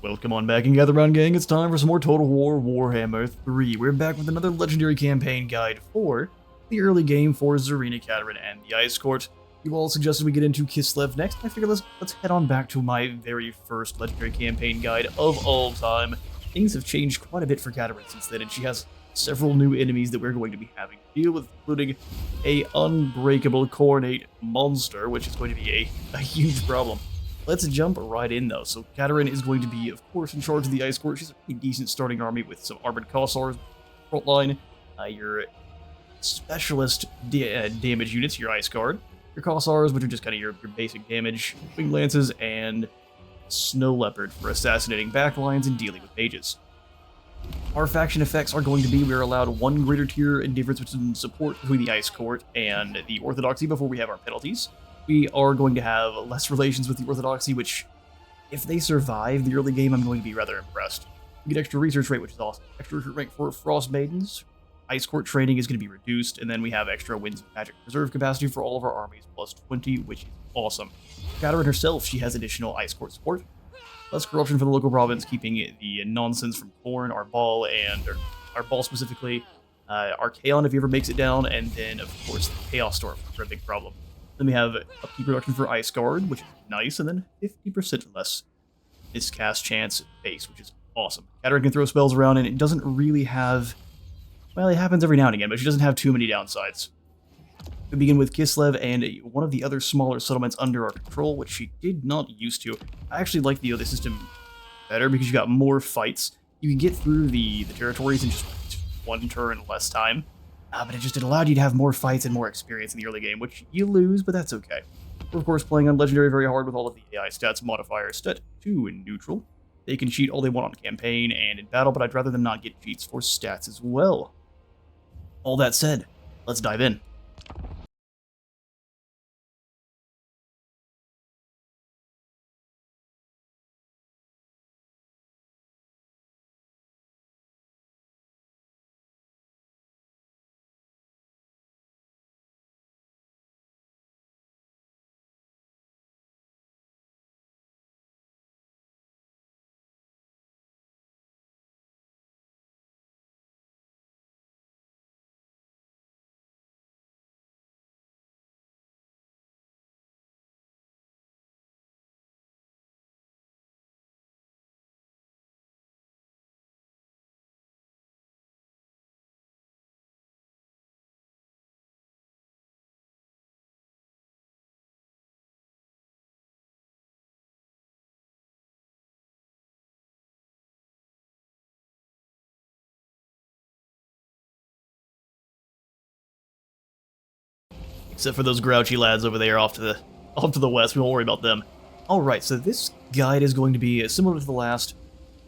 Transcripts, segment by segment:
Welcome on back and gather round, gang. It's time for some more Total War Warhammer 3. We're back with another legendary campaign guide for the early game for Zarina Katerin and the Ice Court. You all suggested we get into Kislev next. I figured let's head on back to my very first legendary campaign guide of all time. Things have changed quite a bit for Katerin since then, and she has several new enemies that we're going to be having to deal with, including a unbreakable Coronate monster, which is going to be a huge problem. Let's jump right in, though. So Katerin is going to be, of course, in charge of the Ice Court. She's a pretty decent starting army with some armored Kossars frontline, your specialist damage units, your Ice Guard, your Kossars, which are just kind of your basic damage, Wing Lances, and Snow Leopard for assassinating backlines and dealing with mages. Our faction effects are going to be, we're allowed one greater tier in difference between support between the Ice Court and the Orthodoxy before we have our penalties. We are going to have less relations with the Orthodoxy, which, if they survive the early game, I'm going to be rather impressed. We get extra research rate, which is awesome. Extra recruit rank for Frost Maidens. Ice Court training is going to be reduced, and then we have extra Winds of Magic Reserve capacity for all of our armies, plus 20, which is awesome. Katerin herself, she has additional Ice Court support. Less corruption for the local province, keeping the nonsense from Khorne, Arbaal, and Arbaal specifically. Archaon, if he ever makes it down, and then, of course, the Chaos Storm for a big problem. Then we have upkeep reduction for Ice Guard, which is nice, and then 50% less miscast chance base, which is awesome. Katerin can throw spells around, and it doesn't really have... Well, it happens every now and again, but she doesn't have too many downsides. We begin with Kislev and one of the other smaller settlements under our control, which she did not used to. I actually like the other system better because you got more fights. You can get through the territories in just one turn less time. But it allowed you to have more fights and more experience in the early game, which you lose, but that's okay. We're, of course, playing on Legendary very hard with all of the AI stats modifiers set to in neutral. They can cheat all they want on campaign and in battle, but I'd rather them not get cheats for stats as well. All that said, let's dive in. Except for those grouchy lads over there off to the west, we won't worry about them. Alright, so this guide is going to be similar to the last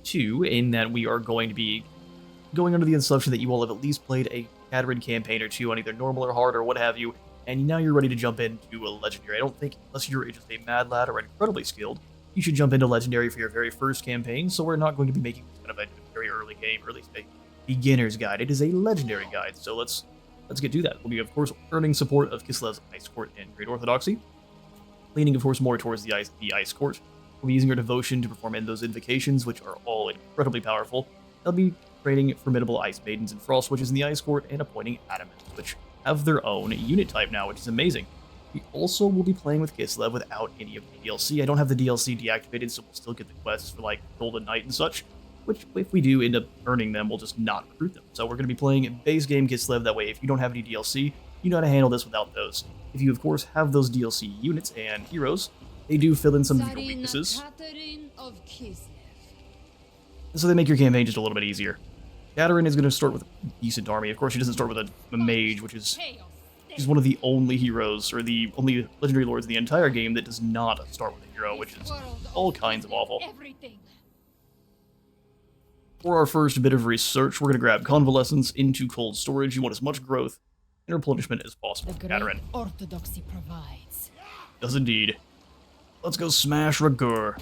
two, in that we are going to be going under the assumption that you all have at least played a Katerin campaign or two on either normal or hard or what have you, and now you're ready to jump into a Legendary. I don't think, unless you're just a mad lad or incredibly skilled, you should jump into Legendary for your very first campaign, so we're not going to be making this kind of a very early game, or at least a beginner's guide. It is a Legendary guide, so let's get to that. We'll be, of course, earning support of Kislev's Ice Court and Great Orthodoxy, leaning, of course, more towards the Ice Court. We'll be using our devotion to perform those invocations, which are all incredibly powerful. They'll be training formidable Ice Maidens and Frost Witches in the Ice Court, and appointing Adamant, which have their own unit type now, which is amazing. We also will be playing with Kislev without any of the DLC. I don't have the DLC deactivated, so we'll still get the quests for, like, Golden Knight and such, which, if we do end up earning them, we'll just not recruit them. So we're going to be playing base game Kislev, that way if you don't have any DLC, you know how to handle this without those. If you, of course, have those DLC units and heroes, they do fill in some of your weaknesses, so they make your campaign just a little bit easier. Katerin is going to start with a decent army. Of course, she doesn't start with a mage, which is... She's one of the only heroes, or the only legendary lords in the entire game that does not start with a hero, which is all kinds of awful. For our first bit of research, we're going to grab Convalescence into cold storage. You want as much growth and replenishment as possible. Katerin. Orthodoxy provides. Does indeed. Let's go smash Ragur.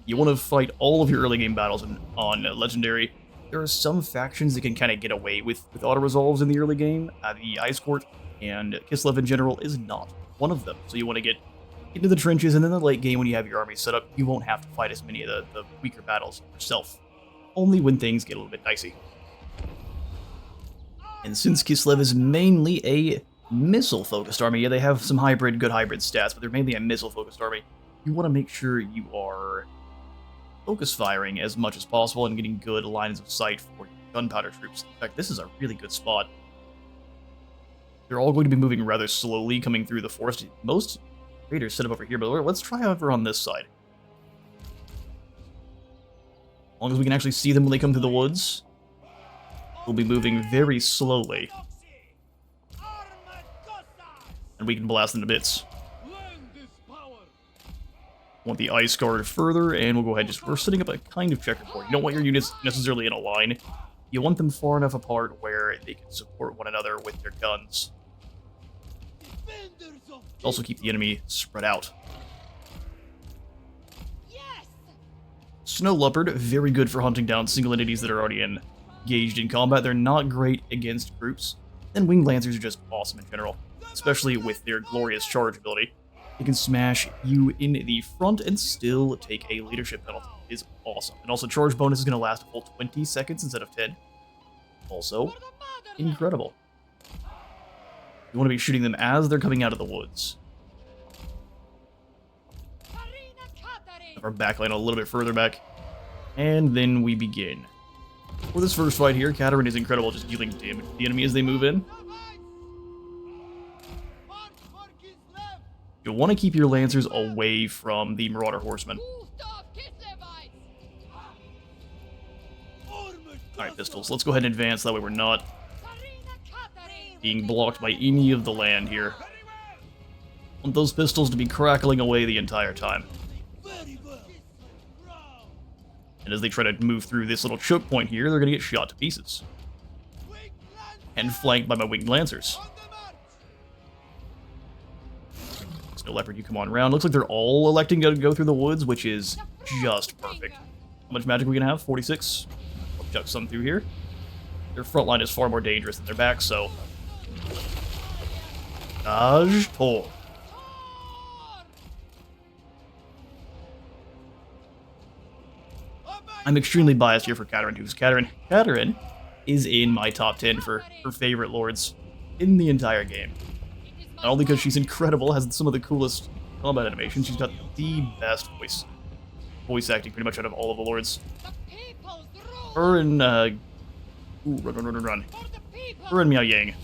You want to fight all of your early game battles on Legendary. There are some factions that can kind of get away with auto-resolves in the early game. The Ice Court and Kislev in general is not one of them. So you want to get into the trenches, and then the late game when you have your army set up, you won't have to fight as many of the weaker battles yourself. Only when things get a little bit dicey. And since Kislev is mainly a missile-focused army, yeah, they have some good hybrid stats, but they're mainly a missile-focused army, you want to make sure you are focus firing as much as possible and getting good lines of sight for gunpowder troops. In fact, this is a really good spot. They're all going to be moving rather slowly coming through the forest. Most raiders set up over here, but let's try over on this side. As long as we can actually see them when they come through the woods, we'll be moving very slowly. And we can blast them to bits. Want the ice guard further, and we'll go ahead we're setting up a kind of checkerboard. You don't want your units necessarily in a line. You want them far enough apart where they can support one another with their guns. Also keep the enemy spread out. Snow Leopard, very good for hunting down single entities that are already engaged in combat. They're not great against groups. And Winged Lancers are just awesome in general, especially with their glorious charge ability. They can smash you in the front and still take a leadership penalty. It is awesome. And also, charge bonus is going to last a full 20 seconds instead of 10. Also, incredible. You want to be shooting them as they're coming out of the woods. Have our backline a little bit further back. And then we begin. For this first fight here, Katerin is incredible, just dealing damage to the enemy as they move in. You'll want to keep your Lancers away from the Marauder Horsemen. Alright, pistols. Let's go ahead and advance, that way we're not being blocked by any of the land here. Want those pistols to be crackling away the entire time. And as they try to move through this little choke point here, they're going to get shot to pieces. And flanked by my Winged Lancers. Snow Leopard, you come on around. Looks like they're all electing to go through the woods, which is just perfect. How much magic are we going to have? 46. I'll chuck some through here. Their front line is far more dangerous than their back, so... Azhag. I'm extremely biased here for Katerin, because Katerin is in my top 10 for her favorite lords in the entire game. Not only because she's incredible, has some of the coolest combat animations, she's got the best voice acting pretty much out of all of the lords. Her and, run. Her and Miao Yang.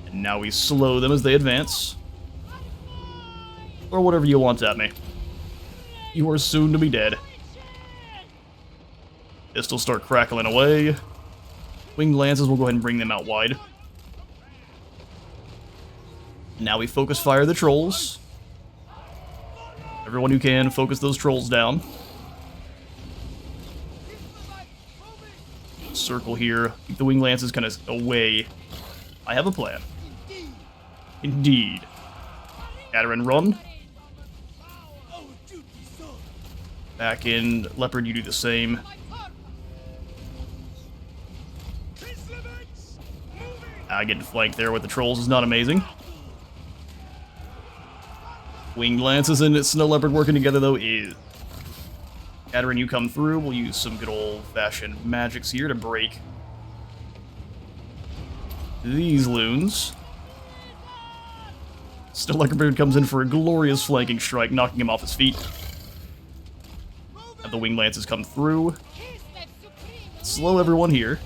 And now we slow them as they advance. Or whatever you want at me. You are soon to be dead. Pistols start crackling away. Winged Lances will go ahead and bring them out wide. Now we focus fire the trolls. Everyone who can, focus those trolls down. Circle here. Keep the Winged Lances kind of away. I have a plan. Indeed. Katerin, run. Back in. Leopard, you do the same. Getting flanked there with the trolls is not amazing. Winged Lances and Snow Leopard working together, though, is... Katerin, you come through. We'll use some good old-fashioned magics here to break these loons. Snow Leopard comes in for a glorious flanking strike, knocking him off his feet. Have the Winged Lances come through. Slow everyone here.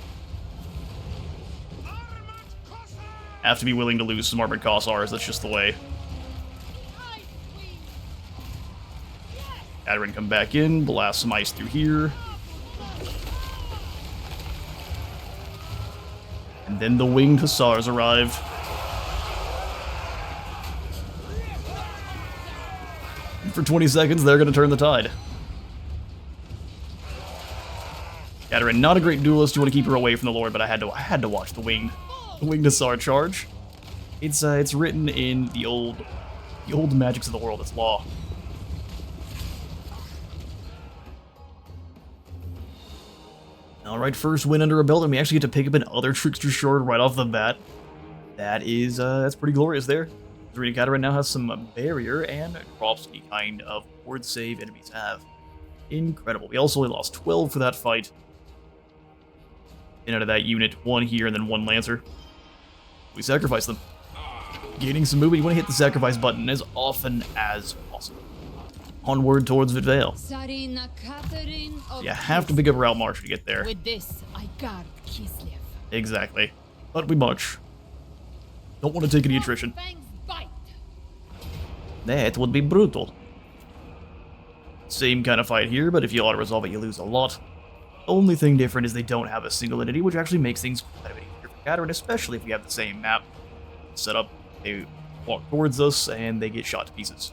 Have to be willing to lose some armored Kossars, that's just the way. Katerin, come back in, blast some ice through here. And then the Winged Hussars arrive. And for 20 seconds, they're going to turn the tide. Katerin, not a great duelist, you want to keep her away from the Lord, but I had to watch the Winged Hussar charge. It's written in the old magics of the world. It's law. All right, first win under a belt, and we actually get to pick up another Trickster Shard right off the bat. That's pretty glorious there. Zarina Cateran now has some barrier and drops any kind of ward save enemies have. Incredible. We also only lost 12 for that fight. And out of that unit, 1 here and then 1 Lancer. We sacrifice them. Gaining some movement, you want to hit the sacrifice button as often as possible. Onward towards Vidvale. You have to pick up Route March to get there. With this, I guard Kislev. Exactly. But we march. Don't want to take any attrition. That would be brutal. Same kind of fight here, but if you auto-resolve it, you lose a lot. Only thing different is they don't have a single entity, which actually makes things quite a bit easier for Cateran, especially if we have the same map set up. They walk towards us, and they get shot to pieces.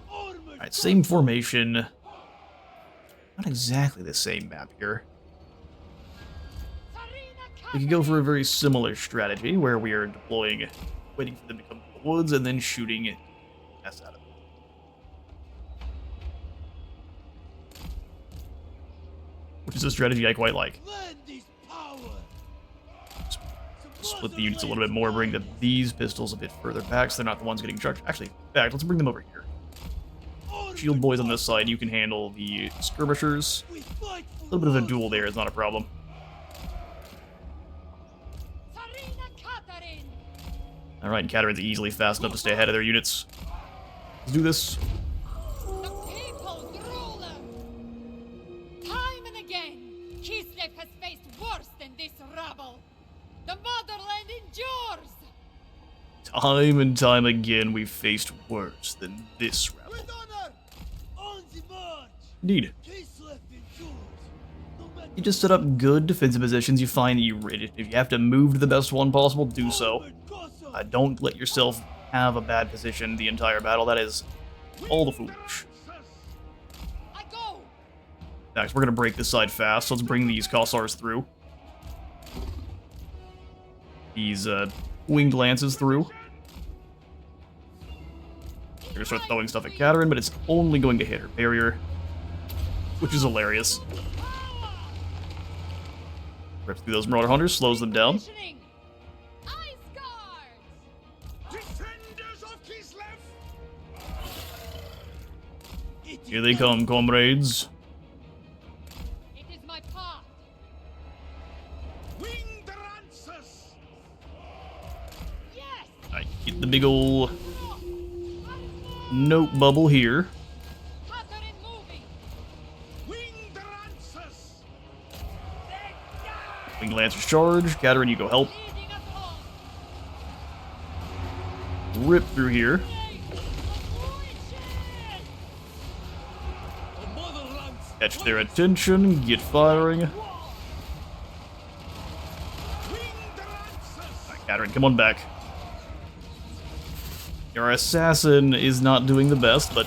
Alright, same formation. Not exactly the same map here. We could go for a very similar strategy, where we are deploying, waiting for them to come to the woods, and then shooting S at them. Which is a strategy I quite like. Split the units a little bit more, bring these pistols a bit further back so they're not the ones getting charged. Actually, in fact, let's bring them over here. Shield boys on this side, you can handle the skirmishers. A little bit of a duel there is not a problem. Alright, and Cateran's easily fast enough to stay ahead of their units. Let's do this. The people's ruler! Time and again, Kislev has faced worse than this rabble. The motherland endures! Time and time again, we've faced worse than this rabble. Indeed. You just set up good defensive positions. You find that if you have to move to the best one possible, do so. Don't let yourself have a bad position the entire battle. That is all the foolish. Next, we're going to break this side fast, so let's bring these Kossars through. These winged lances through. They're going to start throwing stuff at Cateran, but it's only going to hit her barrier, which is hilarious. Rips through those Marauder Hunters, slows them down. Here they come, comrades. It is my path. Yes. I get the big ol' note bubble here. Wing Lancers charge. Cateran, you go help. Rip through here. Catch their attention, get firing. Right, Cateran, come on back. Your assassin is not doing the best, but...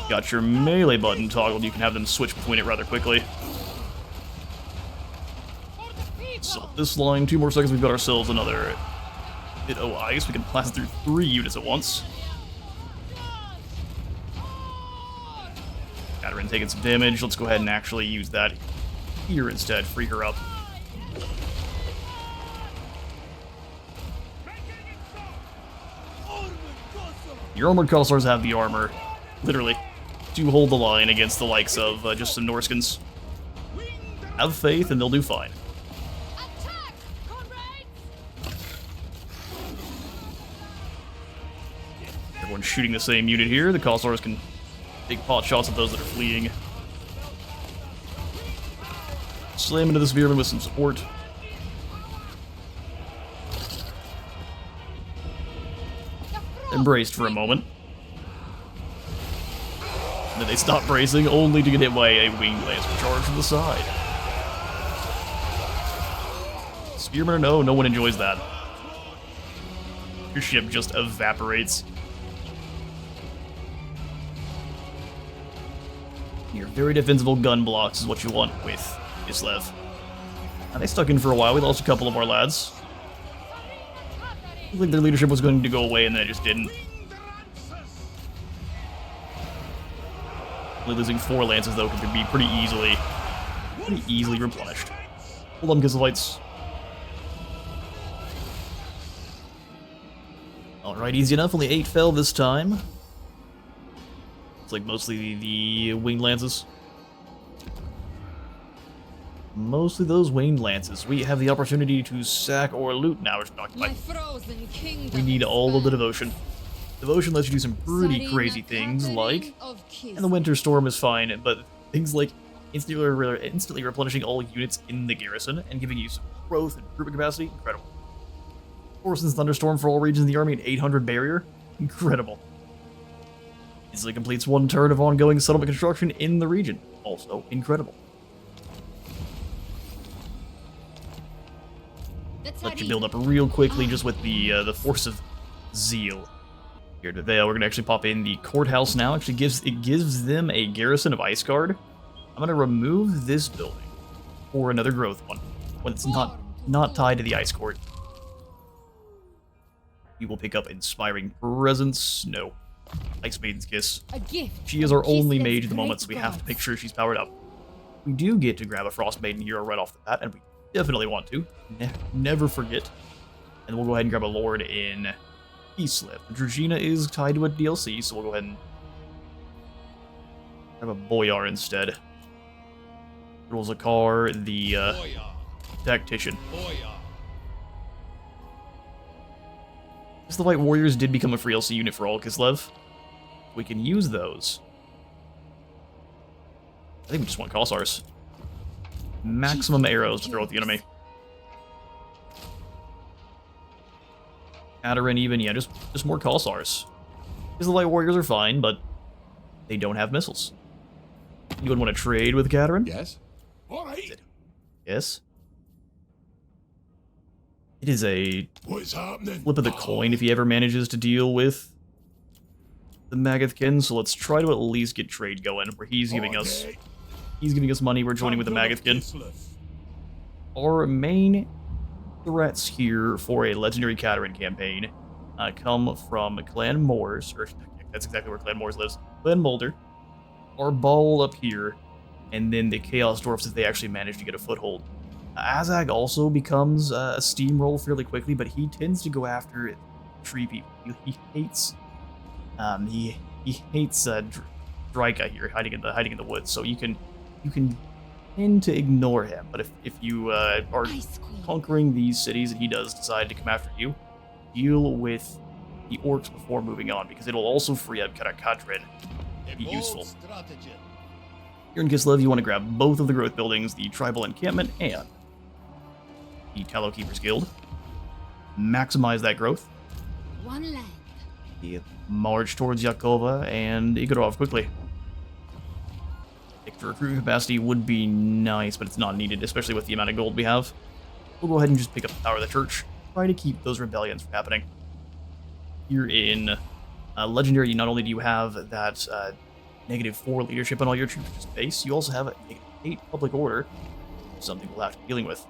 Got your melee button toggled, you can have them switch between it rather quickly. So this line, 2 more seconds, we've got ourselves another... Oh, I guess we can blast through 3 units at once. Cateran taking some damage. Let's go ahead and actually use that here instead. Free her up. Your armored Kossars have the armor, literally, to hold the line against the likes of just some Norskins. Have faith and they'll do fine. Everyone's shooting the same unit here. The Kossars can take pot shots at those that are fleeing. Slam into the Spearman with some support. Embraced for a moment. And then they stop bracing, only to get hit by a winged laser charge from the side. Spearman or no one enjoys that. Your ship just evaporates. Your very defensible gun blocks is what you want with Kislev. Now, they stuck in for a while. We lost a couple of our lads. I think their leadership was going to go away, and then it just didn't. Only losing 4 lances, though, could be pretty easily pretty easily replenished. Hold on, Giselites. Alright, easy enough. Only 8 fell this time. It's like mostly the winged lances. Mostly those winged lances. We have the opportunity to sack or loot now. We're talking about. We need all of the devotion. Devotion lets you do some pretty crazy things, like, and the winter storm is fine, but things like instantly replenishing all units in the garrison and giving you some growth and recruitment capacity, incredible. Forces thunderstorm for all regions of the army, an 800 barrier, incredible. Easily completes 1 turn of ongoing settlement construction in the region, also incredible. Let you build up real quickly just with the force of zeal. Here to Vale, we're gonna actually pop in the courthouse now. Actually gives them a garrison of Ice Guard. I'm gonna remove this building for another growth one when it's not tied to the Ice Court. We will pick up Inspiring Presence. No. Ice Maiden's Kiss. She is our only mage at the moment, so we have to make sure she's powered up. We do get to grab a Frost Maiden hero right off the bat, and we definitely want to. Never forget. And we'll go ahead and grab a Lord in Eastlift. Dragina is tied to a DLC, so we'll go ahead and grab a Boyar instead. Rolzakar, the Tactician. The White Warriors did become a free LC unit for all Kislev. We can use those. I think we just want Kossars. Maximum arrows to throw at the enemy. Katarin even, yeah, just more Kossars. Because the Light Warriors are fine, but they don't have missiles. You would want to trade with Katarin? Yes. All right. Yes. It is a flip of the coin if he ever manages to deal with the Magathkin, so let's try to at least get trade going, where he's giving us money, we're joining with the Magathkin. Our main threats here for a Legendary Katarin campaign come from Clan Moors, or that's exactly where Clan Moors lives, Clan Mulder, Arbaal up here, and then the Chaos Dwarfs if they actually manage to get a foothold. Azhag also becomes a steamroll fairly quickly, but he tends to go after tree people. He hates Dryka here, hiding in the woods. So you can tend to ignore him. But if you are conquering these cities and he does decide to come after you, deal with the orcs before moving on, because it'll also free up Karakatrin to be useful. Here in Kislev, you want to grab both of the growth buildings, the tribal encampment and the Tallow Keepers Guild. Maximize that growth. One land. You march towards Yakova and Igorov quickly. Extra recruiting capacity would be nice, but it's not needed, especially with the amount of gold we have. We'll go ahead and just pick up the power of the church. Try to keep those rebellions from happening. Here in Legendary, not only do you have that -4 leadership on all your troops, which is base, you also have a -8 public order, something we'll have to be dealing with.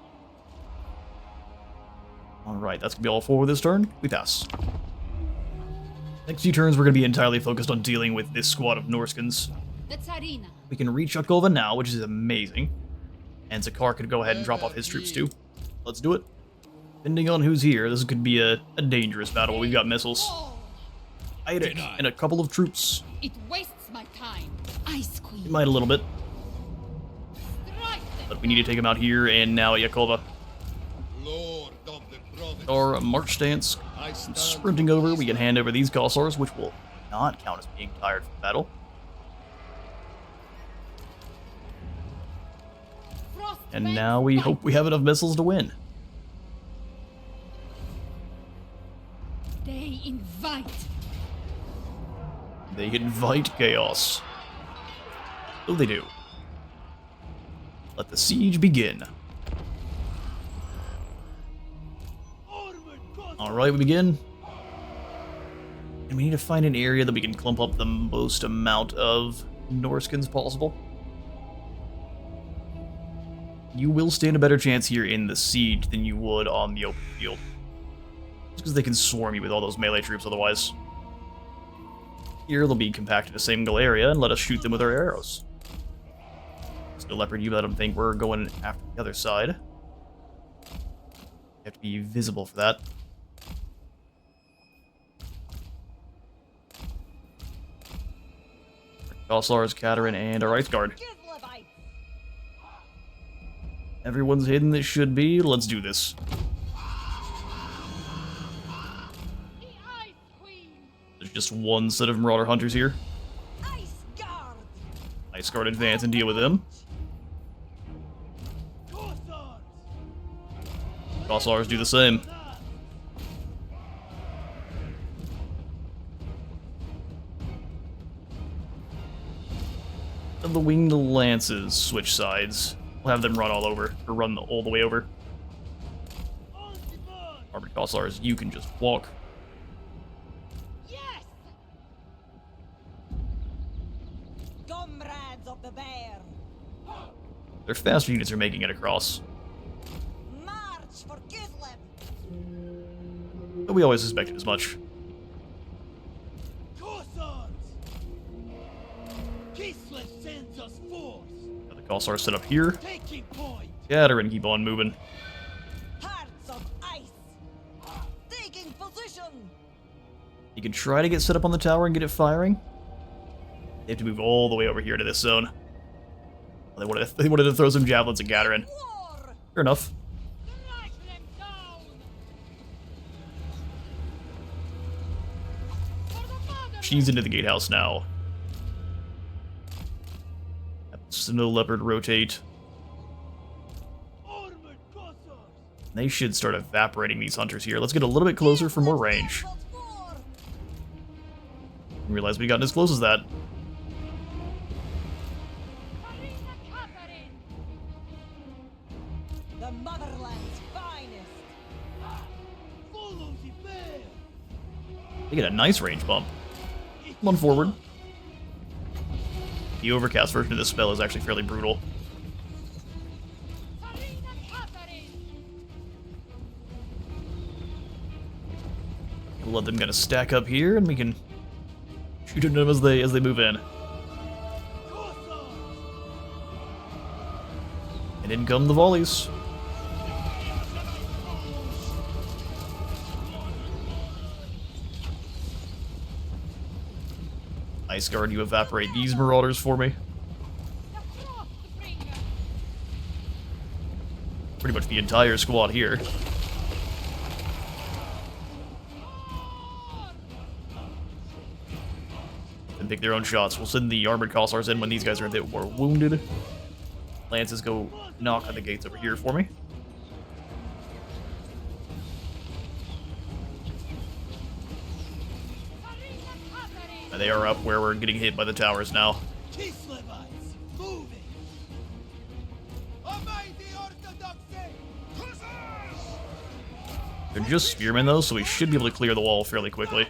Alright, that's going to be all for this turn. We pass. Next few turns, we're going to be entirely focused on dealing with this squad of Norskins. We can reach Yakova now, which is amazing. And Zakar could go ahead and drop off his troops too. Let's do it. Depending on who's here, this could be a dangerous battle. We've got missiles. Eirik and a couple of troops. It wastes my time. Ice Queen. It might a little bit. But we need to take him out here and now at Yakova. Our march stance, sprinting over, we can hand over these Kossars, which will not count as being tired from battle. And now we hope we have enough missiles to win. They invite. They invite chaos. So they do. Let the siege begin. Alright, we begin. And we need to find an area that we can clump up the most amount of Norskins possible. You will stand a better chance here in the siege than you would on the open field. Just because they can swarm you with all those melee troops otherwise. Here they'll be compacted in a single area and let us shoot them with our arrows. So Leopard, you let them think we're going after the other side. You have to be visible for that. Goslar's, Katerin, and our Ice Guard. Everyone's hidden that should be. Let's do this. There's just one set of Marauder Hunters here. Ice Guard advance and deal with him. Goslars do the same. And the Winged Lances switch sides. We'll have them run all over, or run all the way over. Armored Goslars, you can just walk. Yes! Comrades of the bear! Their faster units are making it across. March for Kislev! But we always suspected as much. Kislev sends us force. Got the Goslars set up here. Taking point. Katerin, keep on moving. Hearts of ice! Taking position! You can try to get set up on the tower and get it firing. They have to move all the way over here to this zone. They wanted to throw some javelins at Katerin. War! Fair enough. Strike them down! For the mother! She's into the gatehouse now. Snow Leopard rotate. Armored Cossars. They should start evaporating these hunters here. Let's get a little bit closer for more range. Didn't realize we gotten as close as that. The motherland's finest! Follow the bear. They get a nice range bump. Come on forward. The overcast version of this spell is actually fairly brutal. We'll let them kind of stack up here, and we can shoot at them as they move in. And in come the volleys. Ice Guard, you evaporate these Marauders for me. Pretty much the entire squad here. And pick their own shots. We'll send the Armored Cossars in when these guys are a bit more wounded. Lances go knock on the gates over here for me. And they are up where we're getting hit by the towers now. Kislevites moving. Obey the orthodoxy. They're just spearmen though, so we should be able to clear the wall fairly quickly.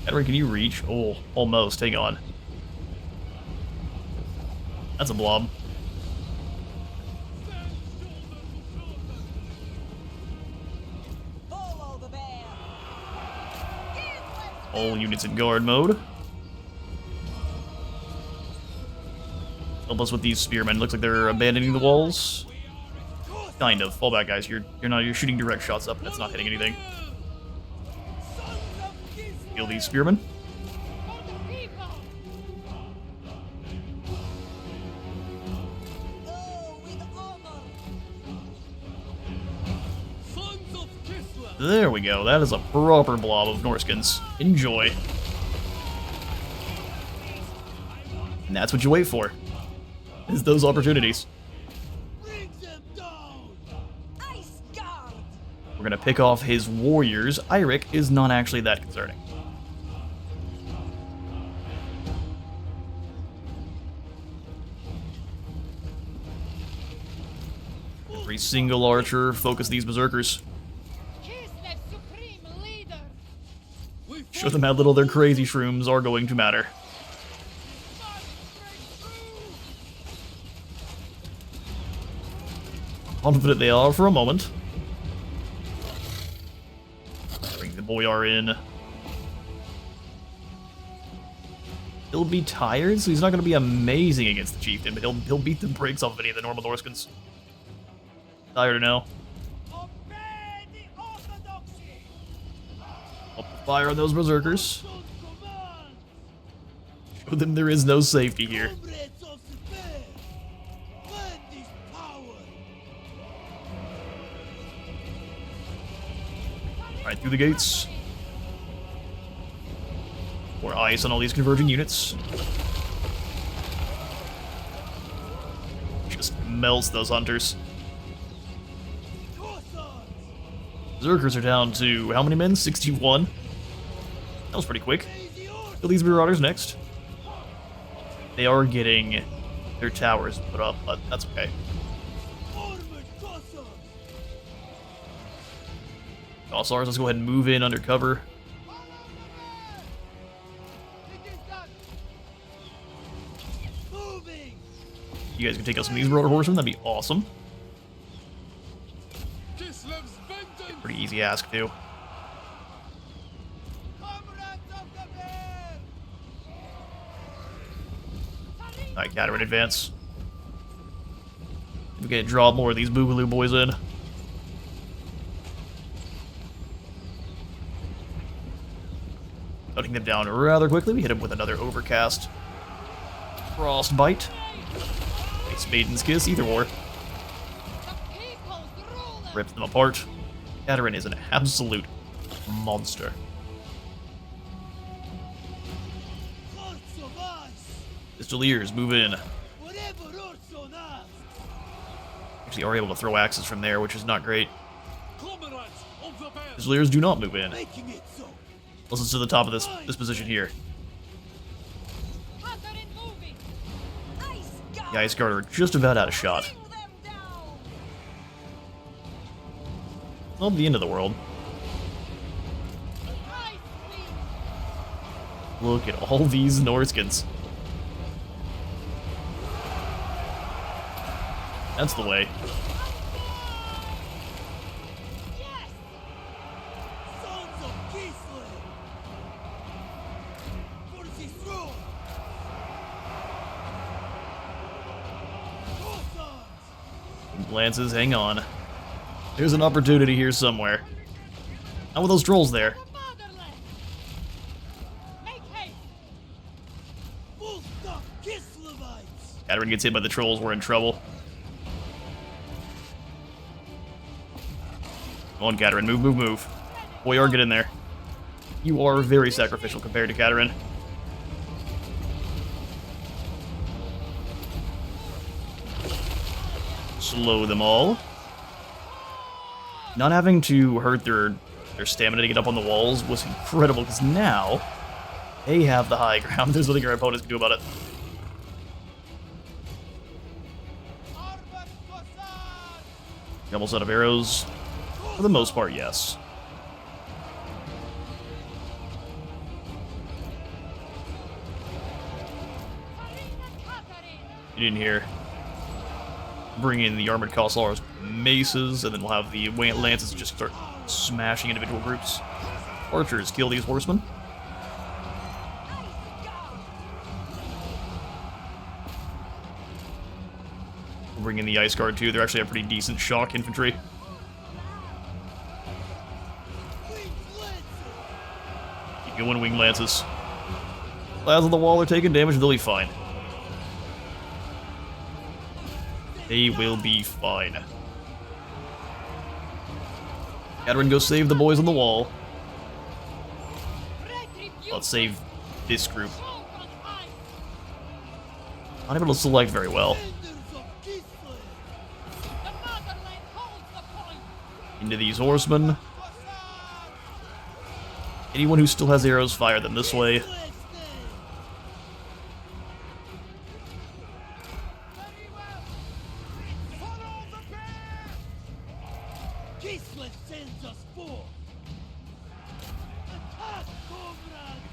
Edward, can you reach? Oh, almost. Hang on. That's a blob. Follow the bear! All units in guard mode. Help us with these spearmen. Looks like they're abandoning the walls. Kind of. Fall back, guys. You're shooting direct shots up, and it's not hitting anything. Kill these spearmen. For the people! Go with honor! Sons of Kislev. There we go. That is a proper blob of Norskins. Enjoy. And that's what you wait for. Is those opportunities. Bring them down. Ice Guard! We're gonna pick off his warriors. Eirik is not actually that concerning. Every single archer, focus these berserkers. Kislev's supreme leader! We Show them how little their crazy shrooms are going to matter. Confident they are for a moment. Bring the Boyar in. He'll be tired, so he's not going to be amazing against the chieftain, but he'll beat the brakes off of any of the normal Norskins. Tired or no? Obey the orthodoxy. Up the fire on those berserkers. Don't command. Show them there is no safety here. Comrades of the bear. Lend this power. Alright, through the gates. More ice on all these converging units. Just melts those hunters. Berserkers are down to how many men? 61. That was pretty quick. Kill these marauders next. They are getting their towers put up, but that's okay. Kossars, let's go ahead and move in under cover. You guys can take out some of these Marauder horsemen, that'd be awesome. Pretty easy ask, too. Alright, Cateran advance. We can draw more of these Boogaloo boys in. Cutting them down rather quickly, we hit them with another Overcast. Frostbite. Ice Maiden's Kiss, either or. Rips them apart. Cateran is an absolute monster. Pistoliers, move in. Actually are able to throw axes from there, which is not great. Pistoliers do not move in. Unless it's to the top of this position here. The Ice Guard are just about out of shot. Not the end of the world. Look at all these Norskins. That's the way. Lances, hang on. There's an opportunity here somewhere. Not with those trolls there. Cateran gets hit by the trolls, we're in trouble. Come on, Cateran, move, move, move. Boyar, get in there. You are very sacrificial compared to Cateran. Slow them all. Not having to hurt their stamina to get up on the walls was incredible, because now they have the high ground. There's nothing our opponents can do about it. Double set of arrows. For the most part, yes. You didn't hear. Bring in the armored Kossars maces, and then we'll have the lances just start smashing individual groups. Archers, kill these horsemen. We'll bring in the Ice Guard too. They're actually a pretty decent shock infantry. Keep going, wing lances. Lads on the wall are taking damage, they'll be fine. They will be fine. Cateran, go save the boys on the wall. Let's save this group. Not able to select very well. Into these horsemen. Anyone who still has arrows, fire them this way.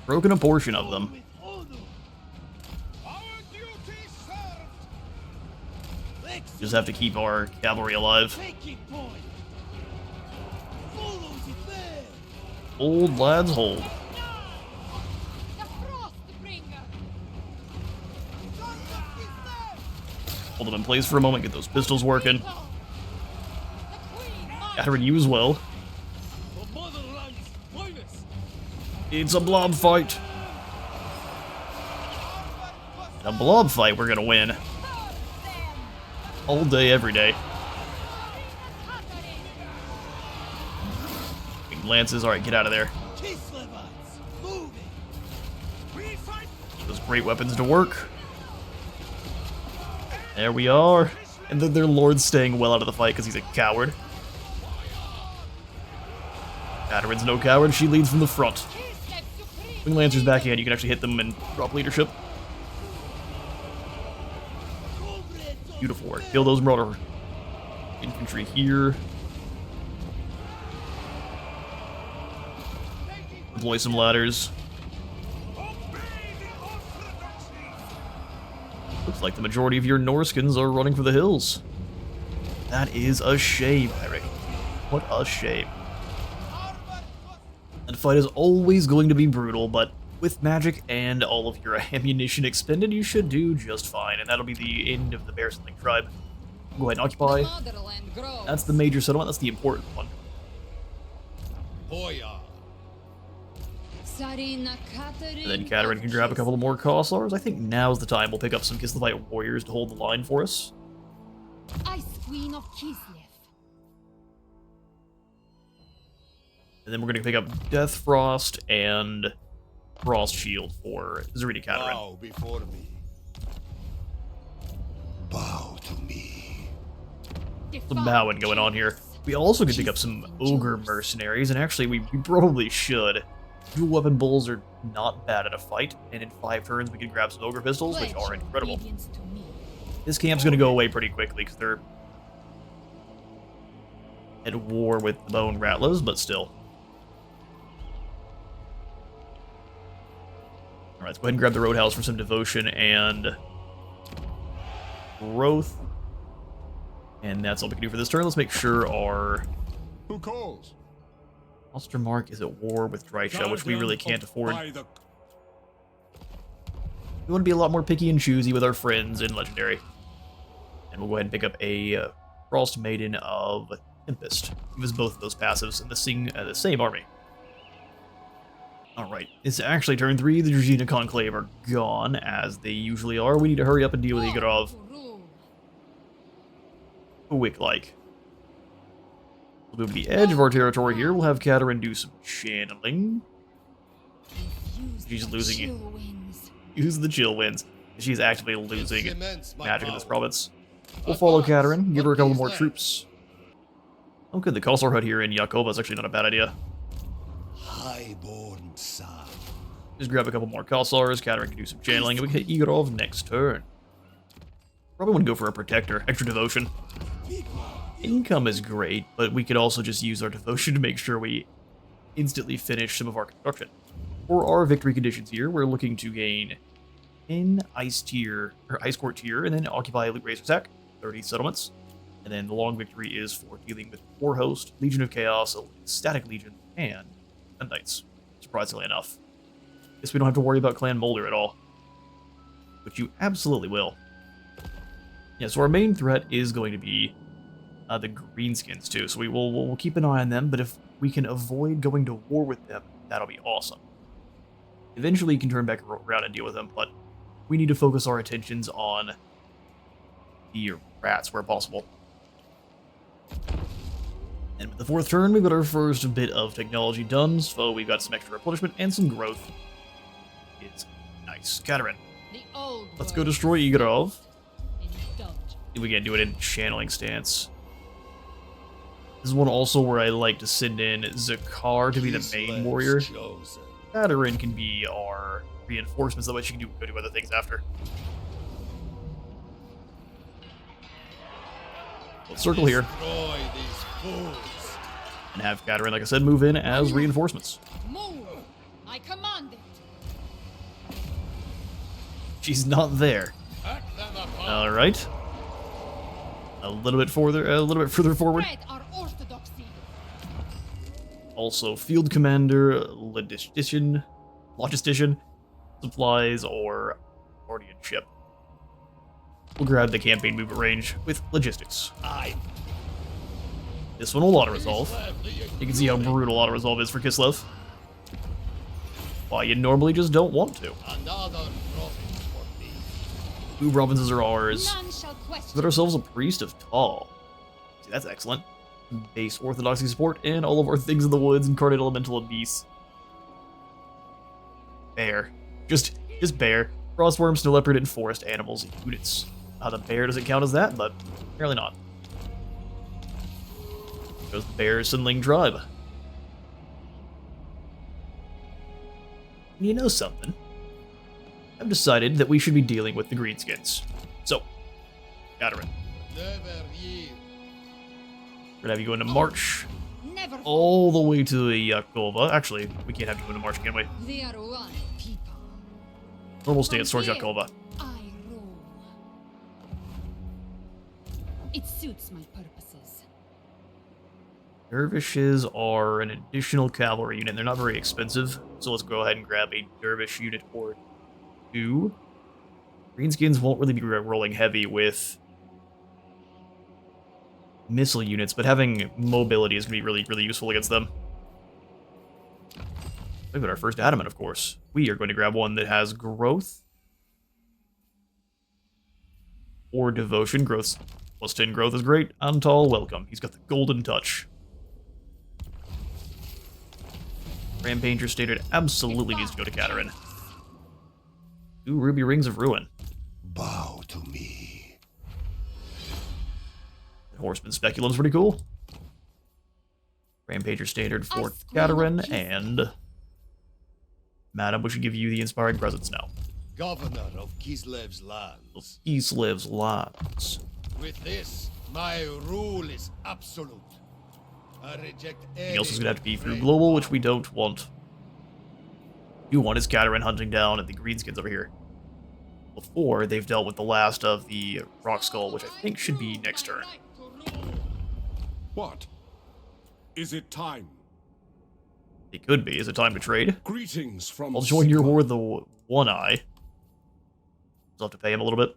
Broken a portion of them. Just have to keep our cavalry alive. Hold, lads, hold. Hold them in place for a moment, get those pistols working. The Queen might Catherine, you as well. For motherland's finest. It's a blob fight. In a blob fight, we're gonna win. All day, every day. Big lances, alright, get out of there. Kislevites, moving. Those great weapons to work. There we are. And then their lord's staying well out of the fight because he's a coward. Katharine's no coward, she leads from the front. Wing Lancer's backhand, you can actually hit them and drop leadership. Beautiful work. Kill those Marauder infantry here. Deploy some ladders. Looks like the majority of your Norskins are running for the hills. That is a shame, Eric. What a shame. And the fight is always going to be brutal, but with magic and all of your ammunition expended, you should do just fine. And that'll be the end of the Bear Something tribe. Go ahead and occupy. motherland grows. That's the major settlement, that's the important one. Hoya. Tsarina Catherine. And then Catherine can grab a couple more Kossars. I think now's the time we'll pick up some Kislevite warriors to hold the line for us. Ice Queen of Kislev. And then we're going to pick up Death Frost and Frost Shield for Zarina Catherine. Bow before me. Bow to me. Some bowing going on here. We also could pick up some Ogre mercenaries, and actually we probably should. Dual weapon bulls are not bad at a fight, and in 5 turns we can grab some Ogre pistols, which are incredible. This camp's going to go away pretty quickly because they're at war with the Bone Rattlers, but still. Alright, let's go ahead and grab the Roadhouse for some devotion and growth. And that's all we can do for this turn. Let's make sure our Who calls? Ostermark is at war with Drycha, which we really can't afford. We want to be a lot more picky and choosy with our friends in Legendary. And we'll go ahead and pick up a Frost Maiden of Tempest. Give us both of those passives in the same army. Alright, it's actually turn 3. The Dragina Conclave are gone, as they usually are. We need to hurry up and deal with Igorov quick-like. We'll move to the edge of our territory here. We'll have Catherine do some channeling. She's losing it. Use the chill winds. She's actively losing magic in this province. We'll follow Catherine, give her a couple more troops. Oh good, the Kossar Hut here in Yakova is actually not a bad idea. Highborn son. Just grab a couple more Kossars, Catherine can do some channeling, and we can hit Igorov next turn. Probably want to go for a Protector, extra devotion. Income is great, but we could also just use our devotion to make sure we instantly finish some of our construction. For our victory conditions here, we're looking to gain in Ice tier, or Ice Court tier, and then occupy Loot Razor Sack, 30 settlements. And then the long victory is for dealing with War Host, Legion of Chaos, Static Legion, and Knights. Surprisingly enough. Guess we don't have to worry about Clan Molder at all. But you absolutely will. Yeah, so our main threat is going to be the greenskins too, so we'll keep an eye on them, but if we can avoid going to war with them, that'll be awesome. Eventually you can turn back around and deal with them, but we need to focus our attentions on the rats where possible. And with the 4th turn, we've got our first bit of technology done, so we've got some extra replenishment and some growth. It's nice. Catherine, let's go destroy Igorov. If we can do it in channeling stance. This is one also where I like to send in Zakar to be the main warrior. Catherine can be our reinforcements, that way she can go do other things after. Let's circle here. And have Catherine, like I said, move in as reinforcements. Move! I command it! She's not there. Alright. A little bit further forward. Spread our orthodoxy! Also, Field Commander, Logistician, supplies, or Guardianship. we'll grab the campaign movement range with logistics. I This one will auto-resolve. You can see how brutal auto-resolve is for Kislev. Why you normally just don't want to. another province for me. 2 provinces are ours. None shall question. Got ourselves a Priest of Tal. See, that's excellent. Base Orthodoxy support, and all of our things in the woods, Incarnate Elemental and Beasts. Bear. Just bear. Frostworm, Snow Leopard, and Forest Animals units. The bear doesn't count as that, but apparently not. Goes the Bear Sindling Tribe. And you know something? I've decided that we should be dealing with the greenskins. So, Katerin. Never yield. We're gonna have you go into March Never. all the way to the Yakova. Actually, we can't have you go into March, can we? They are one people. Normal stance towards Yakova. I rule. It suits my purposes. Dervishes are an additional cavalry unit. They're not very expensive, so let's go ahead and grab a dervish unit or 2. Greenskins won't really be rolling heavy with missile units, but having mobility is going to be really, really useful against them. We've got our first adamant, of course. We are going to grab one that has growth or devotion. Growth plus 10 growth is great. Antal, welcome. He's got the golden touch. Rampager Standard absolutely needs to go to Katerin. 2 ruby rings of ruin. Bow to me. Horseman Speculum's pretty cool. Rampager Standard for Katerin, and Madam, we should give you the inspiring presence now. Governor of Kislev's lands. Kislev's lands. With this, my rule is absolute. I reject Anything else is gonna have to be through global, which we don't want. You want is Katerin hunting down the greenskins over here. Before they've dealt with the last of the Rock Skull, which I think should be next turn. What? Is it time? It could be. Is it time to trade? Greetings from I'll join your war with the One Eye. I'll have to pay him a little bit.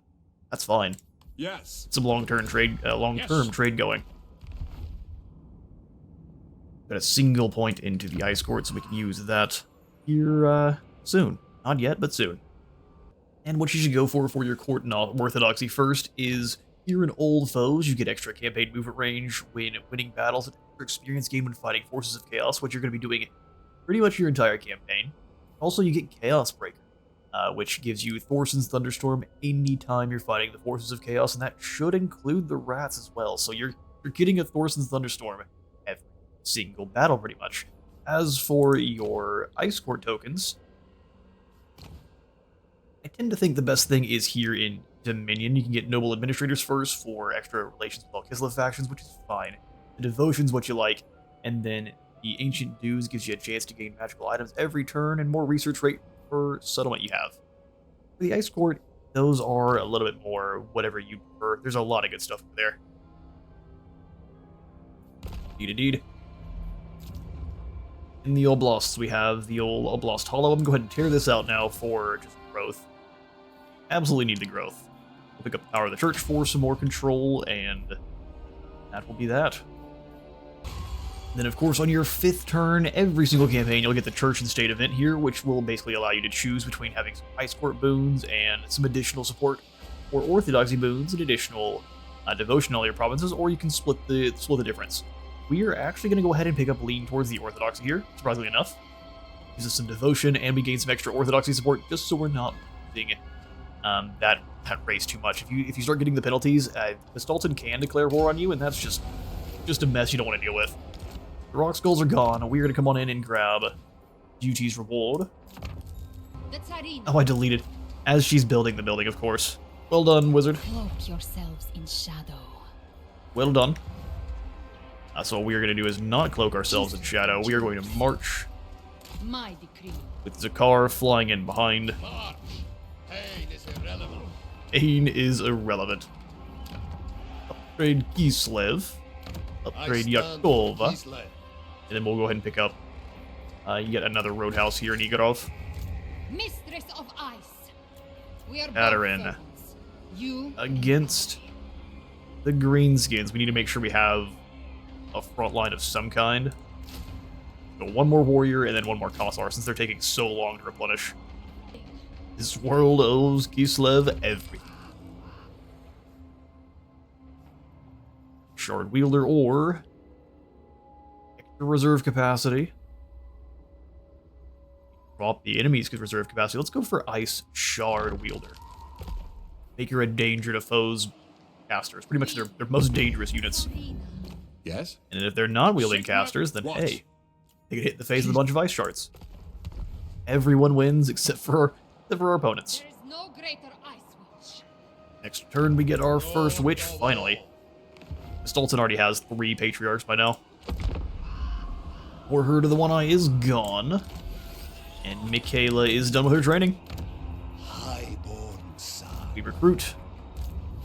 That's fine. Yes. Some long-term trade, trade going. Got a single point into the ice court, so we can use that here soon. Not yet, but soon. And what you should go for your court and orthodoxy first is here in Old Foes, you get extra campaign movement range when winning battles, and extra experience gain when fighting forces of chaos, which you're going to be doing pretty much your entire campaign. Also, you get Chaos Breaker, which gives you Thorson's Thunderstorm anytime you're fighting the forces of chaos, and that should include the rats as well. So you're getting a Thorson's Thunderstorm every single battle, pretty much. As for your Ice Court tokens, I tend to think the best thing is here in Dominion. You can get Noble Administrators first for extra relations with all Kislev factions, which is fine. The Devotion's what you like, and then the Ancient Dues gives you a chance to gain magical items every turn and more research rate per settlement you have. For the Ice Court, those are a little bit more whatever you prefer. There's a lot of good stuff over there. Indeed. In the Oblasts, we have the old Oblast Hollow. I'm going to go ahead and tear this out now for just growth. Absolutely need the growth. We'll pick up the Power of the Church for some more control, and that will be that. Then, of course, on your 5th turn, every single campaign, you'll get the Church and State event here, which will basically allow you to choose between having some Ice Court boons and some additional support, or Orthodoxy boons and additional devotion in all your provinces, or you can split the difference. We are actually going to go ahead and pick up lean towards the Orthodoxy here, surprisingly enough. Gives us some devotion, and we gain some extra Orthodoxy support, just so we're not losing that race too much. If you start getting the penalties, Vestalton can declare war on you, and that's just a mess you don't want to deal with. The Rock Skulls are gone. We're going to come on in and grab Duty's Reward. Oh, I deleted. As she's building the building, of course. Well done, wizard. Cloak yourselves in shadow. Well done. So what we are going to do is not cloak ourselves in shadow. We are going to march My decree. with Zakar flying in behind. March. Pain is irrelevant. Pain is irrelevant. Upgrade Kislev. Upgrade Yakova. And then we'll go ahead and pick up yet another roadhouse here in Igorov. Mistress of Ice. We are both Katerin. servants. You against the greenskins. We need to make sure we have a front line of some kind. So one more warrior and then one more Kossar, since they're taking so long to replenish. This world owes Kislev everything. Shard wielder or extra reserve capacity. Drop the enemy's reserve capacity. Let's go for ice shard wielder. Make her a danger to foes casters. Pretty much their most dangerous units. Yes? And if they're non-wielding casters, then hey, they can hit the face with a bunch of ice shards. Everyone wins except for our opponents. there is no greater ice witch. Next turn we get our first witch, finally. Stolzen already has 3 patriarchs by now. Warherd of the One Eye is gone. And Michaela is done with her training. Highborn son. We recruit.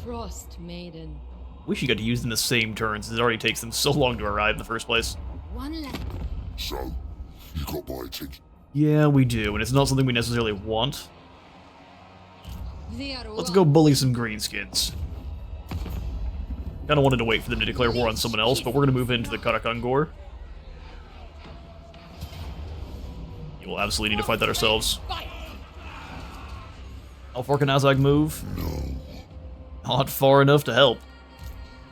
Frost maiden. Wish you got to use them the same turns, as it already takes them so long to arrive in the first place. One left. So, you got my attention. Yeah, we do, and it's not something we necessarily want. They are Let's one. go bully some greenskins. Kinda wanted to wait for them to declare war on someone else, but we're gonna move into the Karakangor. You will absolutely need to fight that ourselves. Fight. How far can Azhag move? No. Not far enough to help.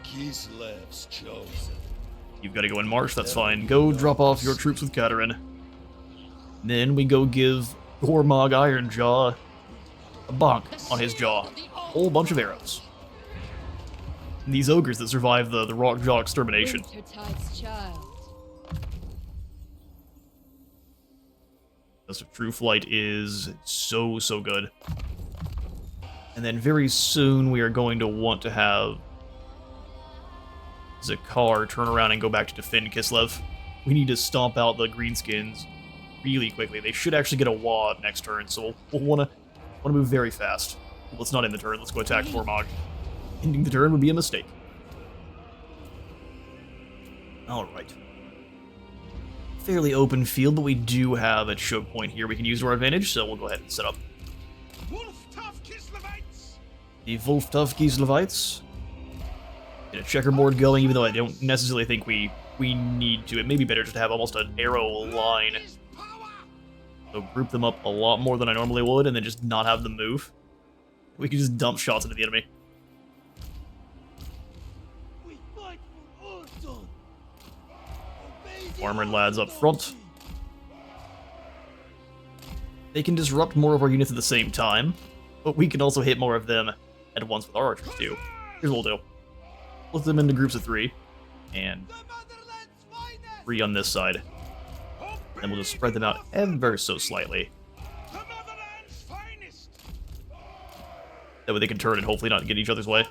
Kislev's chosen. You've got to go in march, that's fine. Go drop off your troops with Katerin. Then we go give Gormog Ironjaw a bonk on his jaw. Whole bunch of arrows. And these ogres that survive the Rockjaw extermination. Wintertide's child. Dust of True Flight is so good. And then very soon we are going to want to have Zakar turn around and go back to defend Kislev. We need to stomp out the greenskins really quickly. They should actually get a wad next turn, so we'll wanna move very fast. Let's not end the turn. Let's go attack Gormog. Ending the turn would be a mistake. All right. Fairly open field, but we do have a choke point here we can use to our advantage, so we'll go ahead and set up the Wolf-Tough Kislevites. Get a checkerboard going, even though I don't necessarily think we need to. It may be better just to have almost an arrow line. So group them up a lot more than I normally would, and then just not have them move. We can just dump shots into the enemy. Armored lads up front. They can disrupt more of our units at the same time, but we can also hit more of them at once with our archers too. Here's what we'll do. Split them into groups of 3, and 3 on this side. Then we'll just spread them out ever so slightly. That way they can turn and hopefully not get in each other's way.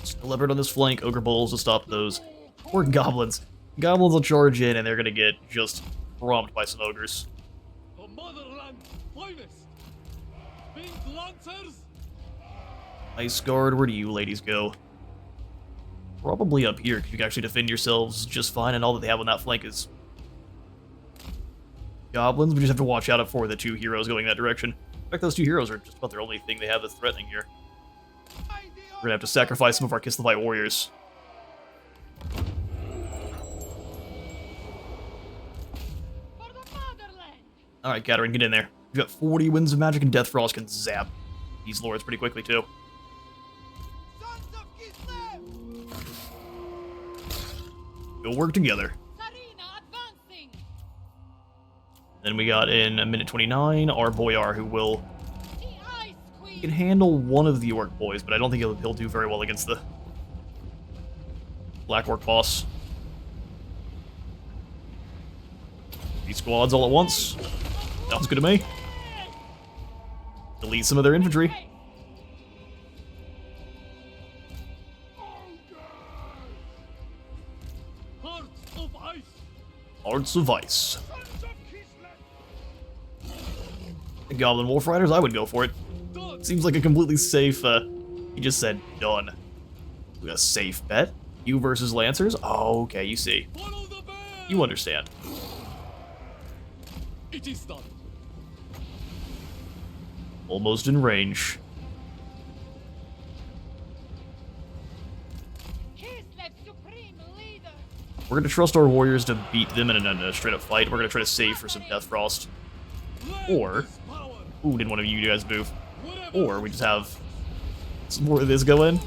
Still levered on this flank, ogre bulls to stop those poor goblins. Goblins will charge in and they're gonna get just romped by some ogres. Ice Guard, where do you ladies go? Probably up here, because you can actually defend yourselves just fine, and all that they have on that flank is goblins. We just have to watch out for the 2 heroes going that direction. In fact, those 2 heroes are just about their only thing they have that's threatening here. We're gonna have to sacrifice some of our Kislevite warriors. For the fatherland. Alright, Katerin, get in there. We've got 40 Winds of Magic, and Death Frost can zap these lords pretty quickly, too. Sons of Kislev! We'll work together. Sarina advancing. Then we got in a minute 29, our Boyar, who will... The Ice He Queen. can handle one of the Orc boys, but I don't think he'll do very well against the Black Orc boss. 3 squads all at once. Sounds good to me. Delete some of their infantry. Hearts of Ice. The Goblin Wolf Riders, I would go for it. Seems like a completely safe, he just said done. We got a safe bet. You versus Lancers? Oh, okay, you see. Follow the bear! You understand. It is done. Almost in range. Kislev supreme leader. We're gonna trust our warriors to beat them in a straight up fight. We're gonna try to save for some Death Frost. Or, ooh, didn't one of you guys move. Or we just have some more of this go in.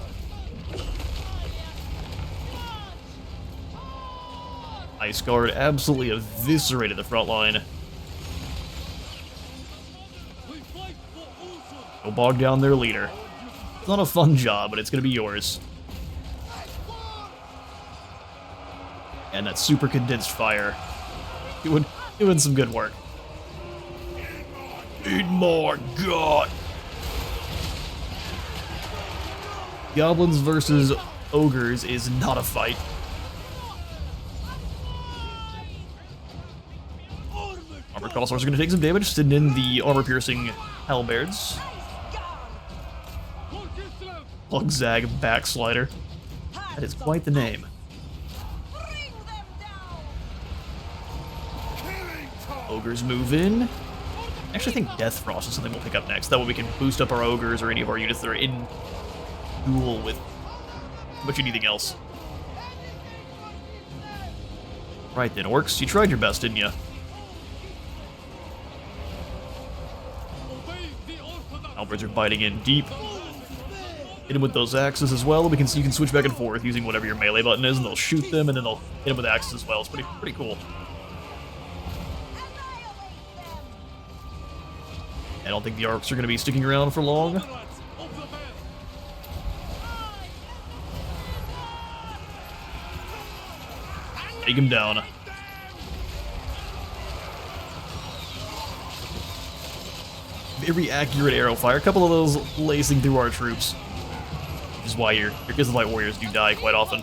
Ice Guard absolutely eviscerated the front line. Go bog down their leader. It's not a fun job, but it's gonna be yours. And that super condensed fire. Doing some good work. Need more God. Goblins versus ogres is not a fight. Armor Consorts are going to take some damage, sitting in the armor-piercing halberds. Azhag Backslider. That is quite the name. Ogres move in. Actually, I think Death Frost is something we'll pick up next. That way we can boost up our ogres or any of our units that are in duel with much anything else. Right then, Orcs, you tried your best, didn't you? Halberds are biting in deep. Hit them with those axes as well. You can switch back and forth using whatever your melee button is, and they'll shoot them, and then they'll hit them with axes as well. It's pretty cool. I don't think the Orcs are going to be sticking around for long. Take him down. Very accurate arrow fire. A couple of those lacing through our troops. Which is why your Kislev warriors do die quite often.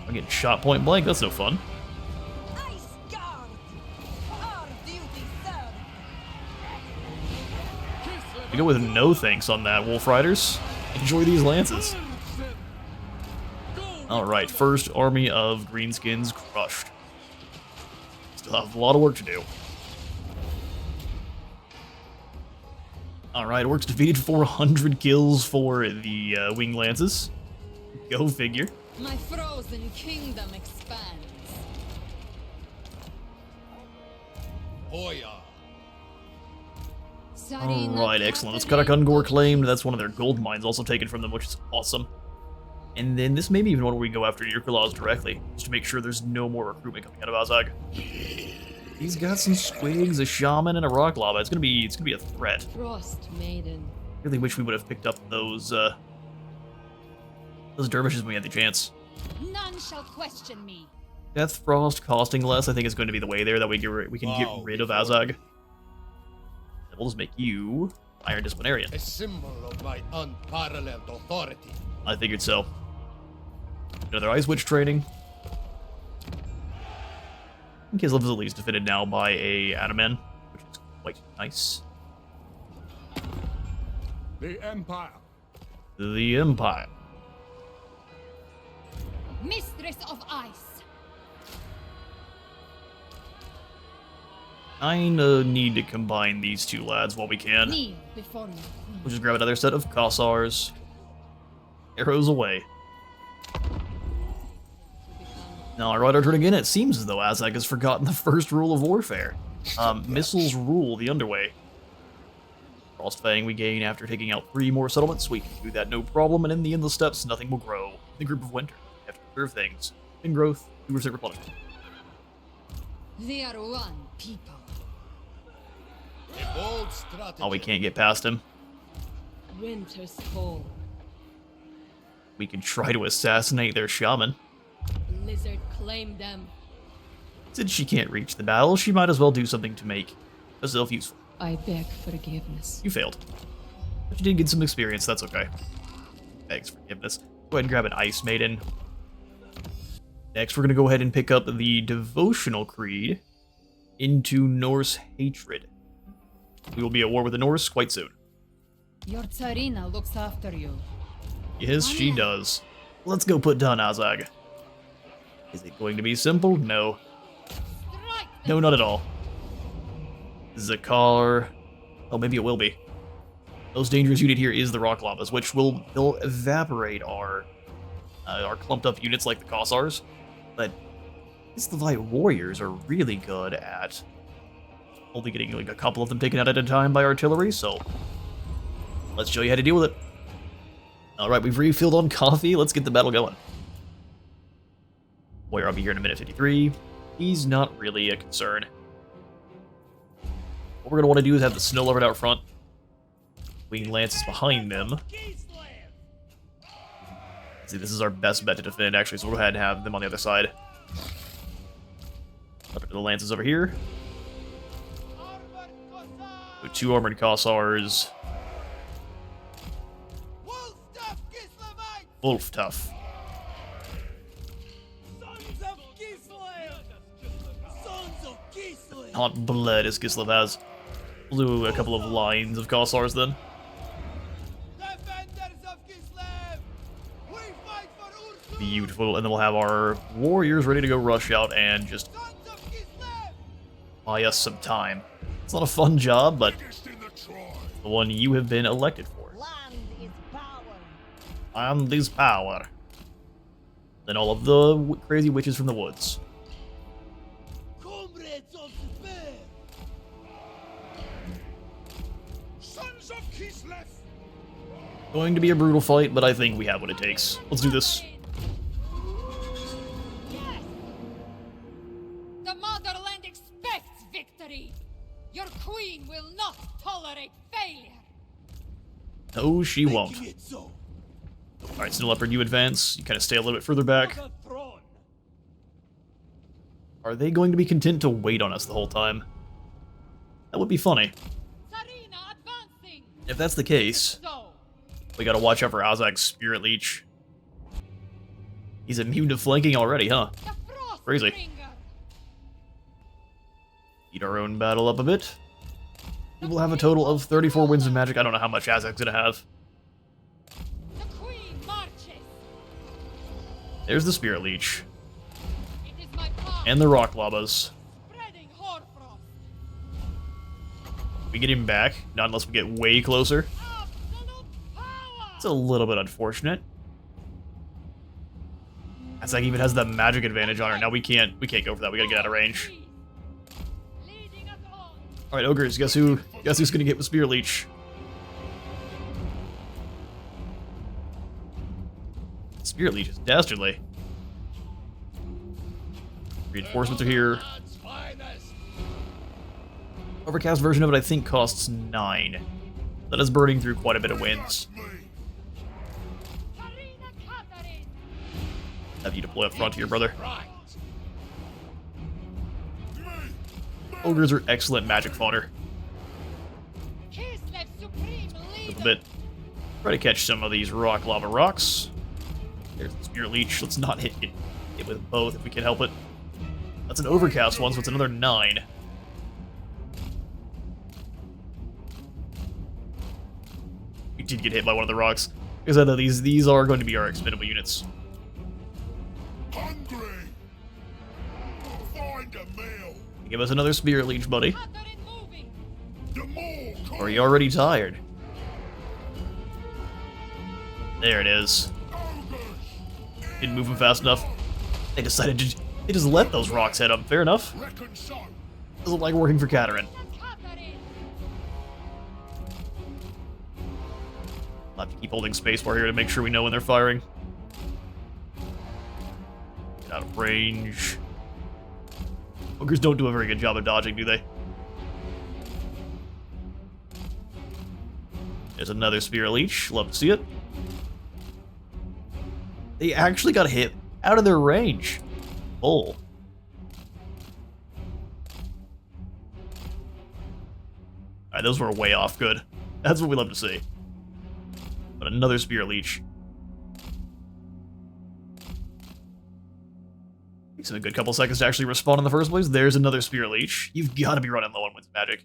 I'm getting shot point blank. That's no fun. We go with no thanks on that, Wolf Riders. Enjoy these lances. Alright, first army of greenskins crushed. Still have a lot of work to do. Alright, Orcs defeated 400 kills for the wing lances. Go figure. My frozen kingdom expands. Hoya. Alright, excellent. Let's got a Ungor claimed. That's one of their gold mines also taken from them, which is awesome. And then this may be even one where we go after Yurkalaws directly, just to make sure there's no more recruitment coming out of Azhag. He's got some squigs, a shaman, and a rock lava. It's gonna be a threat. Frost Maiden. Really wish we would have picked up those dervishes when we had the chance. None shall question me. Death Frost costing less, I think, is going to be the way there. That we can get rid of Azhag. And we'll just make you Iron Disciplinarian. A symbol of my unparalleled authority. I figured so. Another Ice Witch training. Kislev is at least defended now by a Ataman, which is quite nice. The Empire. The Empire. Mistress of Ice. Kinda need to combine these two lads while we can. Kneel before me. We'll just grab another set of Kossars. Arrows away. Now, alright, our turn again. It seems as though Azhag has forgotten the first rule of warfare. Missiles rule the underway. Frostfang we gain after taking out 3 more settlements. We can do that no problem, and in the endless steps, nothing will grow. In the group of winter, we have to preserve things. In growth, 2% replenishment. We are one people. A bold strategy. Oh, we can't get past him. Winter's fall. We can try to assassinate their shaman. Blizzard claim them. Since she can't reach the battle, she might as well do something to make herself useful. I beg forgiveness. You failed. But you did get some experience, that's okay. Thanks, forgiveness. Go ahead and grab an Ice Maiden. Next, we're going to go ahead and pick up the Devotional Creed into Norse Hatred. We will be at war with the Norse quite soon. Your Tsarina looks after you. Yes, she does. Let's go put down Azhag. Is it going to be simple? No. Strike No, not at all. Zakar. Oh, maybe it will be. Most dangerous unit here is the rock lavas, which will evaporate our clumped up units like the Kossars. But these Levite warriors are really good at only getting like a couple of them taken out at a time by artillery, so let's show you how to deal with it. Alright, we've refilled on coffee, let's get the battle going. Warrior, I'll be here in a minute 53. He's not really a concern. What we're going to want to do is have the Snow Leopard out front. Winged Lances behind them. See, this is our best bet to defend, actually, so we'll go ahead and have them on the other side. Up to the Lances over here. With 2 armored Kossars. Wolf tough. Hot blood as Kislev has. We'll do a couple of lines of Kossars then. Beautiful, and then we'll have our warriors ready to go rush out and just buy us some time. It's not a fun job, but the one you have been elected for. Land is power. Land is power. Then all of the crazy witches from the woods. Comrades of the bear. Sons of Kislev. Going to be a brutal fight, but I think we have what it takes. Let's do this. Yes! The motherland expects victory! Your queen will not tolerate failure! No, she won't. Making it so. Alright, Snow Leopard, you advance. You kind of stay a little bit further back. The throne. Are they going to be content to wait on us the whole time? That would be funny. Tsarina advancing! If that's the case, So, we gotta watch out for Azhag's Spirit Leech. He's immune to flanking already, huh? the frost Crazy. bringer! Eat our own battle up a bit. We will have a total of 34 wins of magic. I don't know how much Azhag's gonna have. The queen marches! There's the Spirit Leech. It is my power And the Rock Lavas. spreading hoarfrost! We get him back, not unless we get way closer. Absolute power! It's a little bit unfortunate. Azhag even has the magic advantage on her. Now we can't go for that. We gotta get out of range. Leading us on! Alright, ogres, guess who's gonna get with Spear Leech? Spear Leech is dastardly. Reinforcements are here. God's finest. Overcast version of it, I think, costs 9. That is burning through quite a bit of winds. Tsarina Catherine! Have you deploy up front here, brother. Right. Ogres are excellent magic fodder. Kislev supreme leader! A bit. Try to catch some of these rock lava rocks. There's the Spear Leech. Let's not hit it with both if we can help it. That's an overcast one, so it's another 9. We did get hit by one of the rocks. Because I know these are going to be our expendable units. Hungry! Find a meal! Give us another Spirit Leech, buddy. Catherine moving! The more Or are you already tired? There it is. Didn't move them fast enough. They decided to they just let those rocks hit them. Fair enough. reckon so. Doesn't like working for Catherine. Catherine! I'll have to keep holding spacebar here to make sure we know when they're firing. Get out of range. Ogres don't do a very good job of dodging, do they? There's another Spear Leech. Love to see it. They actually got hit out of their range. Bull. Alright, those were way off good. That's what we love to see. But another Spear Leech. Takes him a good couple seconds to actually respawn in the first place. There's another Spear Leech. You've got to be running low on Wind's magic.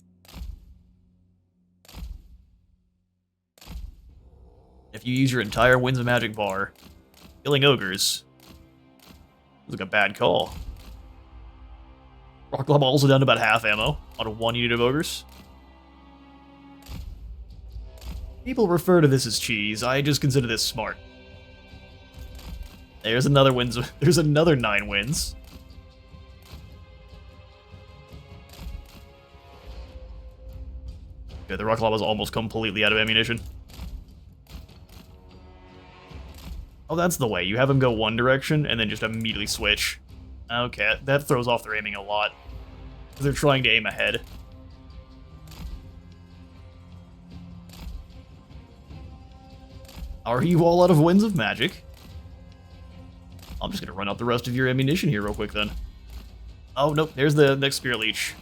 If you use your entire Winds of Magic bar, killing ogres was like a bad call. Rock Lob also down to about half ammo on 1 unit of ogres. People refer to this as cheese. I just consider this smart. There's another wins. There's another 9 wins. Okay, the Rock Lob is almost completely out of ammunition. Oh, that's the way. You have them go one direction and then just immediately switch. Okay, that throws off their aiming a lot. They're trying to aim ahead. Are you all out of Winds of Magic? I'm just gonna run out the rest of your ammunition here real quick then. Oh, nope, there's the next Spear Leech.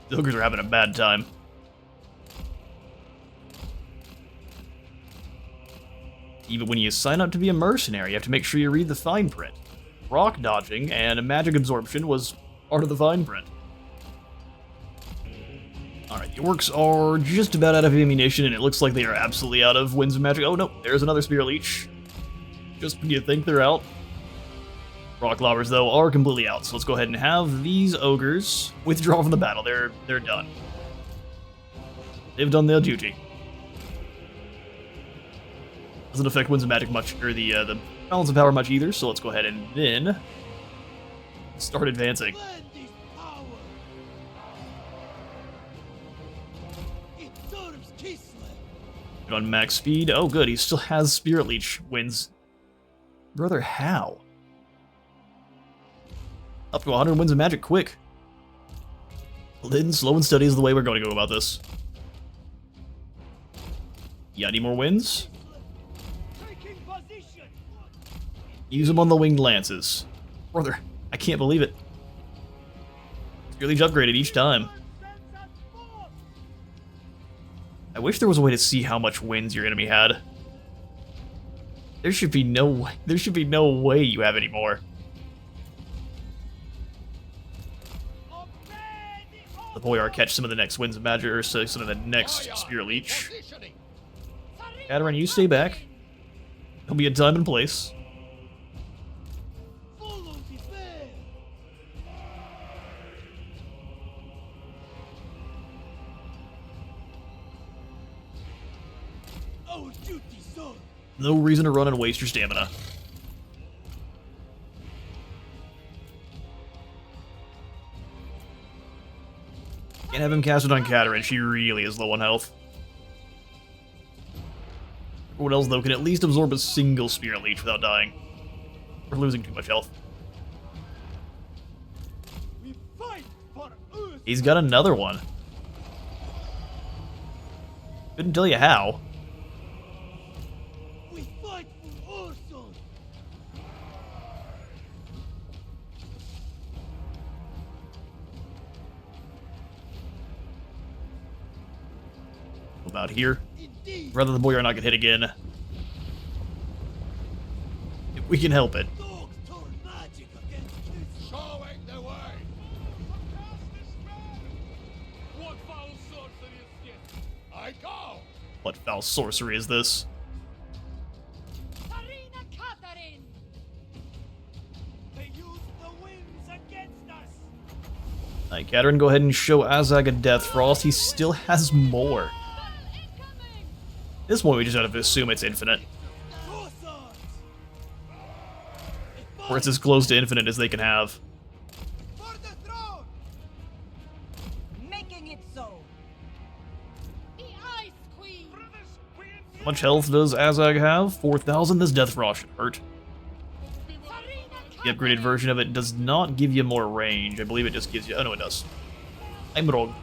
The hookers are having a bad time. Even when you sign up to be a mercenary, you have to make sure you read the fine print. Rock dodging and magic absorption was part of the fine print. Alright, the orcs are just about out of ammunition, and it looks like they are absolutely out of Winds of Magic. Oh no, there's another Spear Leech. Just when you think they're out. Rock Lobbers, though, are completely out, so let's go ahead and have these ogres withdraw from the battle. They're done. They've done their duty. Doesn't affect Winds of Magic much, or the balance of power much either, so let's go ahead and then start advancing. Get on max speed. Oh good, he still has Spirit Leech wins. Brother, how? Up to 100 Winds of Magic quick. Then slow and steady is the way we're going to go about this. You got any more wins? Use them on the winged lances. Brother, I can't believe it. Spirit Leech upgraded each time. I wish there was a way to see how much wins your enemy had. There should be no way. There should be no way you have any more. The Boyar catch some of the next Winds of Magic, or some of the next Spirit Leech. Katarina, you stay back. There'll be a time and place. No reason to run and waste your stamina. Can't have him cast it on Katarina, she really is low on health. Everyone else, though, can at least absorb a single Spirit Leech without dying. We're losing too much health. He's got another one. Couldn't tell you how. About here. Rather the Boyar not get hit again. If we can help it. Showing the way. What foul sorcery is this? I go. What foul sorcery is this? They use the winds against us. Alright, Katarina, go ahead and show Azhag a Death Frost. He still has more. At this point, we just have to assume it's infinite. Or it's as close to infinite as they can have. Making it so. The Ice Queen. How much health does Azhag have? 4,000. This Death Frost should hurt. The upgraded version of it does not give you more range. I believe it just gives you... Oh, no, it does. I'm wrong.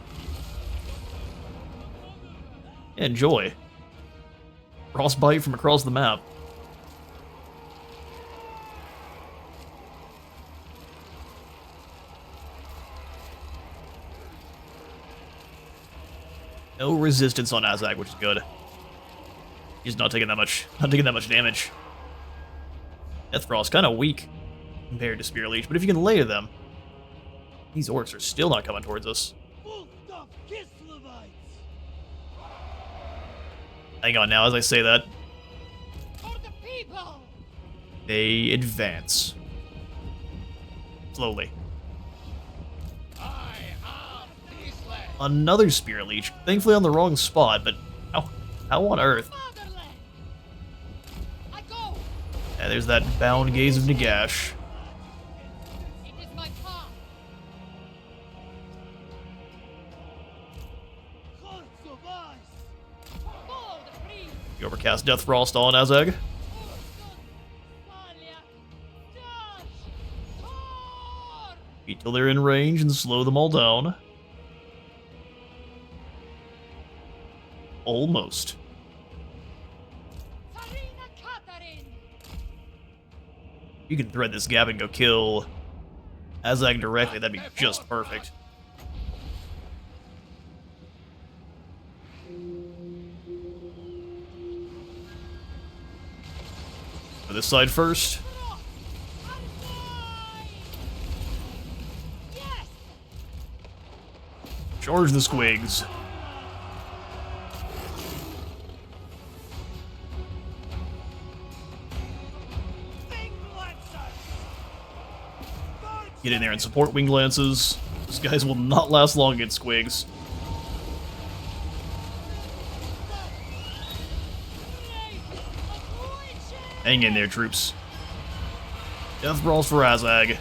Enjoy. Frostbite from across the map. No resistance on Azhag, which is good. He's not taking that much damage. Death Frost kind of weak compared to Spear Leech, but if you can layer them, these orcs are still not coming towards us. Hang on now, as I say that, For the people! they advance. Slowly. I am this land. Another Spear Leech, thankfully on the wrong spot, but how on earth? Motherland! I go! Yeah, there's that bound gaze of Nagash. It is my path! Bold, free! You overcast Death Frost on Azhag. Ursun, Valia, Dash, Tor! Wait till they're in range and slow them all down. Almost. Sarina Katarin! You can thread this gap and go kill Azhag directly, that'd be just perfect. For this side first. Yes! Charge the squigs. Get in there and support Wing Lances. These guys will not last long against squigs. Hang in there, troops. Death Brawls for Azhag.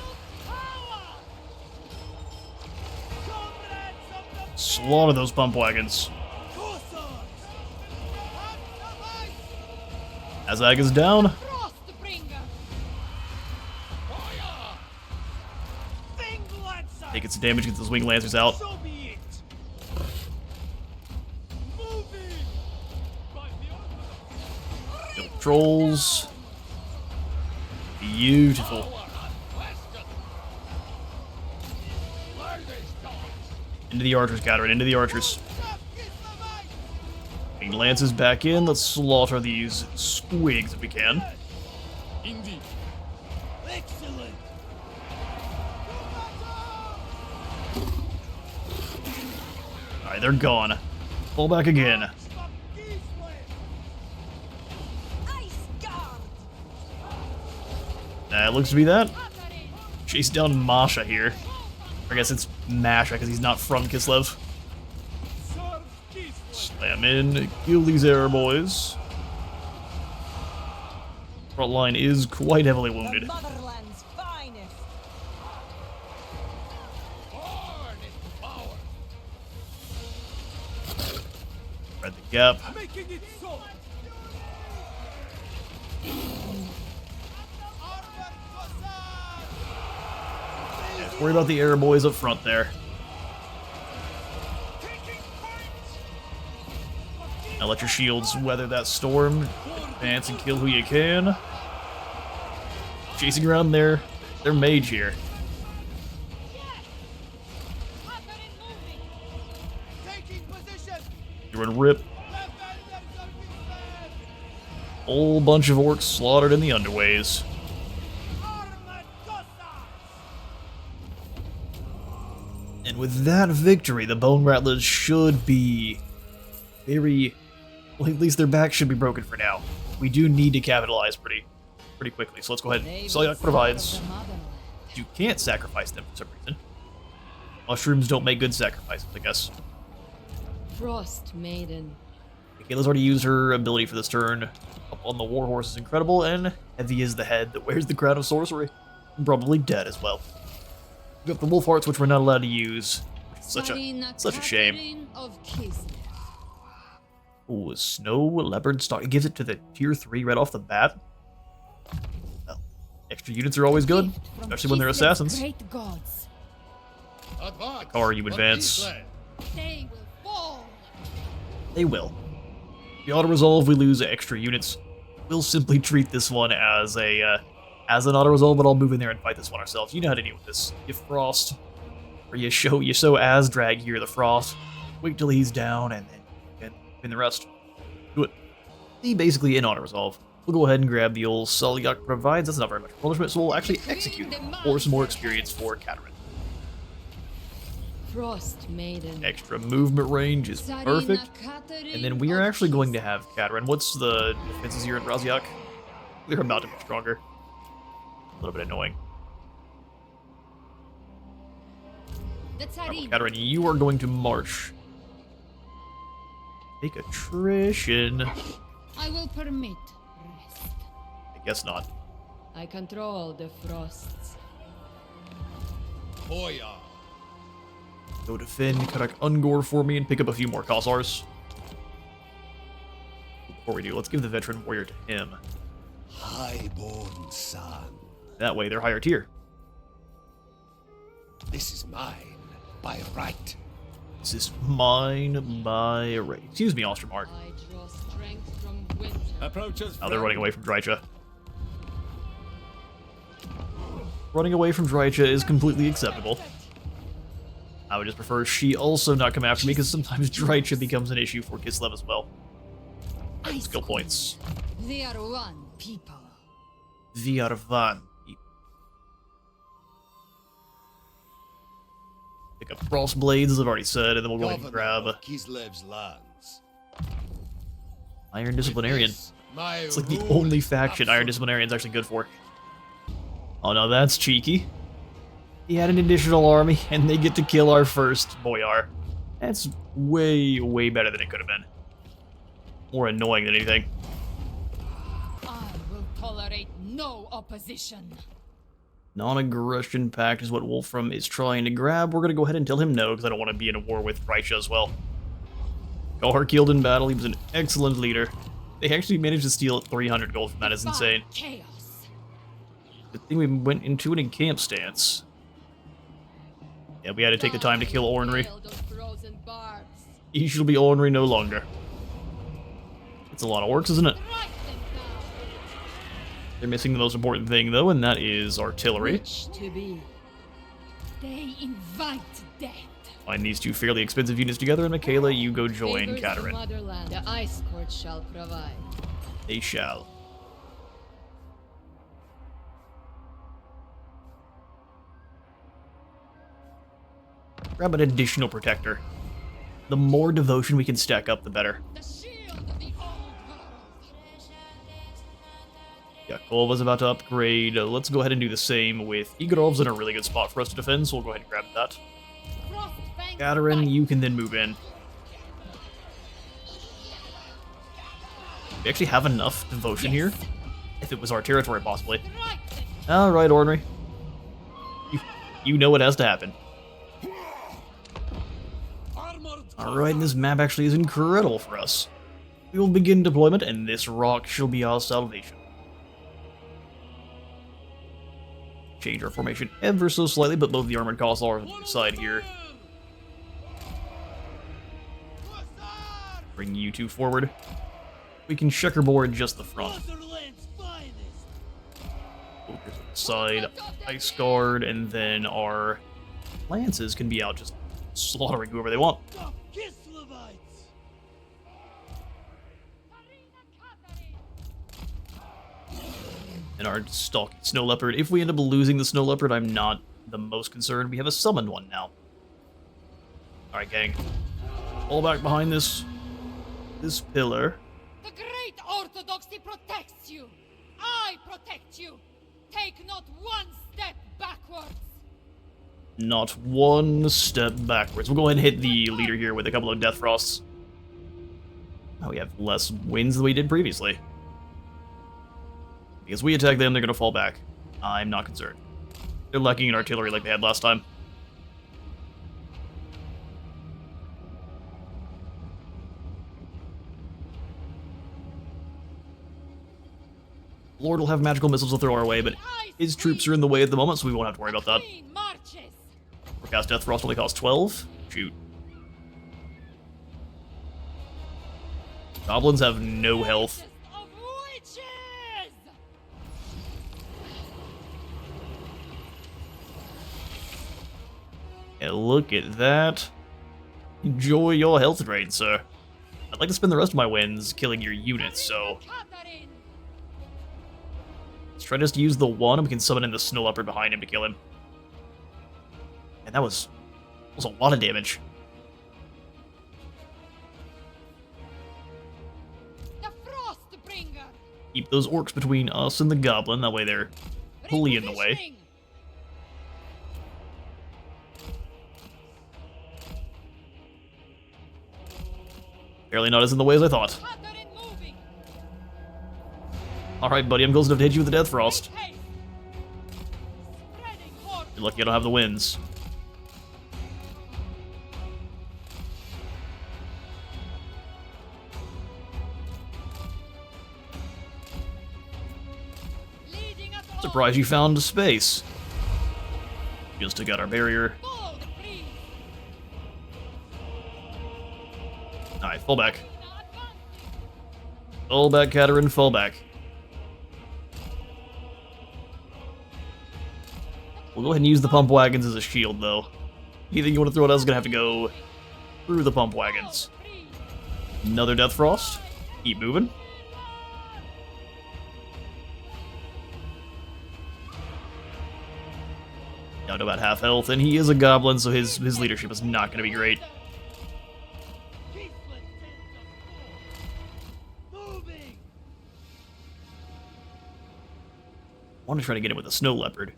Slaughter those pump wagons. Azhag is down. Frostbringer! Taking some damage, get those Wing Lancers out. Kill trolls. Beautiful. Into the archers, Catherine, into the archers. Wing Lances back in. Let's slaughter these squigs if we can. Indeed. Excellent. Alright, they're gone. Pull back again. That looks to be that. Chase down Masha here. I guess it's Masha because he's not from Kislev. Slam in, kill these arrow boys. Front line is quite heavily wounded. The motherland's finest. Born in power. Spread the gap. Making it so. Worry about the arrow boys up front there. Now let your shields weather that storm. Advance and kill who you can. Chasing around their mage here. Katarin moving! Taking position. Doing rip. Whole bunch of orcs slaughtered in the underways. And with that victory, the Bone Rattlers should be very... Well, at least their back should be broken for now. We do need to capitalize pretty quickly, so let's go ahead. Selyak provides. You can't sacrifice them for some reason. Mushrooms don't make good sacrifices, I guess. Frost Maiden. Kayla's already used her ability for this turn. Up on the Warhorse is incredible, and heavy is the head that wears the crown of sorcery. And probably dead as well. We got the Wolf Hearts, which we're not allowed to use. Such a shame. Ooh, a Snow Leopard Star. It gives it to the tier 3 right off the bat. Well, extra units are always good, especially when they're assassins. Great gods. Advance. Or you on advance. this land. They will fall! They will. The auto-resolve, we lose extra units. We'll simply treat this one as an auto-resolve, but I'll move in there and fight this one ourselves. You know how to deal with this. You Frost. Or you show Azdrag here, the Frost. Wait till he's down, and then you can win the rest. Do it. See, basically in auto-resolve. We'll go ahead and grab the old Selyak provides. That's not very much punishment, so we'll actually execute them for some more experience for Katerin. Frost Maiden. Extra movement range is perfect. And then we are actually going to have Katerin. What's the defenses here in Azhag? They're about to be stronger. A little bit annoying. The Tsarim. Katerin, you are going to march. Take attrition. I will permit rest. I guess not. I control the frosts. Boya. Go defend Karak Ungor for me and pick up a few more Khazars. Before we do, let's give the veteran warrior to him. Highborn son. That way they're higher tier. This is mine by right. This is mine by right. Excuse me, Ostermark. I draw strength from winter. Approaches. Now they're running away from Drycha. Running away from Drycha is completely acceptable. I would just prefer she also not come after me, because sometimes Drycha becomes an issue for Kislev as well. Alright, skill points. They are one people. We are one. Pick up Frost Blades, as I've already said, and then we'll go ahead and grab Kislev's lands. Iron Disciplinarian. It's like the only faction Iron Disciplinarian's actually good for. Oh no, that's cheeky. He had an additional army, and they get to kill our first Boyar. That's way, way better than it could have been. More annoying than anything. I will tolerate no opposition. Non-aggression pact is what Wolfram is trying to grab. We're going to go ahead and tell him no, because I don't want to be in a war with Reicha as well. Gohar killed in battle. He was an excellent leader. They actually managed to steal 300 gold from that. Is insane. Chaos. Good thing we went into an encamp stance. Yeah, we had to take the time to kill Ornery. Field of frozen barbs. He shall be Ornery no longer. It's a lot of orcs, isn't it? Strike them down. They're missing the most important thing, though, and that is artillery. Which to be. They invite death. Find these two fairly expensive units together, and Michaela, you go join Favors the Katerin. motherland. The ice court shall provide. They shall. Grab an additional protector. The more devotion we can stack up, the better. The shield of the old world. Yeah, Kolva's about to upgrade. Let's go ahead and do the same with Igorov's in a really good spot for us to defend, so we'll go ahead and grab that. Frostfang Katerin, strike. you can then move in. We actually have enough devotion here. If it was our territory, possibly. Strike them. Alright, Ornery. You know what has to happen. Alright, this map actually is incredible for us. We will begin deployment, and this rock shall be our salvation. Change our formation ever so slightly, but both the armored Khazar are on the side here. Bring you two forward. We can checkerboard just the front. Motherland's finest. Focus on the side, Ice Guard, and then our lances can be out just slaughtering whoever they want. The Kislevites. And our stalking Snow Leopard. If we end up losing the Snow Leopard, I'm not the most concerned. We have a summoned one now. Alright, gang. All back behind this pillar. The great orthodoxy protects you. I protect you. Take not one step backwards. Not one step backwards. We'll go ahead and hit the leader here with a couple of Death Frosts. Now we have less wins than we did previously. Because we attack them, they're going to fall back. I'm not concerned. They're lacking in artillery like they had last time. Lord will have magical missiles to throw our way, but his troops are in the way at the moment, so we won't have to worry about that. Queen marches. Forecast Death Frost only costs 12. Shoot. Goblins have no health. Of witches. And look at that. Enjoy your health drain, sir. I'd like to spend the rest of my wins killing your units, so Catherine. let's try just to use the one, and we can summon in the Snow Leopard behind him to kill him. And that was That was a lot of damage. The Frostbringer. Keep those orcs between us and the goblin, that way they're fully in the way. Repositioning. Apparently not as in the way as I thought. Pattern moving. Alright, buddy, I'm close enough to hit you with the Death Frost. Make haste. Spreading horde. You're lucky I don't have the winds. Leading us on. Surprised you found space. Just took out our barrier. Follow the breeze. Alright, fall back. Arena advancing. Fall back, Katerin, fall back. We'll go ahead and use the pump wagons as a shield, though. Anything you want to throw at us is gonna have to go through the pump wagons. Breeze. Another Death Frost. Keep moving. Down to about half health, and he is a goblin, so his leadership is not going to be great. Keep the sense of form. Moving. I want to try to get him with a snow leopard.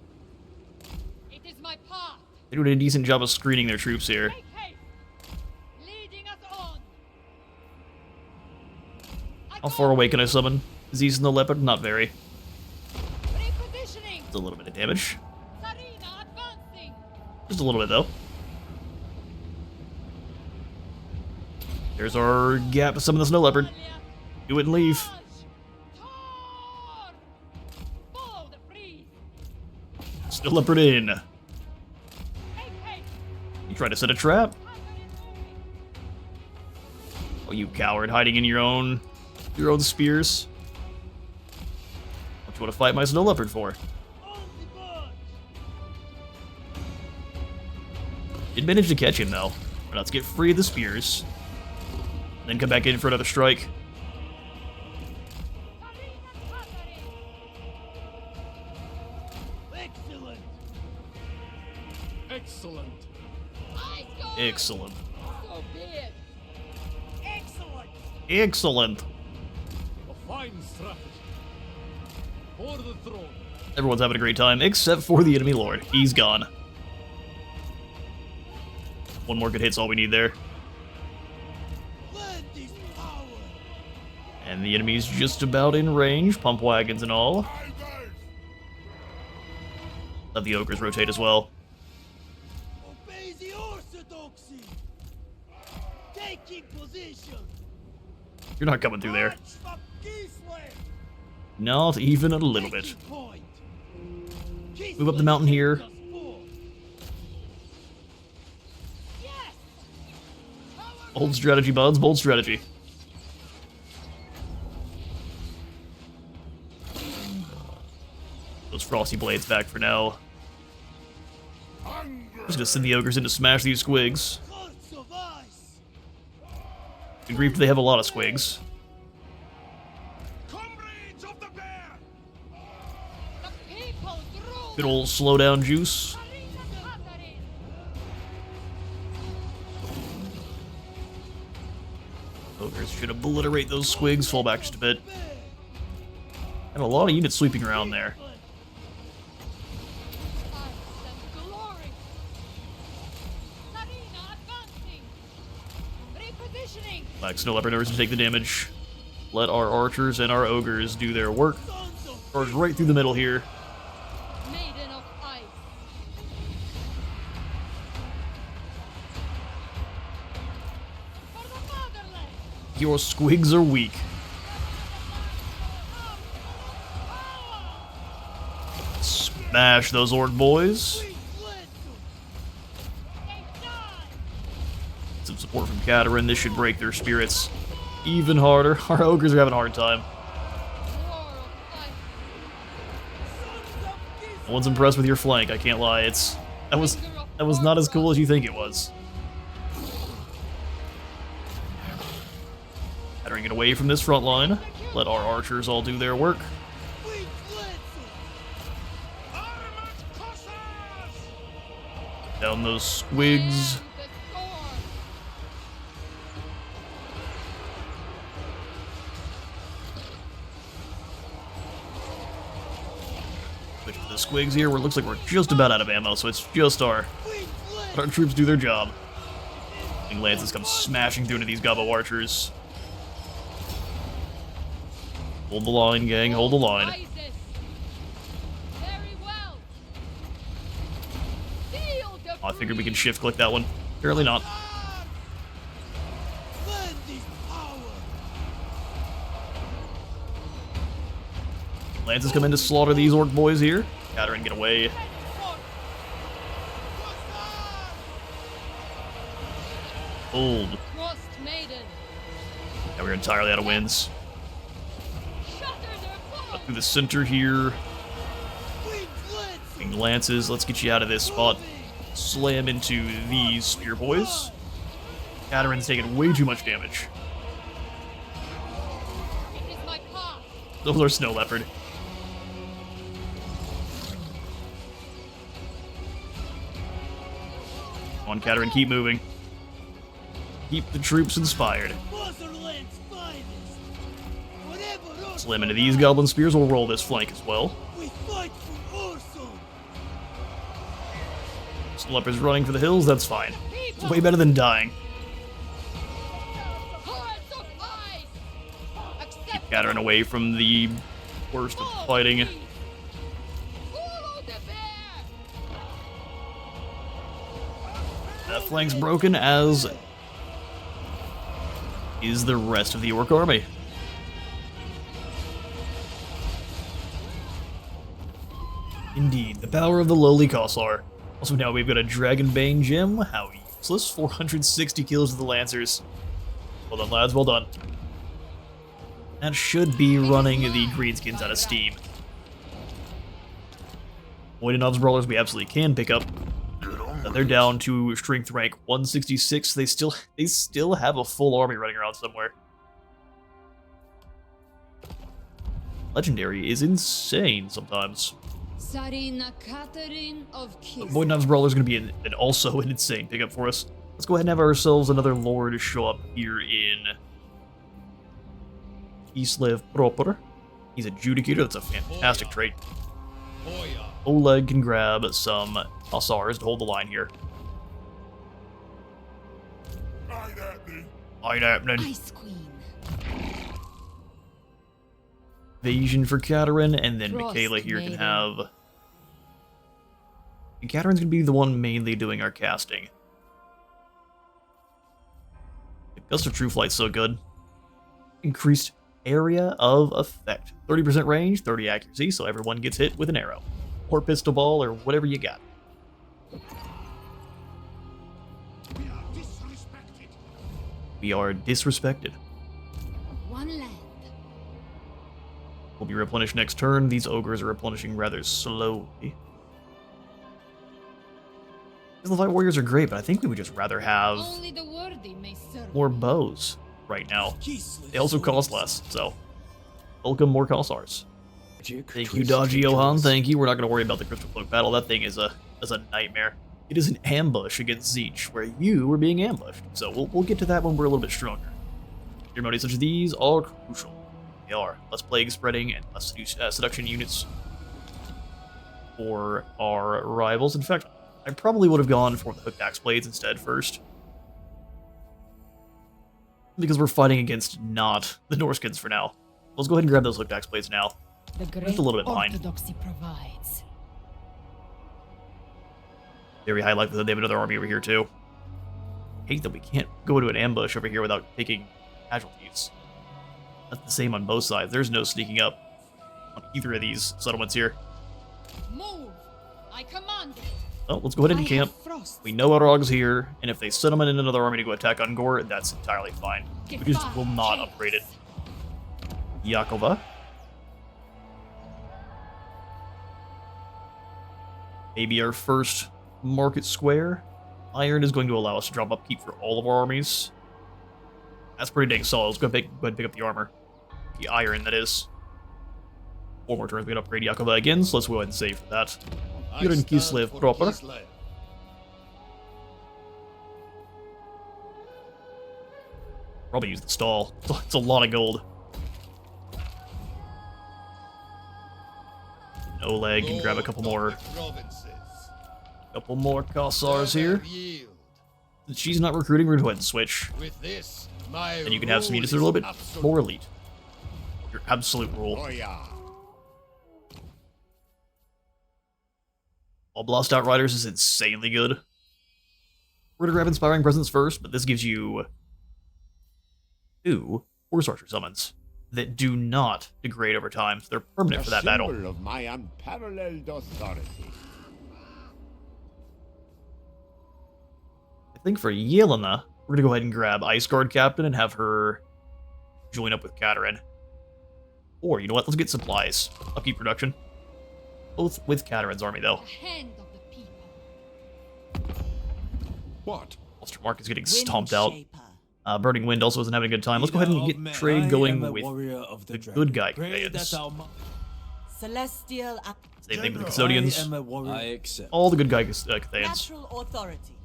It is my path. They're doing a decent job of screening their troops here. Make haste. Leading us on. How far away can I summon? Is he the leopard? Not very. Repositioning. It's a little bit of damage. Sarina advancing. Just a little bit, though. There's our gap to summon the snow leopard. Do it and leave. Tor. Follow the breeze. Snow leopard in. Make haste. You try to set a trap? Pattern moving. Oh, you coward, hiding in your own spears. What you want to fight my snow leopard for? On the march. Did manage to catch him, though. Let's get free of the spears. Then come back in for another strike. Sarina pattern. Excellent. Excellent. I go. Excellent. So be it. Excellent. Excellent. A fine strategy. For the throne. Everyone's having a great time, except for the enemy lord. He's gone. One more good hit's all we need there. Lend this power. And the enemy's just about in range, pump wagons and all. Let the ogres rotate as well. Obey the orthodoxy. Taking position. You're not coming through there. March from Kislev. Not even a little bit. Taking point. Move up the mountain here. Kislev sends us forth. Yes. Bold strategy, buds, bold strategy. Those frosty blades back for now. Just gonna send the ogres in to smash these squigs. Hearts of ice. Good grief, they have a lot of squigs. Comrades of the bear! The people rule. Good old slowdown juice. Sarina pattern. Ogres should obliterate those squigs, fall back just a bit. And a lot of units sweeping around there. Ice and glory. Sarina advancing. Repositioning. Black Snow Leopard knows to take the damage. Let our archers and our ogres do their work. Sons of Charge right through the middle here. Maiden of ice. For the fatherland. Your squigs are weak. Smash those orc boys. we fled them. They die. Some support from Katerin. This should break their spirits even harder. Our ogres are having a hard time. War of ice. Sons of Kislev. No one's impressed with your flank, I can't lie. That was not as cool as you think it was. Katerin, get away from this front line. Let our archers all do their work. We fled them. Armed Cossacks! Down those squigs. the squigs here. Where it looks like we're just about out of ammo, so it's just our troops do their job. And lances come smashing through into these gobbo archers. Hold the line, gang. Hold the line. Rises. Very well. Feel the Oh, I figured we can breeze. shift click that one. Apparently not. Lend this power. Lances come in to slaughter these orc boys here. Katerin, get away. Hold. Frost Maiden. Now we're entirely out of winds. Shatter their bow. Through the center here. King lances, let's get you out of this spot. Slam into these spear boys. Katerin's taking way too much damage. It is my path. Those are snow leopard. Come on, Katerin, keep moving. Keep the troops inspired. Motherland's finest. Whatever Slam into these goblin spears, we'll roll this flank as well. we fight for Ursul. Snow leopard's running for the hills, that's fine. It's way better than dying. Hearts of ice. Accept Katerin away from the worst of fighting. Follow the bear. That flank's broken, as is the rest of the orc army. Indeed, the power of the lowly Kossar. Also now we've got a Dragonbane gem. How useless. 460 kills to the Lancers. Well done, lads, well done. That should be running the greenskins out of steam. Voidinov's brawlers we absolutely can pick up. They're down to strength rank 166. They still have a full army running around somewhere. Legendary is insane sometimes. Sarina Catherine of Kis. Voidinov's brawler is going to be also an insane pickup for us. Let's go ahead and have ourselves another lord show up here in Kislev proper. He's a judicator. That's a fantastic trait. Boya. Oleg can grab some Hussars to hold the line here. Ain't happening. Ice Queen. Evasion for Katerin, and then Frost Michaela here can Maiden. have... And Katerin's going to be the one mainly doing our casting. Gust of True Flight's so good. Increased area of effect. 30% range, 30 accuracy, so everyone gets hit with an arrow. Or pistol ball, or whatever you got. We are disrespected. One land. Will be replenished next turn. These ogres are replenishing rather slowly. The Light Warriors are great, but I think we would just rather have Only the worthy may serve. more bows right now. They also cost less, so welcome more Kossars. Thank you, Dodgy Johan. Thank you. We're not going to worry about the Crystal Cloak battle. That thing is a nightmare. It is an ambush against Zeech, where you were being ambushed. So we'll get to that when we're a little bit stronger. Ceremonies such as these are crucial. They are. Less plague spreading and less seduction units for our rivals. In fact, I probably would have gone for the hooked axe blades instead first. Because we're fighting against not the Norskins for now. Let's go ahead and grab those hooked axe blades now. The great Just a little bit behind. Orthodoxy provides. Very high likelihood they have another army over here too. Hate that we can't go to an ambush over here without taking casualties. That's the same on both sides. There's no sneaking up on either of these settlements here. Move. I command it. Well, let's go ahead and I camp. have frost. We know our Og's here, and if they summon in another army to go attack on Gore, that's entirely fine. We just will not upgrade it. Yakova. Maybe our first market square. Iron is going to allow us to drop upkeep for all of our armies. That's pretty dang solid. Let's go ahead and pick up the armor. The iron, that is. 4 more turns, we can upgrade Yakova again, so let's go ahead and save for that. You're in Kislev proper. Kislev. Probably use the stall. It's a lot of gold. Oleg and grab a couple more Kossars here. Since she's not recruiting, we're going to go ahead and switch. With this, my And you can have some units that are a little bit more elite. Your absolute rule. Oh, yeah. All Blast Outriders is insanely good. We're going to grab Inspiring Presence first, but this gives you 2 Force Archer summons that do not degrade over time, so they're permanent for that battle. Symbol of my unparalleled authority. I think for Yelena, we're going to go ahead and grab Ice Guard Captain and have her join up with Katerin. Or, you know what, let's get supplies. Upkeep production. Both with Katerin's army, though. The hand of the people. What? Ulster Mark is getting stomped out. Burning Wind also isn't having a good time. Let's go ahead and get trade going with the good guy conveyance. Celestial Same thing with the custodians. I accept. All the good guy conveyance. natural authority.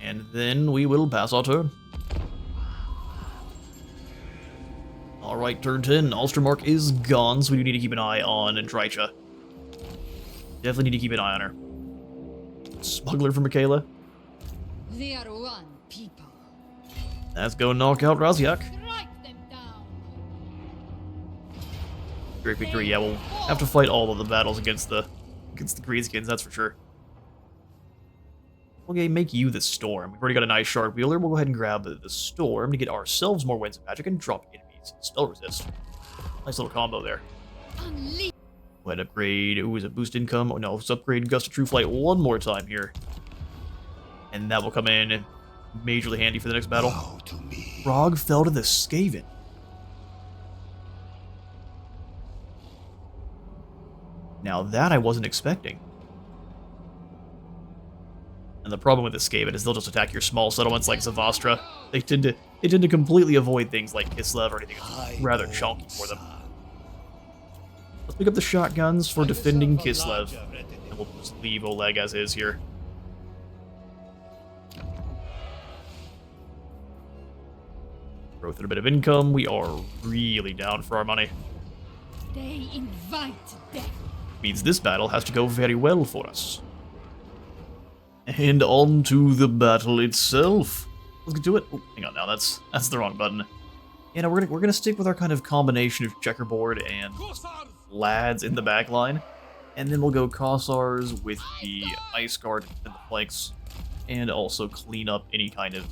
And then we will pass our turn. Alright, turn 10. Ulstermark is gone, so we do need to keep an eye on Drycha. Definitely need to keep an eye on her. Smuggler for Michaela. They are one people. Let's go knock out Razyak. Strike them down. Great victory. Yeah, we'll have to fight all of the battles against the greenskins, that's for sure. Okay, make you the Storm. We've already got a nice Shard Wheeler. We'll go ahead and grab the Storm to get ourselves more Winds of Magic and drop enemies spell resist. Nice little combo there. Unleash. Go ahead and upgrade. Ooh, is it boost income? Oh no, let's upgrade Gust of True Flight one more time here. And that will come in majorly handy for the next battle. Prague fell to the Skaven. Now that I wasn't expecting. And the problem with the Skaven is they'll just attack your small settlements like Zavastra. They tend to completely avoid things like Kislev or anything that's rather chunky for them. Let's pick up the shotguns for defending Kislev. And we'll just leave Oleg as is here. Growth and a bit of income. We are really down for our money. They invite death. Means this battle has to go very well for us. And on to the battle itself. Let's get to it. Oh, hang on now, that's the wrong button. You know, we're gonna stick with our kind of combination of checkerboard and lads in the back line. And then we'll go Kossars with the Ice Guard and the flanks. And also clean up any kind of...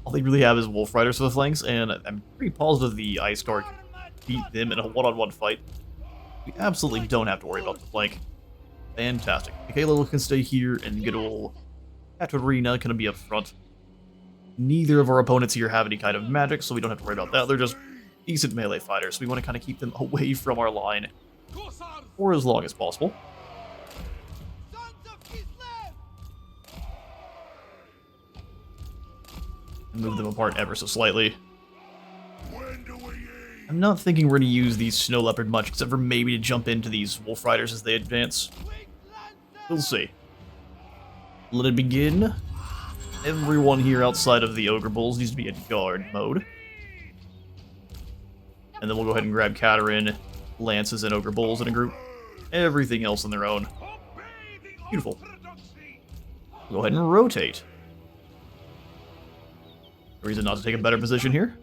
All they really have is Wolf Riders for the flanks, and I'm pretty positive the Ice Guard can beat them in a one-on-one fight. We absolutely don't have to worry about the flank. Fantastic. Michaela can stay here, and good old Katerina can be up front. Neither of our opponents here have any kind of magic, so we don't have to worry about that. They're just decent melee fighters, so we want to kind of keep them away from our line for as long as possible. Sons of Kislev! And move them apart ever so slightly. I'm not thinking we're going to use these Snow Leopard much, except for maybe to jump into these Wolf Riders as they advance. We'll see. Let it begin. Everyone here outside of the Ogre Bulls needs to be in guard mode. And then we'll go ahead and grab Katerin, Lances, and Ogre Bulls in a group. Everything else on their own. Beautiful. We'll go ahead and rotate. No reason not to take a better position here.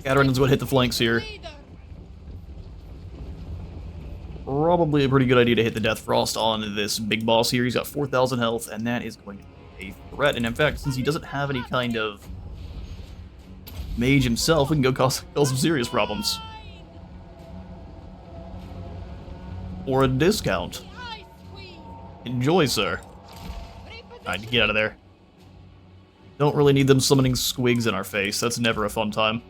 Katerin's going to hit the flanks here. Probably a pretty good idea to hit the Death Frost on this big boss here. He's got 4,000 health, and that is going to be a threat. And in fact, since he doesn't have any kind of mage himself, we can go cause some serious problems. Or a discount. Enjoy, sir. Alright, get out of there. Don't really need them summoning squigs in our face. That's never a fun time.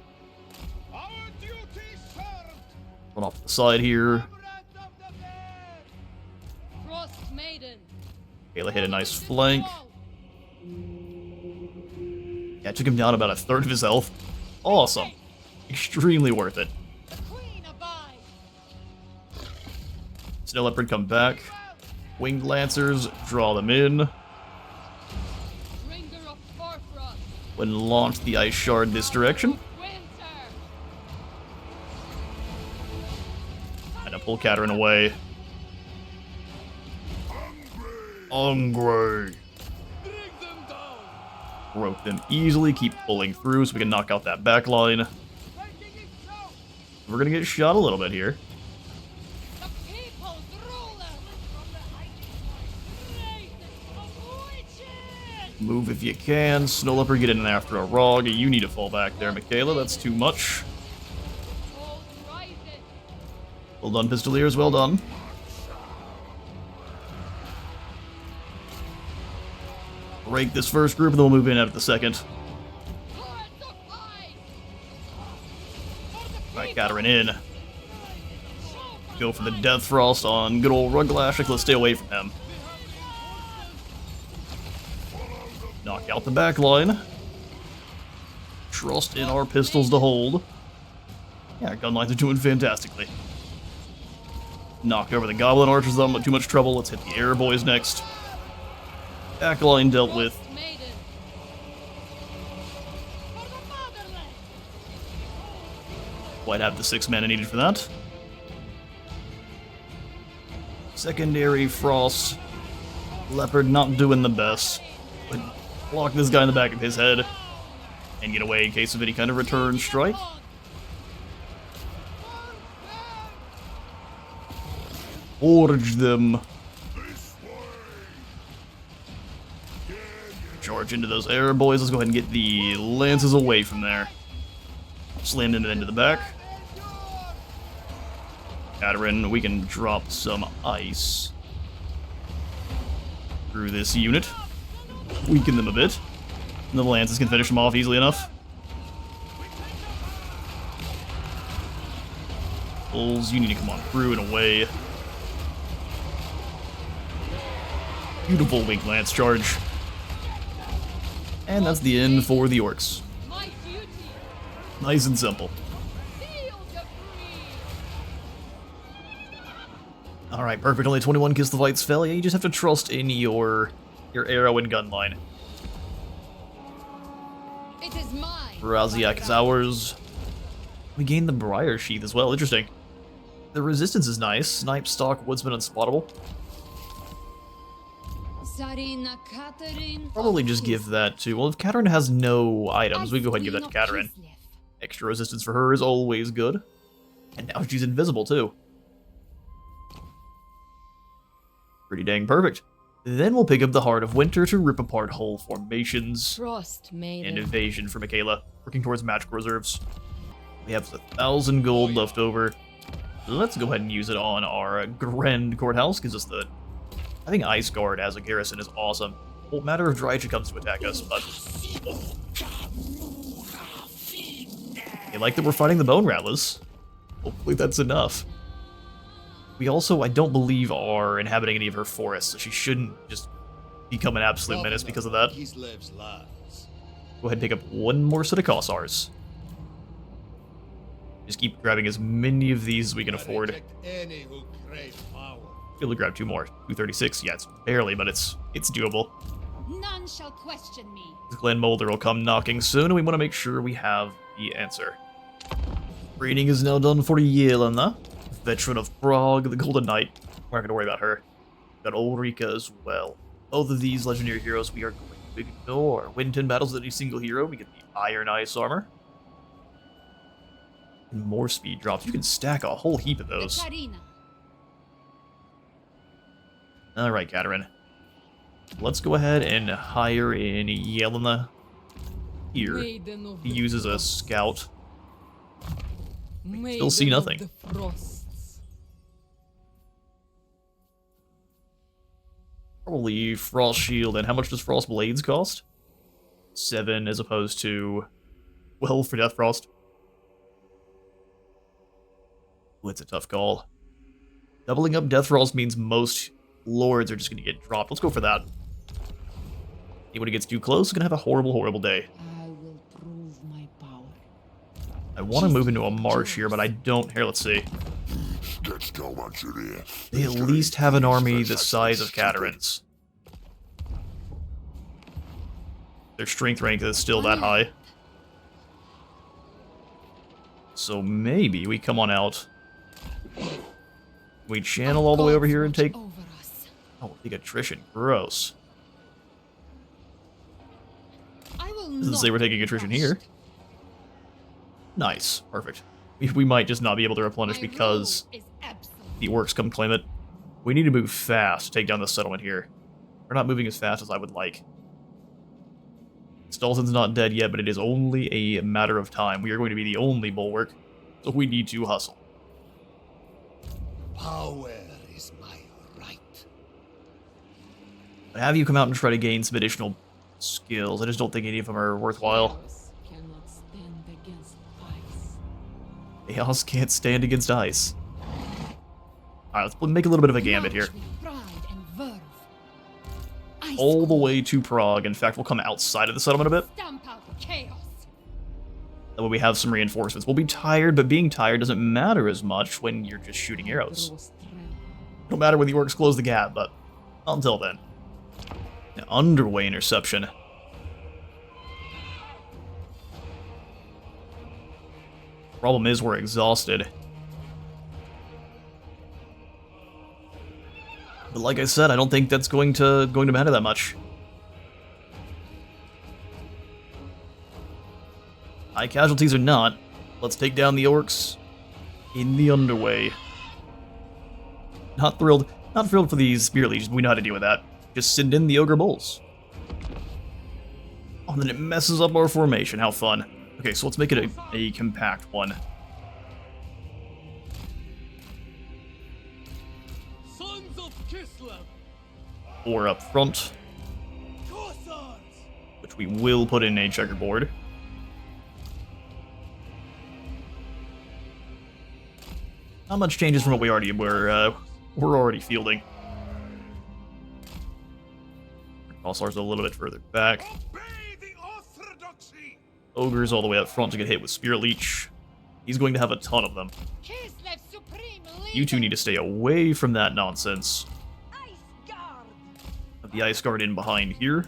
Run off to the side here. Frost Maiden. Kayla hit a nice flank. Yeah, took him down about a third of his health. Awesome. Extremely worth it. The Queen abides. Snow Leopard come back. Winged Lancers, draw them in. Bringer of Forfrost. When launch the Ice Shard this direction. Winter. Pull Katerin away. Hungry. Broke them easily. Keep pulling through so we can knock out that back line. We're gonna get shot a little bit here. The people's ruler from the greatest of witches! Move if you can. Snow Leopard, get in after a Rog. You need to fall back there, Michaela. That's too much. Cold rises. Well done, Pistoliers. Well done. Break this first group, and then we'll move in after the second. Hordes of ice! Alright, Katerin in. Go for the Death Frost on good old Ruglash. Let's stay away from him. Knock out the back line. Trust in our pistols to hold. Yeah, our gun lines are doing fantastically. Knock over the Goblin Archers, though, not too much trouble. Let's hit the Air Boys next. Back line dealt with. Frost Maiden. For the motherland! Quite have the 6 mana needed for that. Secondary Frost. Leopard not doing the best. But block this guy in the back of his head. And get away in case of any kind of return strike. Forge them. Charge into those air boys. Let's go ahead and get the lances away from there. Slammed into the back. Katerin, we can drop some ice through this unit. Weaken them a bit. And the lances can finish them off easily enough. Bulls, you need to come on through and away. Beautiful Wink Lance charge. And that's the end for the orcs. My duty! Nice and simple. Seal the free! Alright, perfect. Only 21 kills the fights fell. Yeah, you just have to trust in your arrow and gun line. It is mine. Raziak is ours. We gained the Briar Sheath as well. Interesting. The resistance is nice. Snipe, Stalk, Woodsman, Unspottable. Sarina Katerin. Probably just give that to... Well, if Katerin has no items, we can go ahead and give that to Katerin. Extra resistance for her is always good. And now she's invisible, too. Pretty dang perfect. Then we'll pick up the Heart of Winter to rip apart whole formations. Frost Maiden. And evasion for Michaela, working towards magic reserves. We have 1,000 gold left over. Let's go ahead and use it on our Grand Courthouse. Gives us the... I think Ice Guard as a garrison is awesome. Won't matter if Drycha comes to attack us, but... I like that we're fighting the Bone Rattlers. Hopefully that's enough. We also, I don't believe, are inhabiting any of her forests, so she shouldn't just become an absolute menace because of that. Kislev's lands. Go ahead and pick up one more set of Kossars. Just keep grabbing as many of these as we can afford. Reject any who crave power. Be able to grab 2 more. 236, yeah, it's barely, but it's doable. None shall question me. Glen Molder will come knocking soon, and we want to make sure we have the answer. Breeding is now done for Yelena, veteran of Prague, the Golden Knight. We're not going to worry about her. Got Ulrika as well. Both of these legendary heroes we are going to ignore. Win 10 battles with any single hero. We get the Iron Ice armor. And more speed drops. You can stack a whole heap of those. Katarina. Alright, Katerin. Let's go ahead and hire in Yelena here. Maiden of He the uses a Frosts. scout. Maiden Still see of nothing. the Frosts. Probably Frost Shield. And how much does Frost Blades cost? 7 as opposed to 12 for Death Frost. Ooh, it's a tough call. Doubling up Death Frost means most lords are just going to get dropped. Let's go for that. Anyone who gets too close is going to have a horrible, horrible day. I will prove my power. I want to move into a marsh here, but I don't. Here, let's see. They at least have an army the size of Katerin's. Their strength rank is still that high. So maybe we come on out We channel all the way over here and take... Over us. Oh, take attrition. Gross. I will Doesn't not say we're be taking attrition crushed. here. Nice. Perfect. We might just not be able to replenish My because rule is absolute. the orcs come claim it. We need to move fast to take down the settlement here. We're not moving as fast as I would like. Stalton's not dead yet, but it is only a matter of time. We are going to be the only bulwark, so we need to hustle. Power is my right. But have you come out and try to gain some additional skills? I just don't think any of them are worthwhile. Chaos cannot stand against ice. Chaos can't stand against ice. Alright, let's make a little bit of a gambit here. March with pride and verve. Ice All the cold. way to Prague. In fact, we'll come outside of the settlement a bit. Stamp out chaos. That way we have some reinforcements. We'll be tired, but being tired doesn't matter as much when you're just shooting arrows. Draw strength. No matter when the orcs close the gap, but not until then. Now, underway interception. Problem is, we're exhausted. But like I said, I don't think that's going to matter that much. High casualties or not, let's take down the orcs in the underway. Not thrilled for these spear legions, but we know how to deal with that. Just send in the ogre bulls. Oh, and then it messes up our formation. How fun. Okay, so let's make it a compact one. Sons of Kislev. 4 up front, Corsairs! which we will put in a checkerboard. Not much changes from what we already were. We're already fielding. Kossar's a little bit further back. Obey the orthodoxy! Ogre's all the way up front to get hit with Spirit Leech. He's going to have a ton of them. Kislev supreme leader. You two need to stay away from that nonsense. Ice guard! Have the Ice Guard in behind here.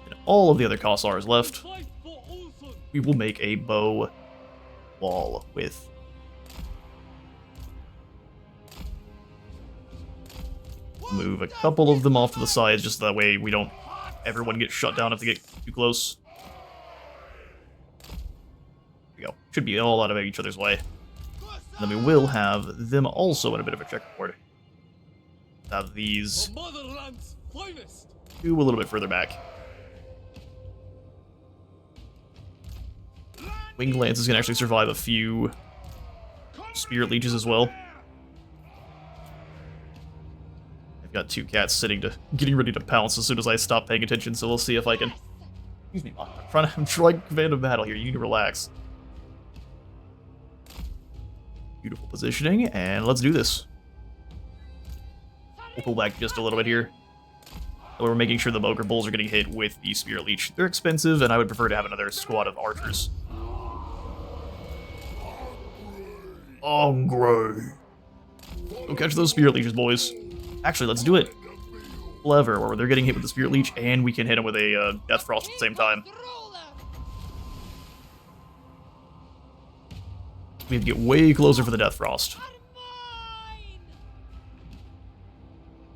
And all of the other Kossars left. Fight for Ulfun. We will make a bow wall with... Move a couple of them off to the sides, just that way we don't... Everyone gets shut down if they get too close. There we go. Should be all out of each other's way. And then we will have them also in a bit of a checkerboard. Have these The motherland's finest. two a little bit further back. Winged Lance is going to actually survive a few Spirit Leeches as well. I've got 2 cats getting ready to pounce as soon as I stop paying attention, so we'll see if I can... Excuse me, I'm trying to command a battle here, you need to relax. Beautiful positioning, and let's do this. We'll pull back just a little bit here. So we're making sure the Ogre Bulls are getting hit with the Spirit Leech. They're expensive, and I would prefer to have another squad of archers. Angry. Go catch those Spirit Leeches, boys. Actually, let's do it clever, where they're getting hit with the Spirit Leech, and we can hit them with a Death Frost at the same time. We have to get way closer for the Death Frost.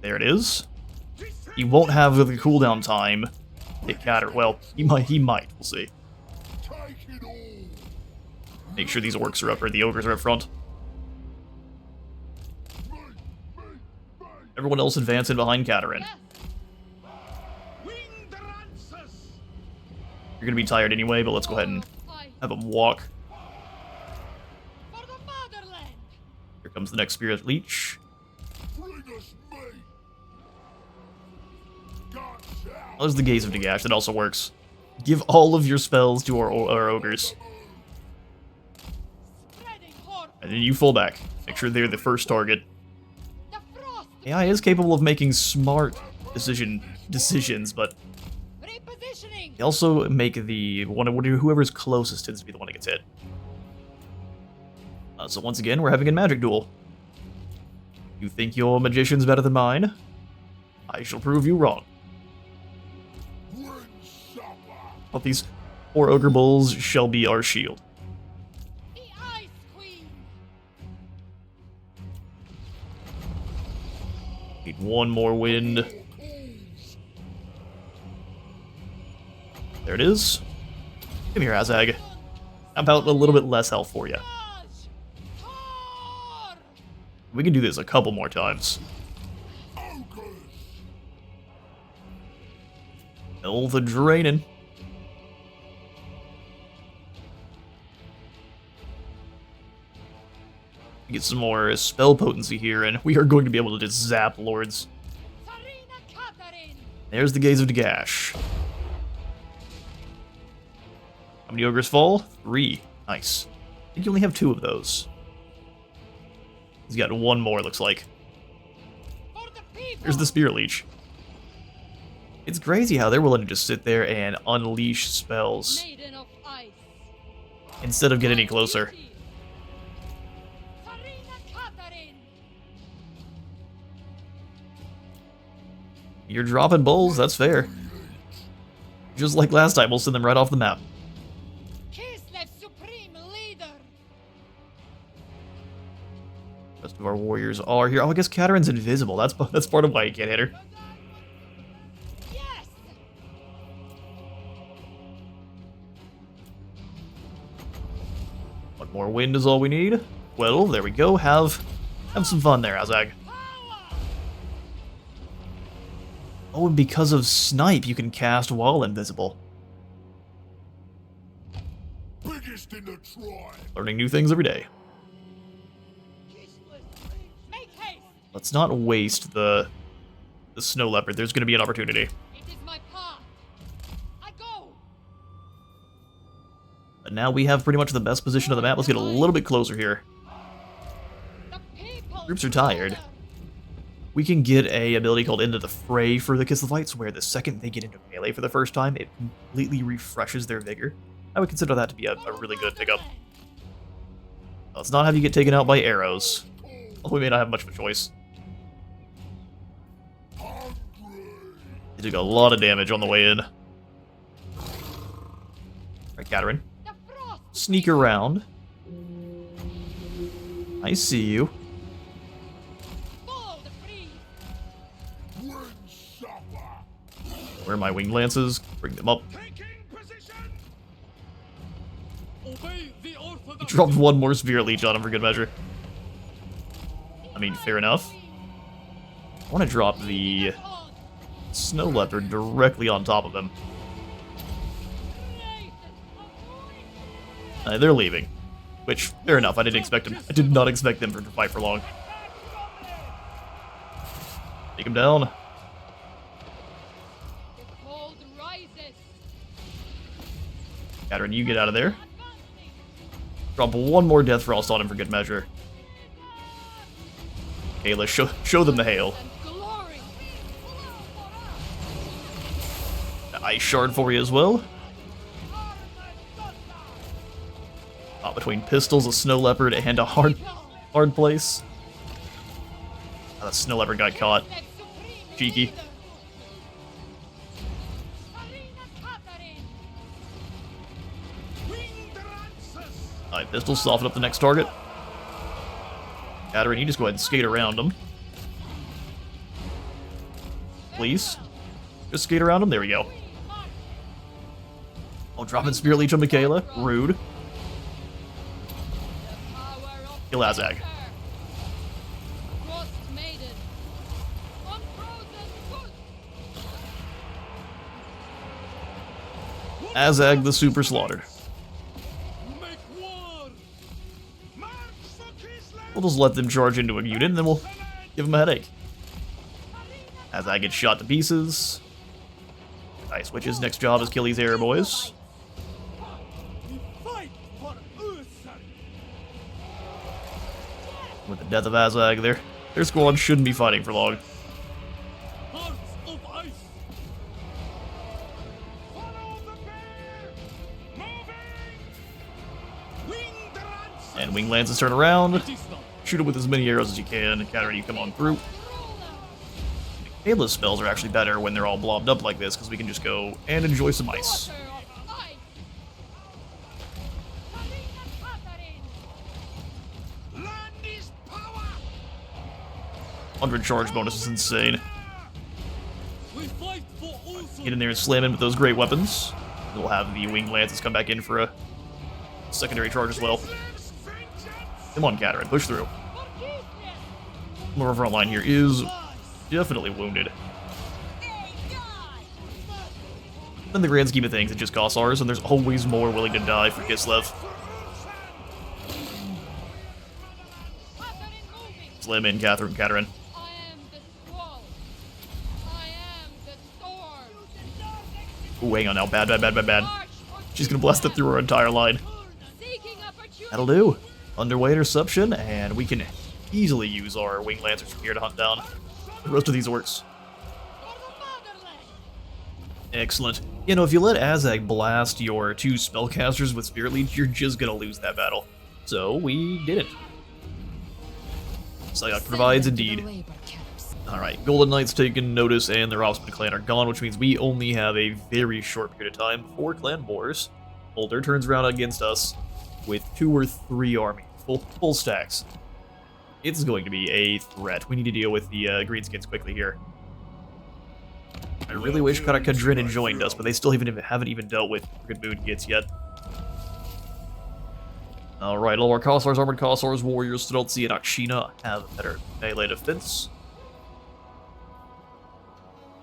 There it is. He won't have the cooldown time. Hit Catter. Well, he might. We'll see. Make sure these orcs are up, or the ogres are up front. Everyone else advance in behind Katerin. You're gonna be tired anyway, but let's go ahead and have them walk. For the motherland. Here comes the next Spirit Leech. Oh, there's the Gaze of Nagash. That also works. Give all of your spells to our ogres. Spreading horror. And then you fall back. Make sure they're the first target. The frost. AI is capable of making smart decisions, but Repositioning. they also make the whoever's closest tends to be the one that gets hit. So once again, we're having a magic duel. You think your magician's better than mine? I shall prove you wrong. But these 4 ogre bulls shall be our shield. The Ice Queen. Need one more wind. There it is. Come here, Azhag. How about a little bit less health for you? We can do this a couple more times. Health draining. Get some more spell potency here, and we are going to be able to just zap lords. There's the Gaze of Dagash. How many ogres fall? 3. Nice. I think you only have 2 of those. He's got one more, looks like. There's the Spear Leech. It's crazy how they're willing to just sit there and unleash spells instead of get any closer. You're dropping bowls, that's fair. Just like last time, we'll send them right off the map. Rest of our warriors are here. Oh, I guess Katarin's invisible. That's part of why you can't hit her. One more wind is all we need. Well, there we go. Have some fun there, Azhag. Oh, and because of Snipe, you can cast while invisible. Biggest in the tribe. Learning new things every day. Let's not waste the Snow Leopard. There's going to be an opportunity. It is my path. I go. But now we have pretty much the best position of the map. Let's get a little bit closer here. Groups are tired. We can get a ability called Into the Fray for the Kislevites, where the second they get into melee for the first time, it completely refreshes their vigor. I would consider that to be a really good pickup. Let's not have you get taken out by arrows. Although we may not have much of a choice. They took a lot of damage on the way in. Alright, Katarin. Sneak around. I see you. Where are my winged lances? Bring them up. He dropped one more Spear Leech on him for good measure. I mean, fair enough. I want to drop the Snow Leopard directly on top of him. They're leaving. Which, fair enough, I didn't expect him. I did not expect them to fight for long. Take him down. Katarin, you get out of there. Drop one more Death Frost on him for good measure. Okay, let's show them the hail. Ice Shard for you as well. Between pistols, a Snow Leopard, and a hard place. Oh, that Snow Leopard got caught. Cheeky. Alright, pistols soften up the next target. Katarin, you just go ahead and skate around them. Please. Just skate around them. There we go. Oh, dropping Spear Leech on Michaela. Rude. Kill Azhag. Azhag the Super Slaughtered. We'll just let them charge into a unit, and then we'll give them a headache. Azhag gets shot to pieces. Ice Witch's next job is kill these air boys. With the death of Azhag, their squad shouldn't be fighting for long. And Wing Lances turn around. Shoot it with as many arrows as you can. Katarin, you come on through. Michaela's spells are actually better when they're all blobbed up like this, because we can just go and enjoy some ice. 100 charge bonus is insane. We fight for Ulsan. Get in there and slam in with those great weapons. We'll have the winged lances come back in for a secondary charge as well. Come on, Katerin, push through. More front line here is definitely wounded. In the grand scheme of things, it just costs ours, and there's always more willing to die for Kislev. Slam in, Katerin. I am the squall. I am the storm. Ooh, hang on now. Bad. She's gonna blast it through her entire line. Seeking opportunity. That'll do. Underway interception, and we can easily use our winged lancers from here to hunt down the rest of these orcs. For the motherland. Excellent. You know, if you let Azhag blast your 2 spellcasters with Spirit Leech, you're just gonna lose that battle. So, we did it. Sayok provides indeed. Alright, Golden Knights taken notice and their Offspring clan are gone, which means we only have a very short period of time before Clan Wars. Boulder turns around against us with 2 or 3 armies, full stacks. It's going to be a threat. We need to deal with the greenskins quickly here. I really wish Karakadrin had joined us, but they still haven't even dealt with good moon gets yet. Alright, all our Kossars, Armored Kossars, Warriors, Streltsy, and Akshina have better melee defense.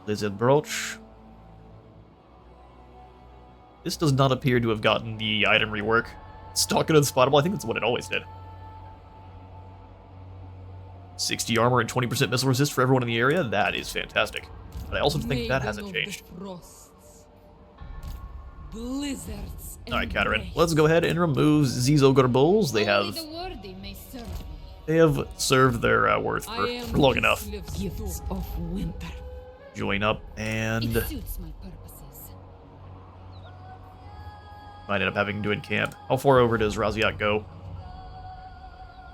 Lizard Brooch. This does not appear to have gotten the item rework. Stalk and Unspottable, I think that's what it always did. 60 armor and 20% missile resist for everyone in the area, that is fantastic. But I also think that hasn't changed. Alright, Katerin, let's go ahead and remove Zizo Gorbols. They have served their worth for long enough. Gifts of winter. Join up and might end up having to encamp. How far over does Raziak go?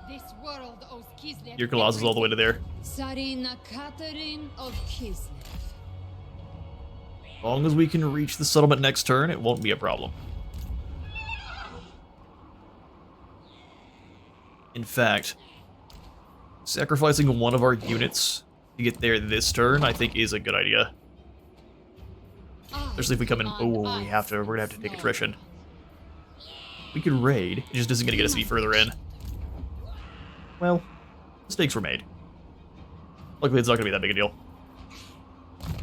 This world owes Kislev. Your Colossus is all the way to there. Tsarina Katerin of Kislev. As long as we can reach the settlement next turn, it won't be a problem. In fact, sacrificing one of our units to get there this turn, I think, is a good idea. Especially if we come in. Oh, we're gonna have to take attrition. We could raid. It just isn't gonna get us any further in. Well, mistakes were made. Luckily, it's not gonna be that big a deal.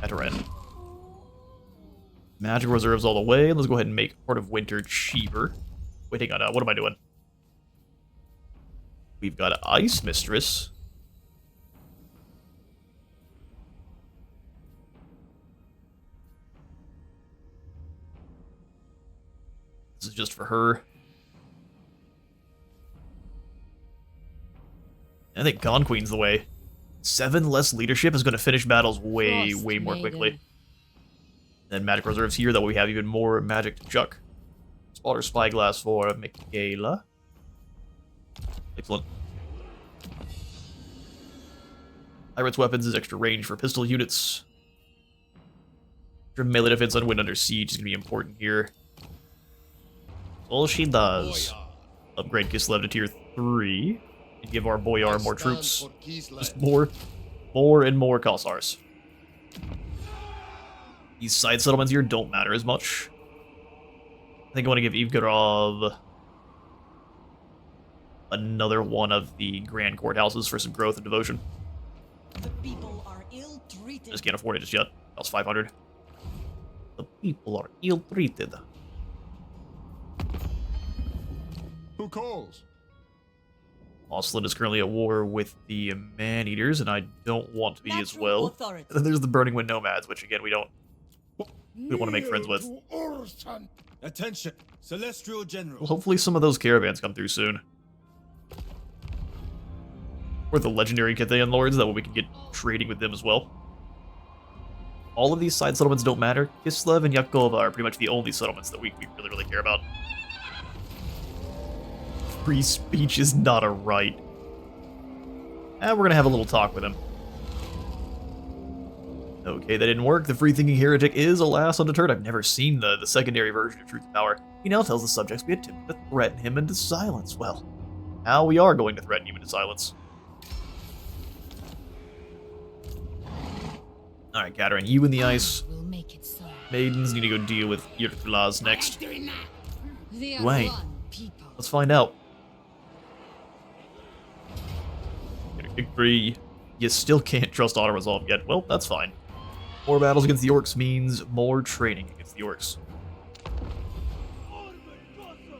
Katerin. Magic reserves all the way. Let's go ahead and make Heart of Winter cheaper. Wait, hang on. What am I doing? We've got Ice Mistress. This is just for her. I think Gone Queen's the way. 7 less leadership is going to finish battles way more quickly. Then magic reserves here, that way we have even more magic to chuck. Spotter Spyglass for Michaela. Excellent. Pirate's Weapons is extra range for pistol units. Extra melee defense on Wind Under Siege is going to be important here. All she does. Upgrade Kislev to tier 3. And give our Boyar more troops. Just more and more Kossars. These side settlements here don't matter as much. I think I want to give Ivgarov another one of the grand courthouses for some growth and devotion. The people are ill-treated. Just can't afford it just yet. That was 500. The people are ill-treated. Who calls? Oslin is currently at war with the Man-Eaters, and I don't want to be as well. Authority. And then there's the Burning Wind Nomads, which again we don't want to make friends with. Attention, Celestial General. Well, hopefully some of those caravans come through soon. Or the legendary Cathayan Lords, that way we can get trading with them as well. All of these side settlements don't matter. Kislev and Yakova are pretty much the only settlements that we really care about. Free speech is not a right. And we're gonna have a little talk with him. Okay, that didn't work. The free-thinking heretic is, alas, undeterred. I've never seen the secondary version of Truth and Power. He now tells the subjects we attempted to threaten him into silence. Well, now we are going to threaten you into silence. Alright, Katerin, you in the ice. We'll make it so. Maidens need to go deal with Yurtulaz next. They are Wait. one people. Let's find out. Get a victory. You still can't trust auto-resolve yet. Well, that's fine. More battles against the orcs means more training against the orcs.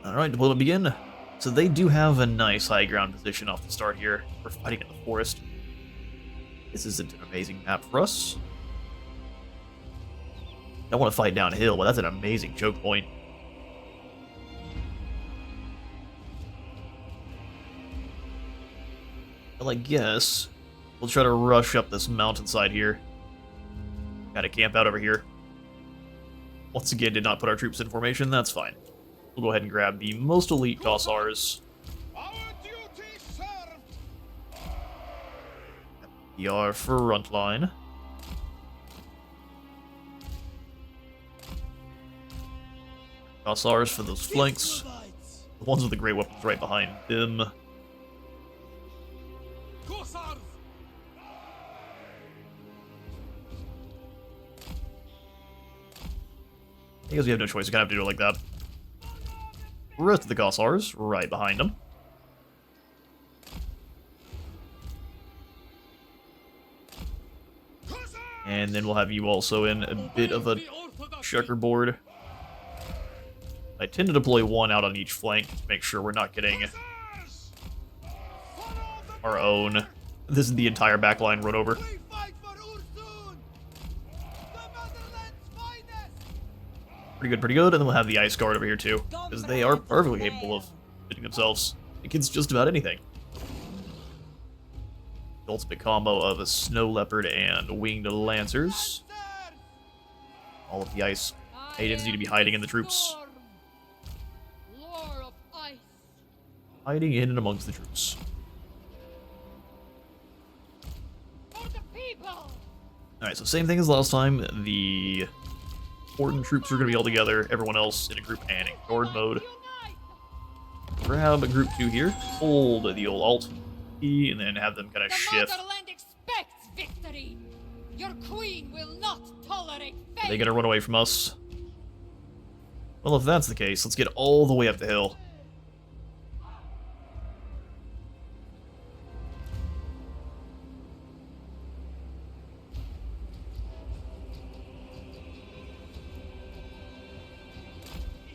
Alright, deployment begin. So they do have a nice high ground position off the start here. We're fighting in the forest. This isn't an amazing map for us. I want to fight downhill, but that's an amazing choke point. Well, I guess we'll try to rush up this mountainside here. Gotta camp out over here. Once again, did not put our troops in formation. That's fine. We'll go ahead and grab the most elite Kossars. Our duty served. Our front line. Kossars for those flanks. The ones with the great weapons right behind them. Corsairs! I guess we have no choice. We kind of have to do it like that. Rest of the Kossars right behind them. And then we'll have you also in a bit of a checkerboard. I tend to deploy one out on each flank to make sure we're not getting our own. This is the entire back line run over. We fight for Ursun. The motherland's finest. Pretty good. And then we'll have the Ice Guard over here too, because they are perfectly capable of hitting themselves against just about anything. The ultimate combo of a Snow Leopard and Winged Lancers. All of the Ice Maidens need to be hiding in the troops. Lord of ice. Hiding in and amongst the troops. For the people. Alright, so same thing as last time. The important troops are going to be all together, everyone else in a group and in guard mode. Unite. Grab a group 2 here, hold the old Alt key, and then have them kind of The shift. motherland expects victory. Your queen will not tolerate Are they failure. gonna run away from us? Well, if that's the case, let's get all the way up the hill.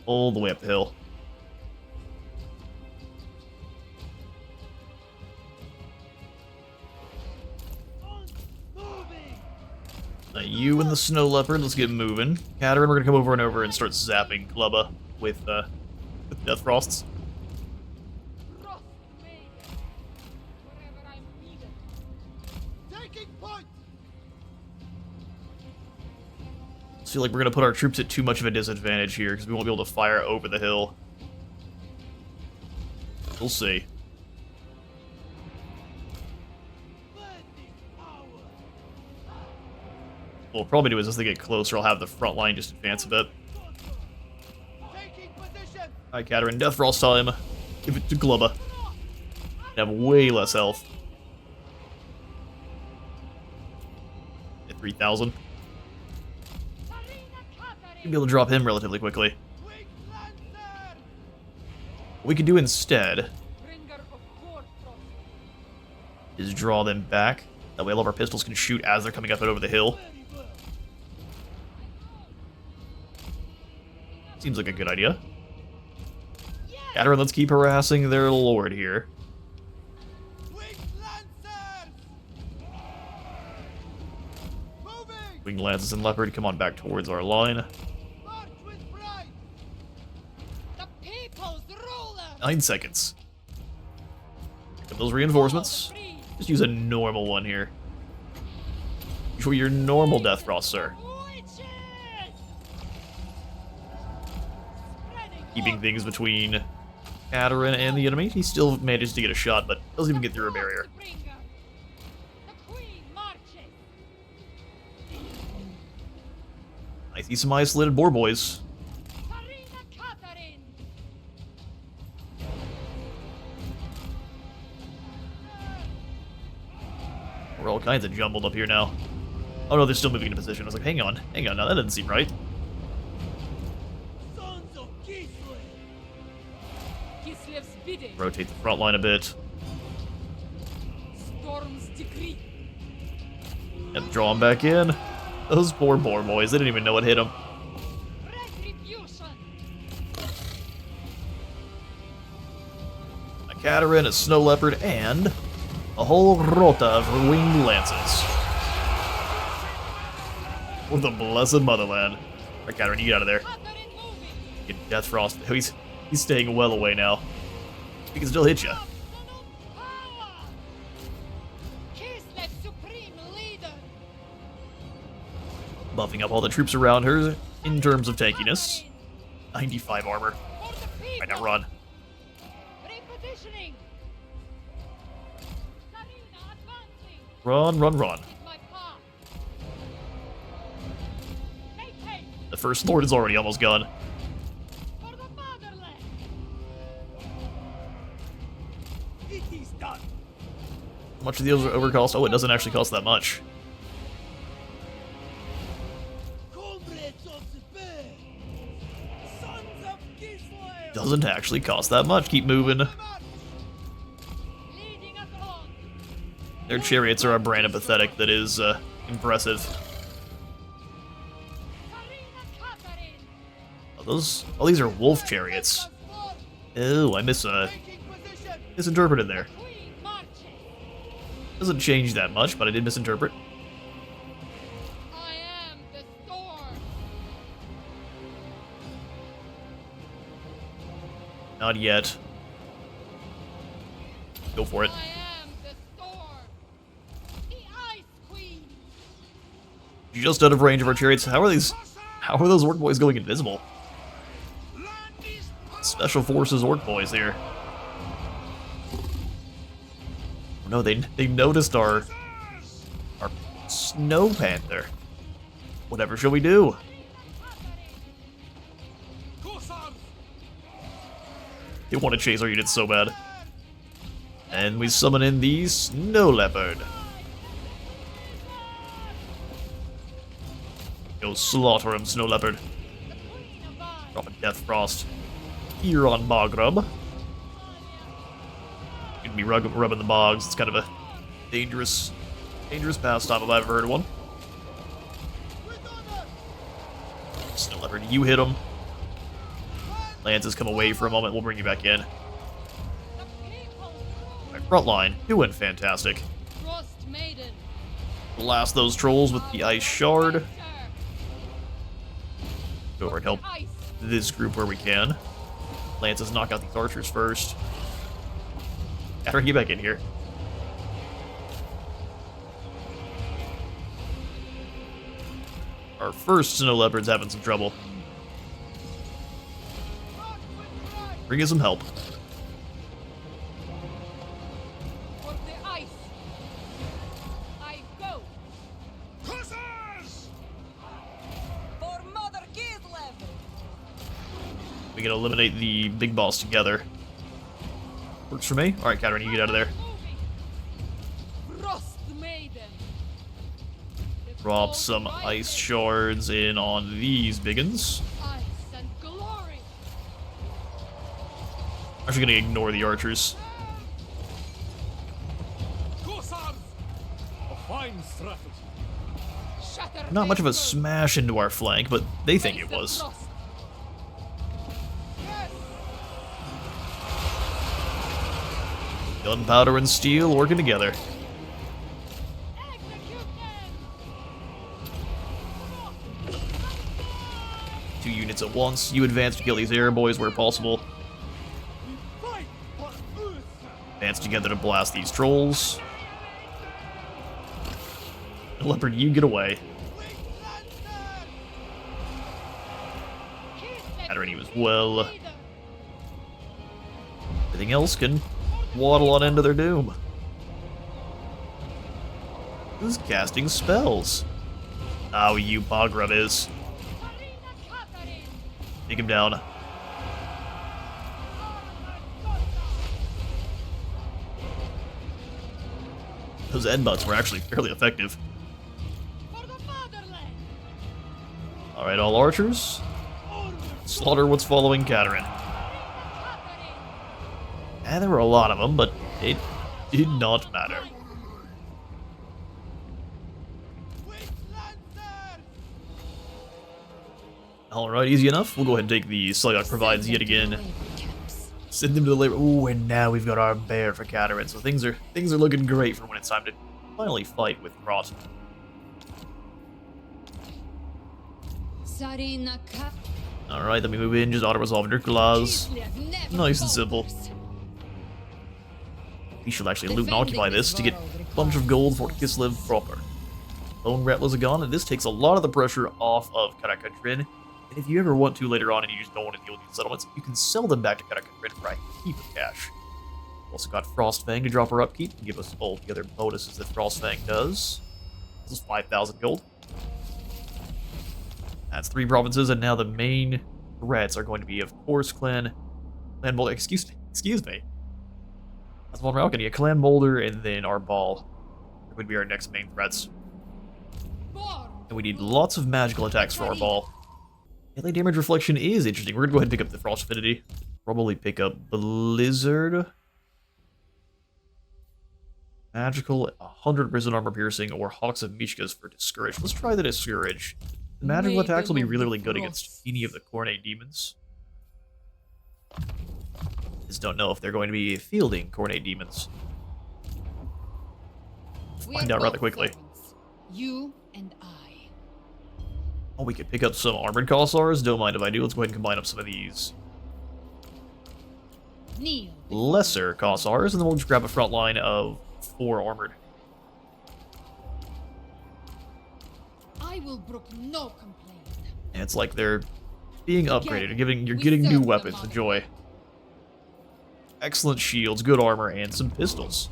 All the way up the hill. Now you and the Snow Leopard, let's get moving. Katerin, we're gonna come over and start zapping Klubba with Death Frosts. Frost made wherever I'm needed. Taking point. I feel like we're gonna put our troops at too much of a disadvantage here because we won't be able to fire over the hill. We'll see. What we'll probably do is as they get closer, I'll have the front line just advance a bit. Taking position. Alright, Katerin, Death Frost time. Give it to Glubba. Have way less health. At 3,000. You'll be able to drop him relatively quickly. Winged Lancer. What we can do instead Bringer of War Frost. is draw them back. That way all of our pistols can shoot as they're coming up and over the hill. Seems like a good idea. Katerin, let's keep harassing their lord here. Winged Lancers. Moving. Winged Lances and Leopard, come on back towards our line. March with pride. The people's ruler. 9 seconds. Pick up those reinforcements. Free. Just use a normal one here. Show your normal Death Frost, sir. Witches. Spreading Keeping things between Katerin and the enemy. He still manages to get a shot, but doesn't even get through a barrier. Bringer. The queen marches. I see some isolated boar boys. Karina Katerin. We're all kinds of jumbled up here now. Oh no, they're still moving into position. I was like, hang on, now that doesn't seem right. Sons of Kislev! Kislev's bidding. Rotate the front line a bit. Storm's decree. And draw them back in. Those poor boys, they didn't even know what hit them. Retribution. A Katerin, a Snow Leopard, and a whole rota of winged lances. For the blessed motherland. Alright, Katerin, you get out of there. Catherine moving. Get Death Frost. He's staying well away now. He can still hit you. Son of power. Kislev's supreme leader. Buffing up all the troops around her in terms of tankiness. 95 armor. For the people. Right now, run. Repositioning. Sarina advancing. Run. With my path. Make haste. The First Lord is already almost gone. For the motherland. It is done! How much do the over cost? Oh, it doesn't actually cost that much. Comrades of the bear! Sons of Kislev! Doesn't actually cost that much. Keep moving. Leading us on. Their chariots are a brand of pathetic that is impressive. Sarina Catherine. Oh, these are wolf chariots. Oh, I misinterpreted there. Queen marches. Doesn't change that much, but I did misinterpret. I am the storm. Not yet. Go for it. I am the storm. The Ice Queen. Just out of range of our chariots. How are those orc boys going invisible? Special forces orc boys here. Oh no, they noticed our snow panther. Whatever shall we do? Corsairs! They want to chase our units so bad. And we summon in the Snow Leopard. Go slaughter him, Snow Leopard. The Queen of Ice. Drop a Death Frost here on Bogrub. Gonna be rubbing the bogs. It's kind of a dangerous pastime if I've ever heard of one. Snow Leopard, you hit him. Lances come away for a moment. We'll bring you back in. The people. Right, front line, doing fantastic. Frost Maiden. Blast those trolls with the Ice Shard. Go over and help Ice. this group where we can. Lances knock out these archers first. After get back in here. Our first Snow Leopard's having some trouble. Bring us some help. For the ice. I go. Corsairs! For Mother Kislev! We can eliminate the big boss together. Works for me. Alright, Katerin, you get out of there. Moving. Frost Maiden. The Drop cold some rising. ice shards in on these biggins. Ice and glory. I'm actually gonna ignore the archers. Corsairs! A fine strategy. Shatter Not much of a their smash into our flank, but they think Face it the was. frost. Yes. Gunpowder and steel working together. Execute them. 2 units at once. You advance to kill these air boys where possible. Fight for Earth! Advance together to blast these trolls. Leopard, you get away. Katerin, you as well. Everything else can waddle on into their doom. Who's casting spells? Oh, you Bogrub is. Take him down. Those end butts were actually fairly effective. For the Alright, all archers. Slaughter what's following Katerin. And there were a lot of them, but it did not matter. Alright, easy enough. We'll go ahead and take the Selyok provides yet again. Send them to the labor. Ooh, and now we've got our bear for Katerin. So things are looking great for when it's time to finally fight with Rot. Alright, then we move in, just auto-resolve Nurkulaz. Nice and simple. We should actually loot and occupy this to get a bunch of gold for Kislev proper. Lone Rattlers are gone, and this takes a lot of the pressure off of Karakatrin. And if you ever want to later on and you just don't want to deal with these settlements, you can sell them back to Karakatrin for a heap of cash. Also got Frostfang to drop our upkeep and give us all the other bonuses that Frostfang does. This is 5,000 gold. That's 3 provinces, and now the main threats are going to be, of course, Clan Molder. Excuse me. That's one route. Yeah, Clan Molder and then Arbaal would be our next main threats. And we need lots of magical attacks for Arbaal. Melee damage reflection is interesting. We're gonna go ahead and pick up the Frost Affinity. Probably pick up Blizzard. Magical, 100 Prison Armor Piercing, or Hawks of Mishkas for Discourage. Let's try the Discourage. The magical attacks will be really, really good against any of the Khorne demons. Just don't know if they're going to be fielding Khorne demons. Find out rather quickly. You and I. Oh, we could pick up some armored Kossars. Don't mind if I do. Let's go ahead and combine up some of these lesser Kossars, and then we'll just grab a front line of 4 armored. I will brook no complaint. And it's like they're being upgraded. You're getting new weapons. Enjoy. Excellent shields, good armor, and some pistols.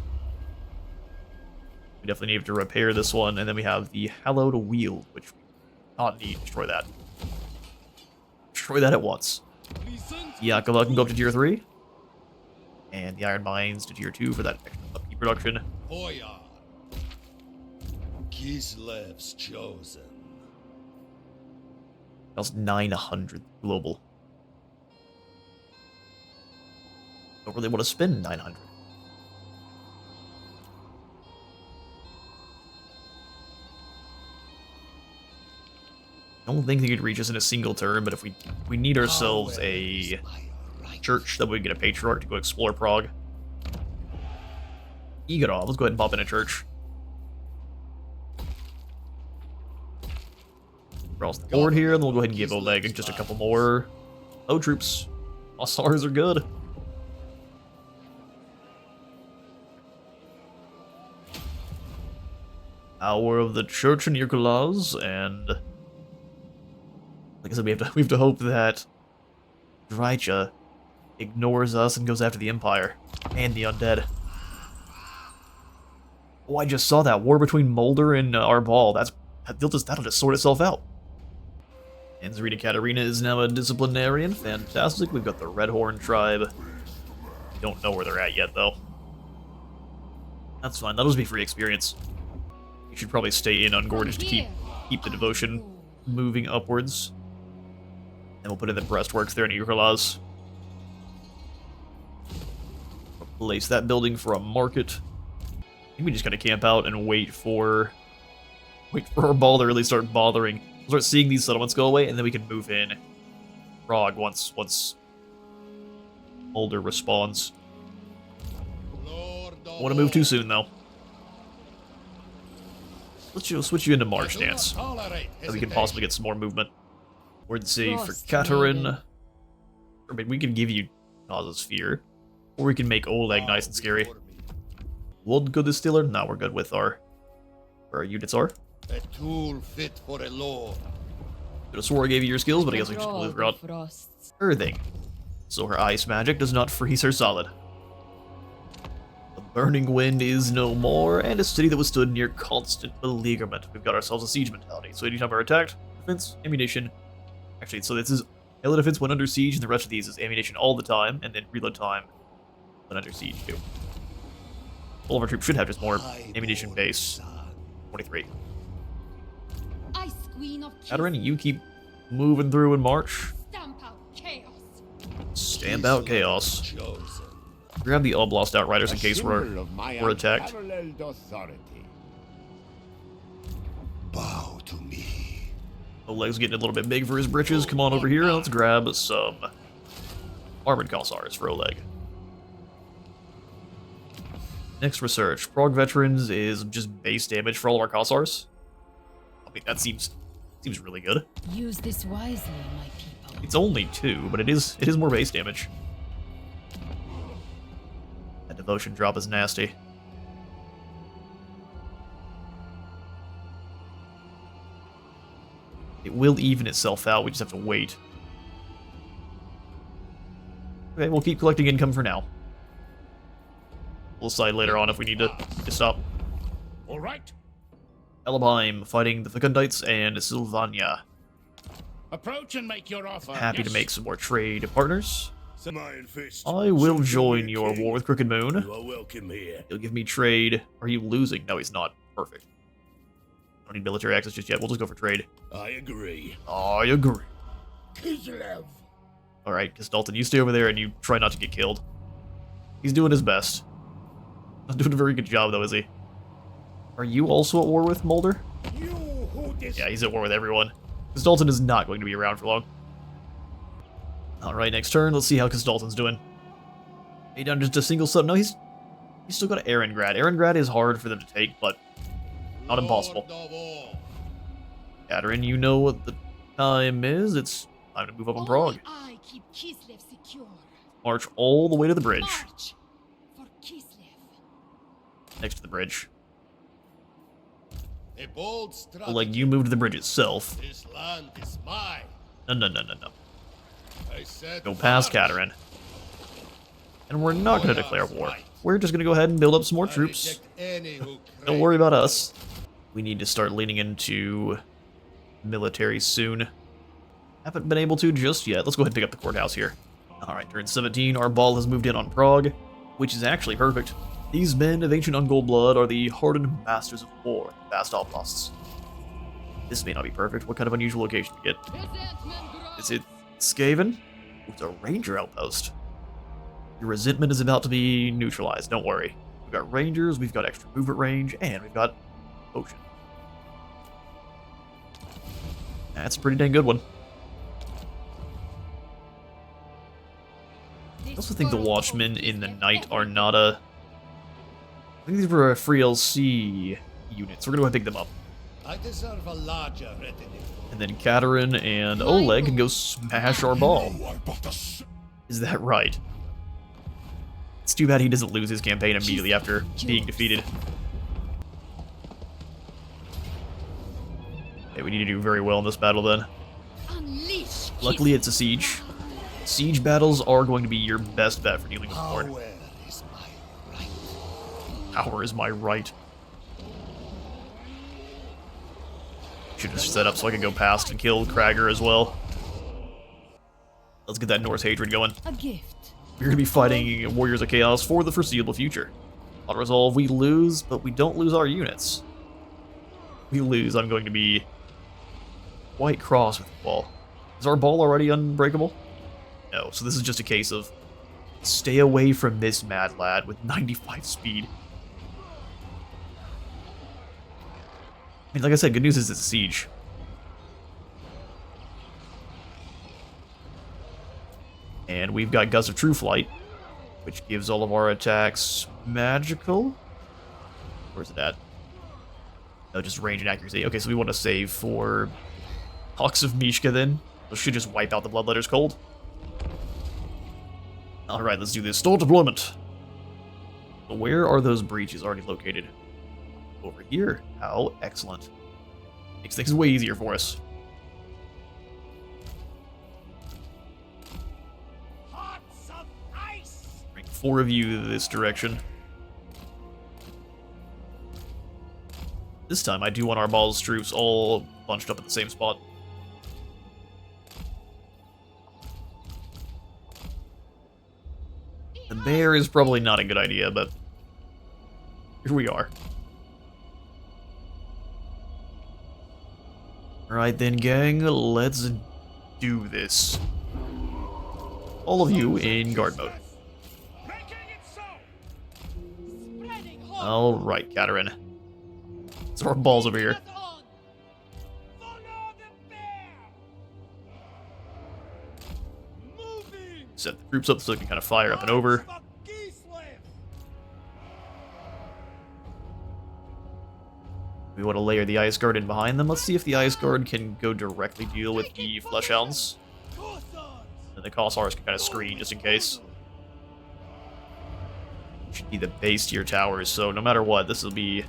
We definitely need to repair this one, and then we have the Hallowed Wheel, which we do not need. Destroy that. Destroy that at once. Yakala can go up to tier 3. And the Iron Mines to tier 2 for that extra upkeep production. Boyar. Kislev's chosen. That's 900 global. Don't really want to spend 900. I don't think they could reach us in a single turn, but if we need ourselves a church that we get a patriarch to go explore Prague. Igorov, let's go ahead and pop in a church. Across the board here, and then we'll go ahead and give Oleg just a couple more. Oh, troops. Kossars are good. Hour of the Church in Nurkulaz, and like I said, we have to hope that Drycha ignores us and goes after the Empire and the undead. Oh, I just saw that war between Molder and Arbaal. That'll just sort itself out. And Zarina Katarina is now a disciplinarian. Fantastic. We've got the Redhorn tribe. We don't know where they're at yet, though. That's fine. That'll just be free experience. You should probably stay in on Gordish to keep the devotion moving upwards. And we'll put in the breastworks there in Nurkulaz. Replace that building for a market. I think we just gotta camp out and wait for our ball to really start bothering. We'll start seeing these settlements go away, and then we can move in Prague once Molder respawns. Don't want to move too soon, though. Let's switch you into March Dance, so we can possibly get some more movement. Word save for Katerin. I mean, we can give you Causes Fear, or we can make Oleg nice and scary. Wood good distiller? Now we're good with where our units are. A tool fit for a lord. Could have swore I gave you your skills, but I guess we just completely forgot. Earthing. So her ice magic does not freeze her solid. The Burning Wind is no more, and a city that was stood near constant beleaguerment. We've got ourselves a siege mentality. So anytime we're attacked, defense, ammunition. Actually, so this is melee defense when under siege, and the rest of these is ammunition all the time, and then reload time when under siege too. All of our troops should have just more ammunition base. 23. Ice Queen of Katerin, you keep moving through in March. Stamp out chaos. Stamp out chaos. Chosen. Grab the Oblast Outriders in case we're attacked. Unparalleled authority. Bow to me. Oleg's getting a little bit big for his britches. Come on over here. Let's grab some armored Cossars for Oleg. Next research. Prague veterans is just base damage for all of our Cossars. I mean, that seems really good. Use this wisely, my people. It's only 2, but it is more base damage. That devotion drop is nasty. It will even itself out, we just have to wait. Okay, we'll keep collecting income for now. We'll decide later on if we need to stop. All right. Elabheim fighting the Fecundites and Sylvania. Approach and make your offer. Happy to make some more trade partners. Iron Fist. I will join your war with Crooked Moon. You are welcome here. He'll give me trade. Are you losing? No, he's not. Perfect. Don't need military access just yet. We'll just go for trade. I agree. I agree. Kislev. Alright, Dalton, you stay over there and you try not to get killed. He's doing his best. Not doing a very good job, though, is he? Are you also at war with Mulder? You who Yeah, he's at war with everyone. Dalton is not going to be around for long. Alright, next turn. Let's see how Dalton's doing. He done just a single sub. No, he's still got Erengrad. Erengrad is hard for them to take, but not impossible. Katerin, you know what the time is. It's time to move up on Prague. I keep Kislev secure. March all the way to the bridge. March for Kislev. Next to the bridge. A bold strategy. Like, you move to the bridge itself. This land is mine. No. I said Go past march. Katerin. And we're not going to declare war. We're just going to go ahead and build up some more I troops. reject any who Don't crave worry about us. We need to start leaning into military soon. Haven't been able to just yet. Let's go ahead and pick up the courthouse here. Alright, turn 17. Arbaal has moved in on Prague, which is actually perfect. These men of ancient ungold blood are the hardened masters of war, vast oblasts. This may not be perfect. What kind of unusual location to get? Is it Skaven? It's a ranger outpost. Your resentment is about to be neutralized, don't worry. We've got rangers, we've got extra movement range, and we've got potion. That's a pretty dang good one. I also think the Watchmen in the night are not a... I think these were free LC units. We're going to go ahead and pick them up. I deserve a larger retinue. And then Katerin and Oleg can go smash Arbaal. Is that right? It's too bad he doesn't lose his campaign immediately after being defeated. Okay, we need to do very well in this battle then. Unleash Luckily it's a siege. Siege battles are going to be your best bet for dealing with Horde. Power is my right. Power is my right. Should have set up so I could go past and kill Krager as well. Let's get that Norse hatred going. A gift. We're going to be fighting Warriors of Chaos for the foreseeable future. On resolve, we lose, but we don't lose our units. We lose, I'm going to be quite cross with the ball. Is our ball already unbreakable? No, so this is just a case of stay away from this mad lad with 95 speed. I mean, like I said, good news is it's a siege. And we've got Gust of True Flight, which gives all of our attacks magical. Where's it at? No, just range and accuracy. Okay, so we want to save for Hawks of Mishka then. We should just wipe out the Bloodletters cold. Alright, let's do this. Stall deployment. Where are those breaches already located? Over here. How excellent. Makes things way easier for us. Hearts of ice! Bring 4 of you this direction. This time I do want Arbaal's troops all bunched up at the same spot. The bear is probably not a good idea, but here we are. Alright then, gang, let's do this. All of you in guard mode. Making it so. Spreading hope. Alright, Katerin. Throw our balls over here. Us on. Follow the bear. Moving. Set the troops up so they can kind of fire up and over. For Kislev. We want to layer the Ice Guard in behind them. Let's see if the Ice Guard can go directly deal with the Fleshhounds. And the Kossars can kind of screen just in case. Should be the base tier towers, so no matter what, this will be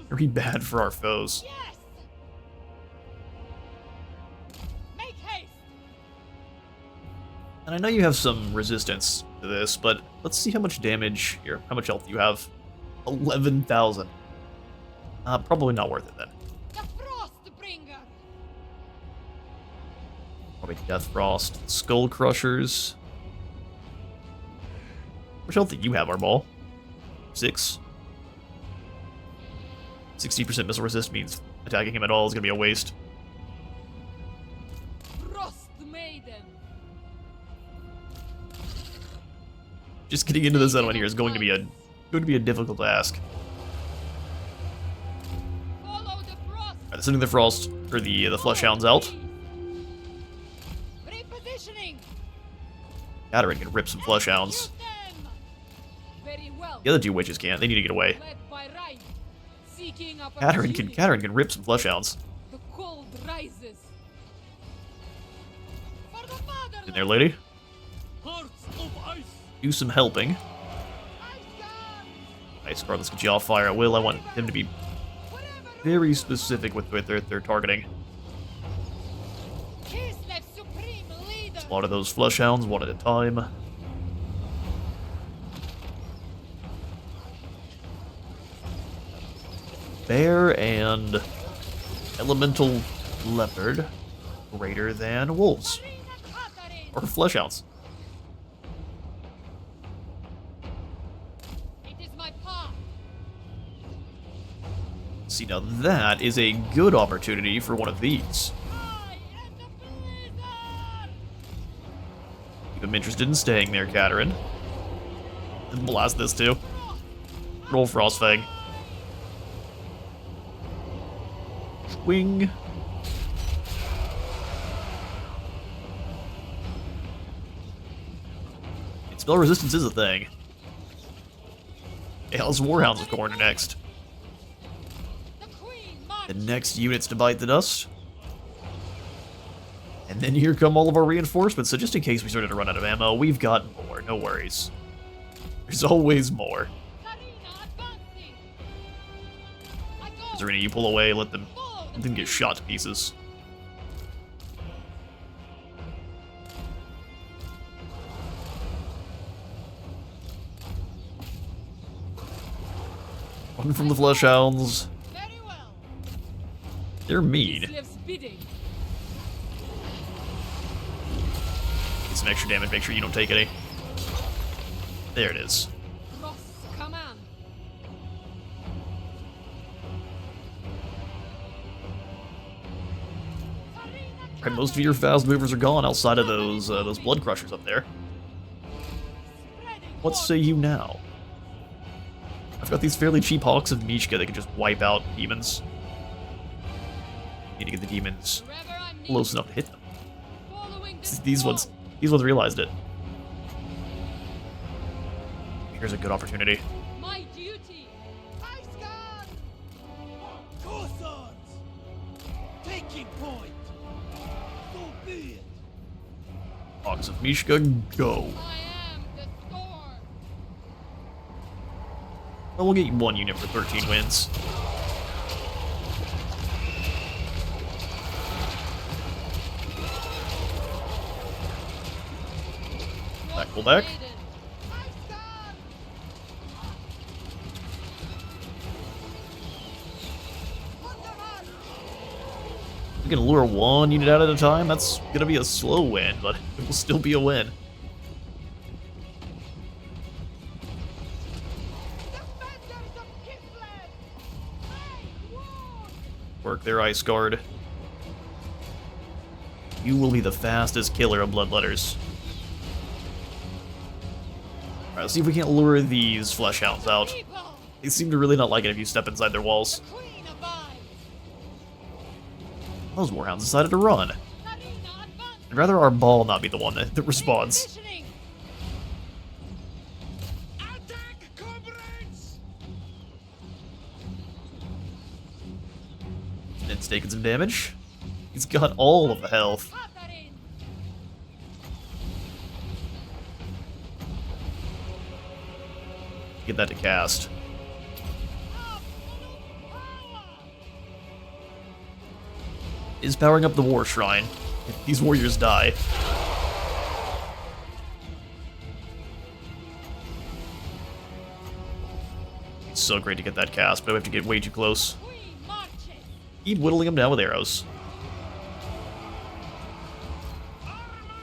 very bad for our foes. Yes. Make haste. And I know you have some resistance to this, but let's see how much damage here. How much health do you have? 11,000. Probably not worth it then. The Frostbringer. Probably Death Frost, Skull Crushers. How much health do you have, Arbaal? 6. 60% missile resist means attacking him at all is going to be a waste. Frost Maiden. Just getting into the settlement here is going to be a difficult task. Follow the frost. Alright, sending the Frost or the Fleshhounds out. Repositioning. Katerin can rip some Fleshhounds. Execute them. Very well. The other two witches can't. They need to get away. Led by right. Seeking Katerin opportunity. can rip some Fleshhounds. The cold rises. For the motherland. In there, lady. Hearts of ice. Do some helping. Ice Guard. Ice Guard, let's get you off fire at will. I want them to be Whatever. very specific with what they're targeting. Kislev supreme leader. A lot of those Fleshhounds, one at a time. Bear and Elemental Leopard greater than wolves. Marina Katarin. Or Fleshhounds. It is my path. See, now that is a good opportunity for one of these. I am the blizzard. If I'm interested in staying there, Katerin. And blast this too. Roll Frostfang. Swing. Spell resistance is a thing. Hell's Warhounds of Corn are next. The queen march. The next units to bite the dust. And then here come all of our reinforcements, so just in case we started to run out of ammo, we've got more, no worries. There's always more. Sarina advancing. I go. Zarina, you pull away, let them Follow get shot to pieces. One from the Fleshhounds. very well. They're mean. Kislev's bidding. Get some extra damage, make sure you don't take any. There it is. Frost's command. Sarina Right, most of your fast movers are gone outside of those blood crushers up there. spreading What hope. say you now? I've got these fairly cheap Hawks of Mishka that can just wipe out demons. Need to get the demons Wherever I'm needed. close enough to hit them. Following the These flow. ones realized it. Here's a good opportunity. My duty. Ice Guard. Corsons. Taking point. So be it. Hawks of Mishka, go. I am the storm. Well, we'll get you one unit for 13 wins. Back, pull back. Maiden. Ice Guard. Wunderman. We can lure one unit out at a time. That's gonna be a slow win, but it will still be a win. Defenders of Kislev. Hey, war. Work their Ice Guard. You will be the fastest killer of bloodletters. Alright, let's see if we can't lure these flesh hounds out. People, They seem to really not like it if you step inside their walls. Queen abides. Those warhounds decided to run. Arena advance. I'd rather our ball not be the one that responds. Positioning. Attack, comrades! It's taking some damage. He's got all of the health. Catherine. Get that to cast. Absolute power. Is powering up the war shrine. If these warriors die. It's so great to get that cast, but we have to get way too close. Queen marches. Keep whittling them down with arrows.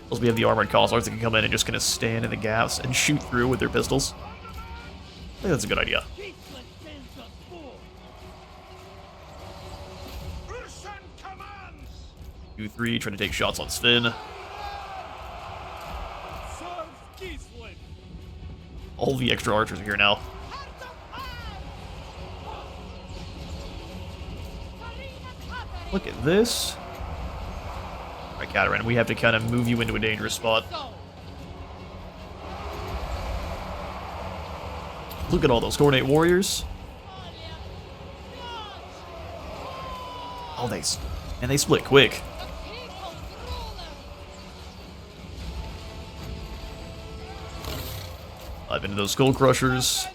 Plus we have the armored cossacks that can come in and just kind of stand in the gaps and shoot through with their pistols. I think that's a good idea. Peaceless sends us forth. Urson commands! 2-3, trying to take shots on Sven. Serve Gisling! All the extra archers are here now. Heart of iron. Arena Catherine. Look at this. Alright, Katerin, we have to kind of move you into a dangerous spot. So, Look at all those coordinate warriors. Alia. Oh, they split quick. The people's ruler. I've been to those skull crushers.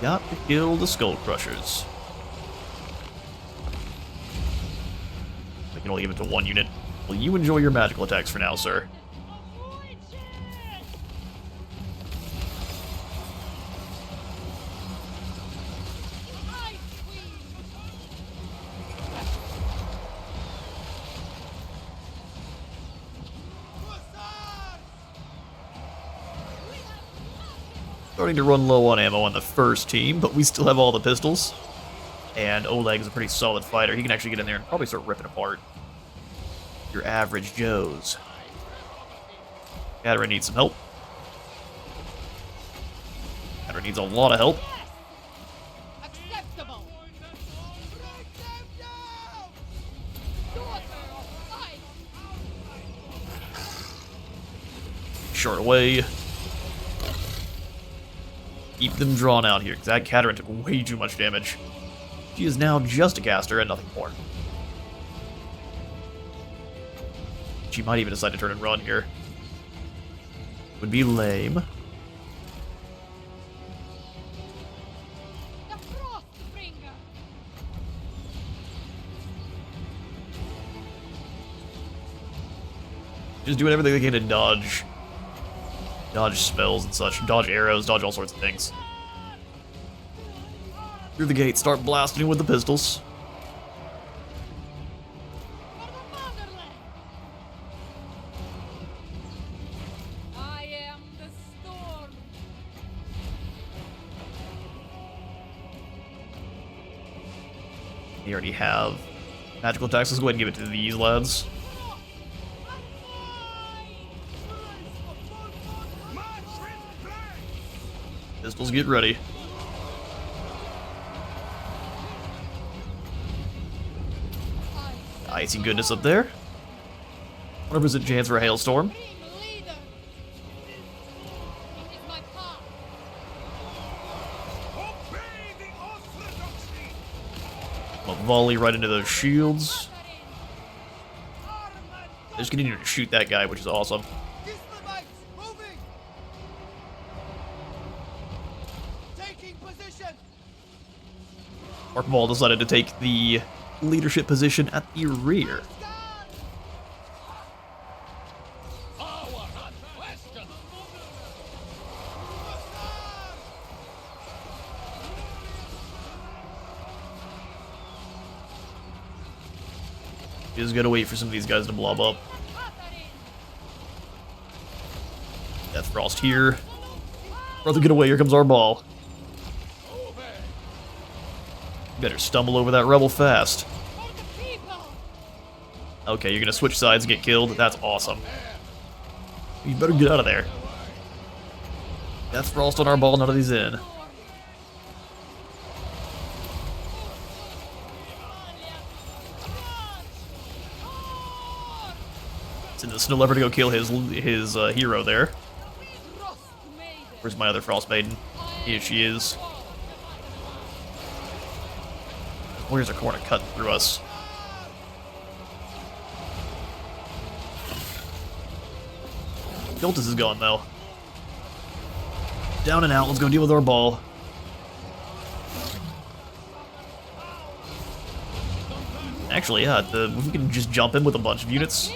Got to kill the skull crushers. I can only give it to one unit. Well, you enjoy your magical attacks for now, sir. Witches. Ice Queen. Starting to run low on ammo on the first team, but we still have all the pistols. And Oleg is a pretty solid fighter. He can actually get in there and probably start ripping apart your average Joes. Katerin needs some help. Katerin needs a lot of help. Acceptable. Break them down. Daughter of light. Short away. Keep them drawn out here, because that Katerin took way too much damage. She is now just a caster and nothing more. She might even decide to turn and run here. Would be lame. The Frostbringer. Just doing everything they can to dodge spells and such, dodge arrows, dodge all sorts of things. Through the gate, start blasting with the pistols. For the motherland. I am the storm. You already have magical attacks. Let's go ahead and give it to these lads. Pistols, get ready. Icy goodness up there. 100% chance for a hailstorm. Supreme leader. It is my path. Obey the orthodoxy! A volley right into those shields. Catherine. They're just continuing to shoot that guy, which is awesome. Islamites moving. Taking position. Mark Ball decided to take the leadership position at the rear. Power unquestioned! Just gotta wait for some of these guys to blob up. Catherine. Death Frost here. Brother, get away, here comes our ball. Obey! Better stumble over that rebel fast. For the people. Okay, you're gonna switch sides and get killed? That's awesome. You better get out of there. Death Frost on Arbaal, none of these in. Send the Snow Leopard to go kill his hero there. Where's my other Frost Maiden? Here she is. Warriors are corner cutting through us. Giltis is gone though. Down and out, let's go deal with Arbaal. Actually, yeah, we can just jump in with a bunch of units.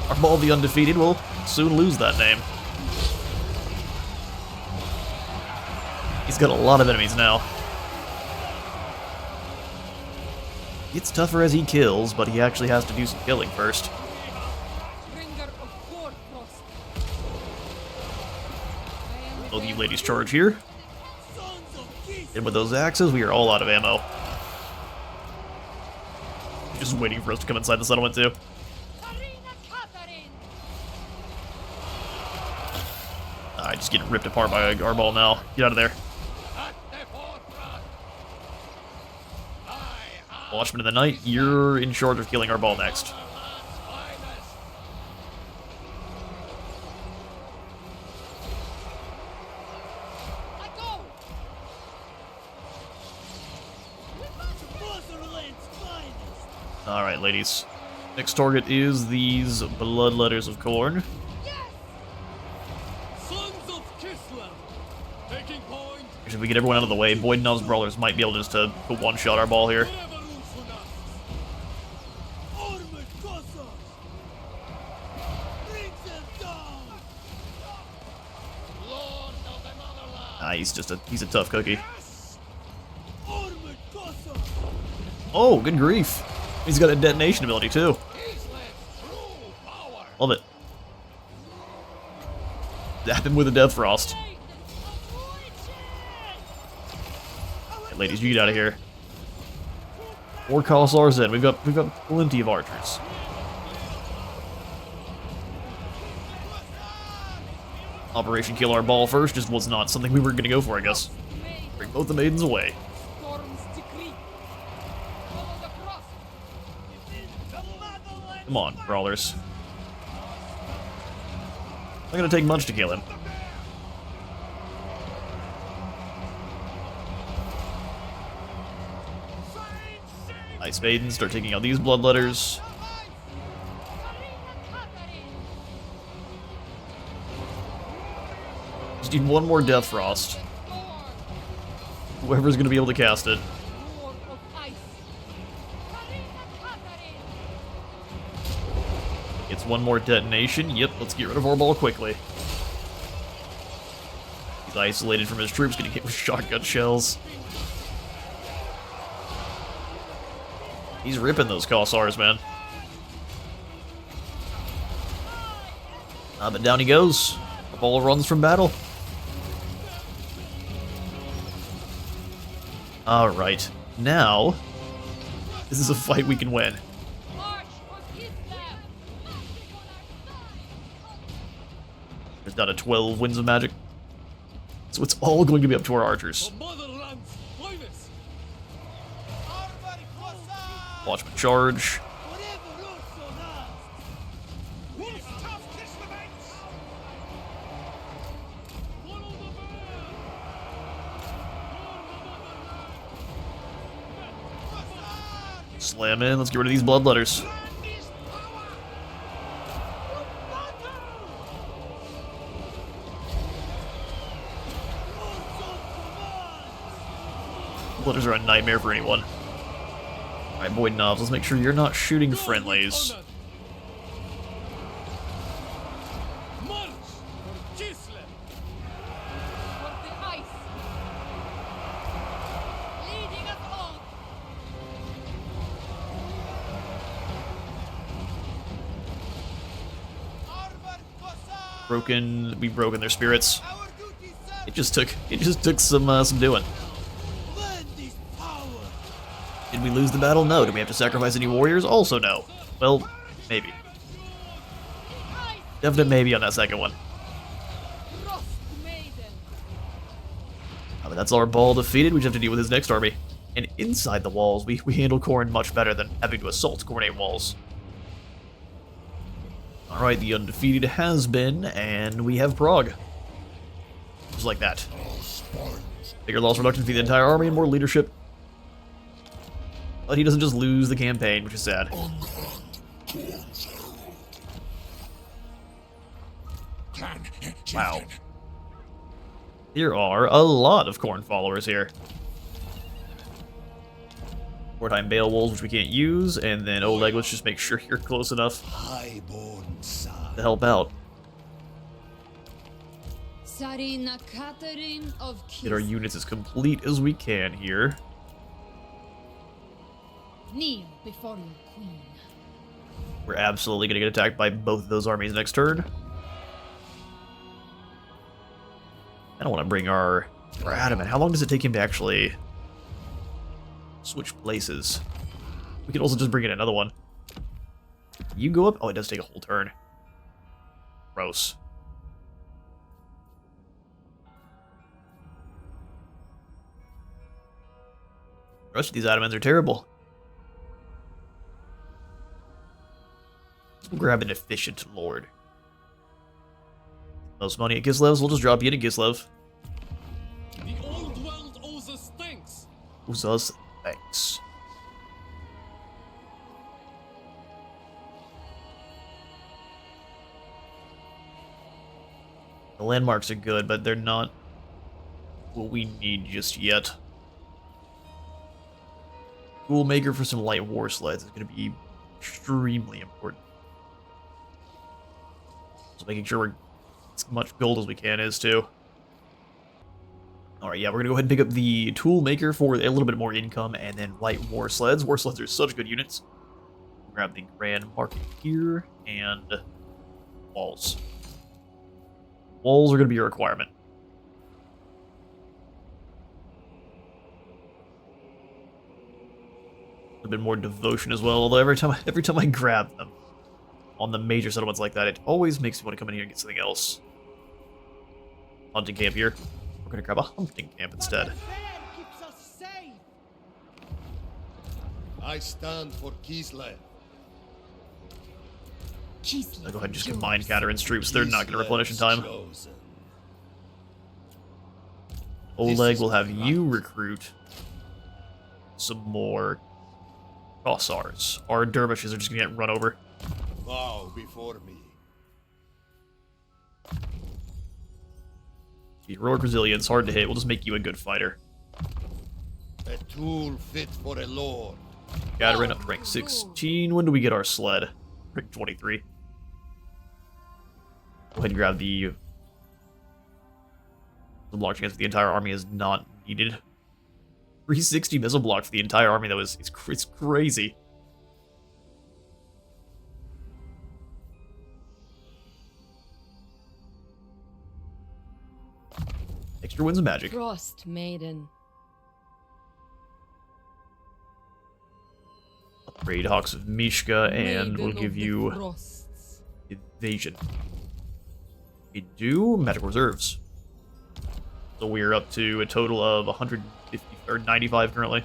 Arbaal the Undefeated will soon lose that name. He's got a lot of enemies now. It's tougher as he kills, but he actually has to do some killing first. Both you ladies charge here. And with those axes, we are all out of ammo. Just waiting for us to come inside the settlement too. I just get ripped apart by Arbaal now. Get out of there. Watchman of the Night, you're in charge of killing Arbaal next. Alright, ladies. Next target is these Bloodletters of Khorne. If we get everyone out of the way, Boydenov's Brawlers might be able just to one-shot Arbaal here. Ah, he's a tough cookie. Oh, good grief. He's got a detonation ability too. Love it. Zap him with a Death Frost. Hey, ladies, you get out of here. 4 Cossars in. We've got plenty of archers. Operation Kill Arbaal first just was not something we were going to go for, I guess. Bring both the maidens away. Come on, brawlers. Not going to take much to kill him. Ice Maidens start taking out these Bloodletters. Just need one more Death Frost. Whoever's going to be able to cast it. It's one more detonation. Yep, let's get rid of Arbaal quickly. He's isolated from his troops, getting hit with shotgun shells. He's ripping those Cossars, man. But down he goes. Arbaal runs from battle. Alright, now this is a fight we can win. There's down to 12 winds of magic. So it's all going to be up to our archers. Watchman charge. Slam in, let's get rid of these Bloodletters. Bloodletters are a nightmare for anyone. Alright, Boydenov, let's make sure you're not shooting friendlies. We've broken their spirits. It just took some doing. Did we lose the battle? No. Did we have to sacrifice any warriors? Also no. Well, maybe. Definite maybe on that second one. Frost Maiden. But that's Arbaal defeated. We just have to deal with his next army. And inside the walls, we handle Khorne much better than having to assault Khorne walls. Alright, the undefeated has been, and we have Prague. Just like that. Bigger loss reduction for the entire army and more leadership. But he doesn't just lose the campaign, which is sad. Wow. There are a lot of Khorne followers here. Wartime Beowulfs, which we can't use, and then Oleg, let's just make sure you're close enough to help out. Tsarina Catherine of Get our units as complete as we can here. kneel before your queen. We're absolutely going to get attacked by both of those armies next turn. I don't want to bring our adamant. How long does it take him to actually switch places? We can also just bring in another one. You go up? Oh, it does take a whole turn. Gross. The rest of these adamants are terrible. Let's grab an efficient lord. Most money at Kislev's, we'll just drop you to Kislev. The old world owes us thanks. Owes us thanks. The landmarks are good, but they're not what we need just yet. Tool maker for some light war sleds is going to be extremely important. So making sure we're as much gold as we can is too. Alright, yeah, we're going to go ahead and pick up the tool maker for a little bit more income, and then light war sleds. War sleds are such good units. Grab the grand market here, and walls. Walls are going to be a requirement. A bit more devotion as well, although every time I grab them on the major settlements like that, it always makes me want to come in here and get something else. Hunting camp here. We're going to grab a hunting camp instead. Fair keeps us safe. I stand for Kislev. I'll go ahead and just combine Katerin's troops. They're not going to replenish in time. Chosen. Oleg will have you recruit some more Kossars. Our dervishes are just going to get run over. Bow before me. Heroic resilience, hard to hit. We'll just make you a good fighter. A tool fit for a lord. Katerin up to rank 16. When do we get our sled? Rank 23. Go ahead and grab the block chance for the entire army is not needed. 360 missile block for the entire army, though, it's crazy. Extra winds of magic. Frost Maiden. Upgrade Hawks of Mishka, and Maiden we'll of give the you Frosts. evasion. We do magic reserves. So we're up to a total of 150 or 95 currently.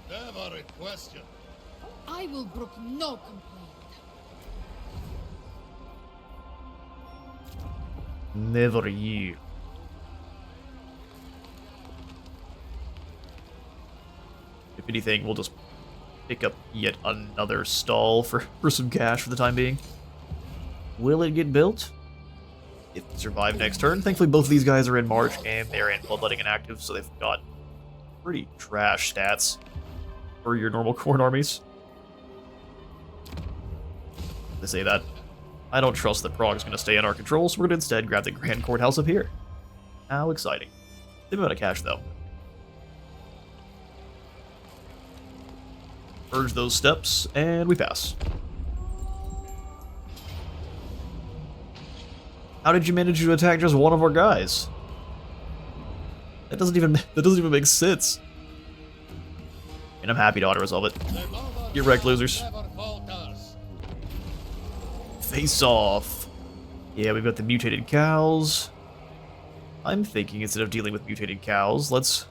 Never a question. I will brook no complaint. Never you. If anything, we'll just pick up yet another stall for some cash for the time being. Will it get built? If we survive next turn. Thankfully, both of these guys are in March, and they're in Bloodletting and Active, so they've got pretty trash stats for your normal Khorne armies. To say that, I don't trust that Prague is going to stay in our control, so we're going to instead grab the Grand Courthouse up here. How exciting. Same amount of cash, though. Purge those steps, and we pass. How did you manage to attack just one of our guys? That doesn't even make sense. And I'm happy to auto-resolve it. The mother Get wrecked, losers. never falters. Face off. Yeah, we've got the mutated cows. I'm thinking instead of dealing with mutated cows, let's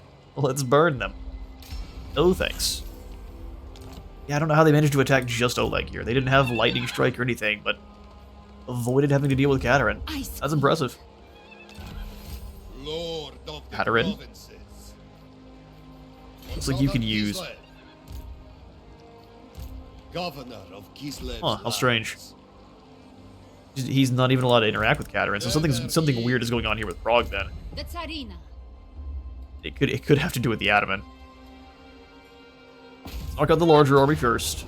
burn them. No thanks. Yeah, I don't know how they managed to attack just Oleg here. They didn't have lightning strike or anything, but avoided having to deal with Katerin. That's impressive. Lord of the Katerin. provinces. Looks like you can use. Kislev. Governor of Kislev. Huh, how strange. He's not even allowed to interact with Katerin, so something weird is going on here with Prague then. The Tsarina. It could have to do with the Ataman. Let's knock out the larger army first.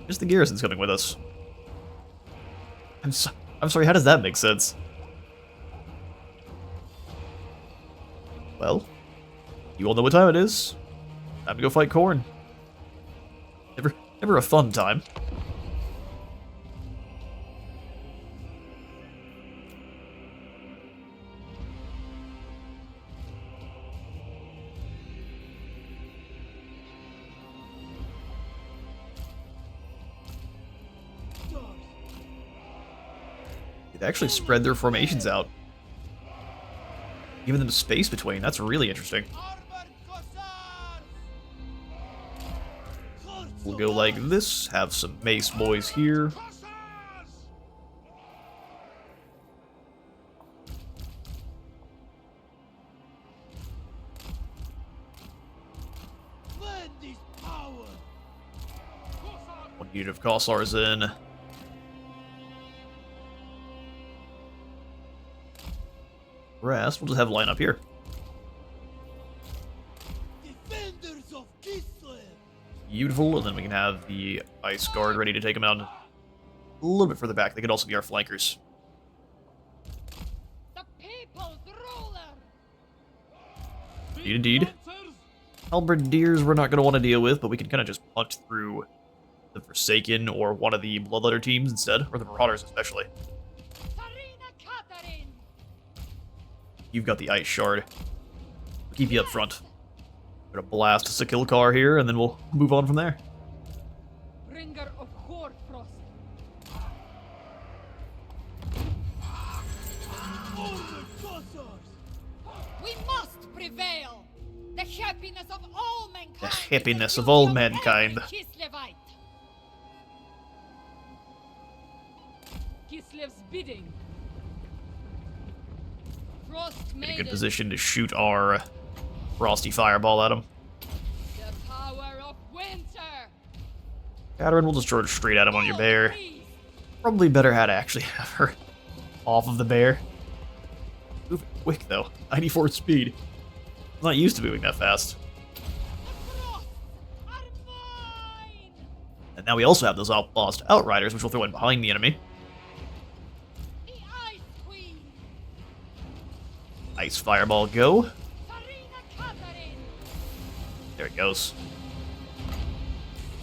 Just the garrison's coming with us. I'm sorry, how does that make sense? Well, you all know what time it is. Time to go fight Khorne. Never a fun time. They actually spread their formations out, giving them space between. That's really interesting. We'll go like this, have some mace boys here. One unit of Kossars in. Rest, we'll just have a line up here. Defenders of Kislev. Beautiful, and then we can have the Ice Guard ready to take them out a little bit further back. They could also be our flankers. The people's ruler! Indeed. Halberdiers we're not going to want to deal with, but we can kind of just punch through the Forsaken or one of the Bloodletter teams instead, or the Marauders especially. Tsarina Katerin! You've got the Ice Shard. We'll keep you up front. Gonna blast a Sakil car here, and then we'll move on from there. Bringer of Hoarfrost! We must prevail! The happiness of all mankind! The happiness is of the all duty mankind. every Kislevite. Kislev's bidding. Frost In a Maiden. good position to shoot our Frosty Fireball at him. The power of winter. Katerin will just charge straight at him on your bear. Please, Probably better had to actually have her off of the bear. Move quick though. 94 speed. I'm not used to moving that fast. the frosts are mine! And now we also have those lost Outriders, which will throw in behind the enemy. The Ice Queen! Ice Fireball go. Tsarina Katerin! There it goes.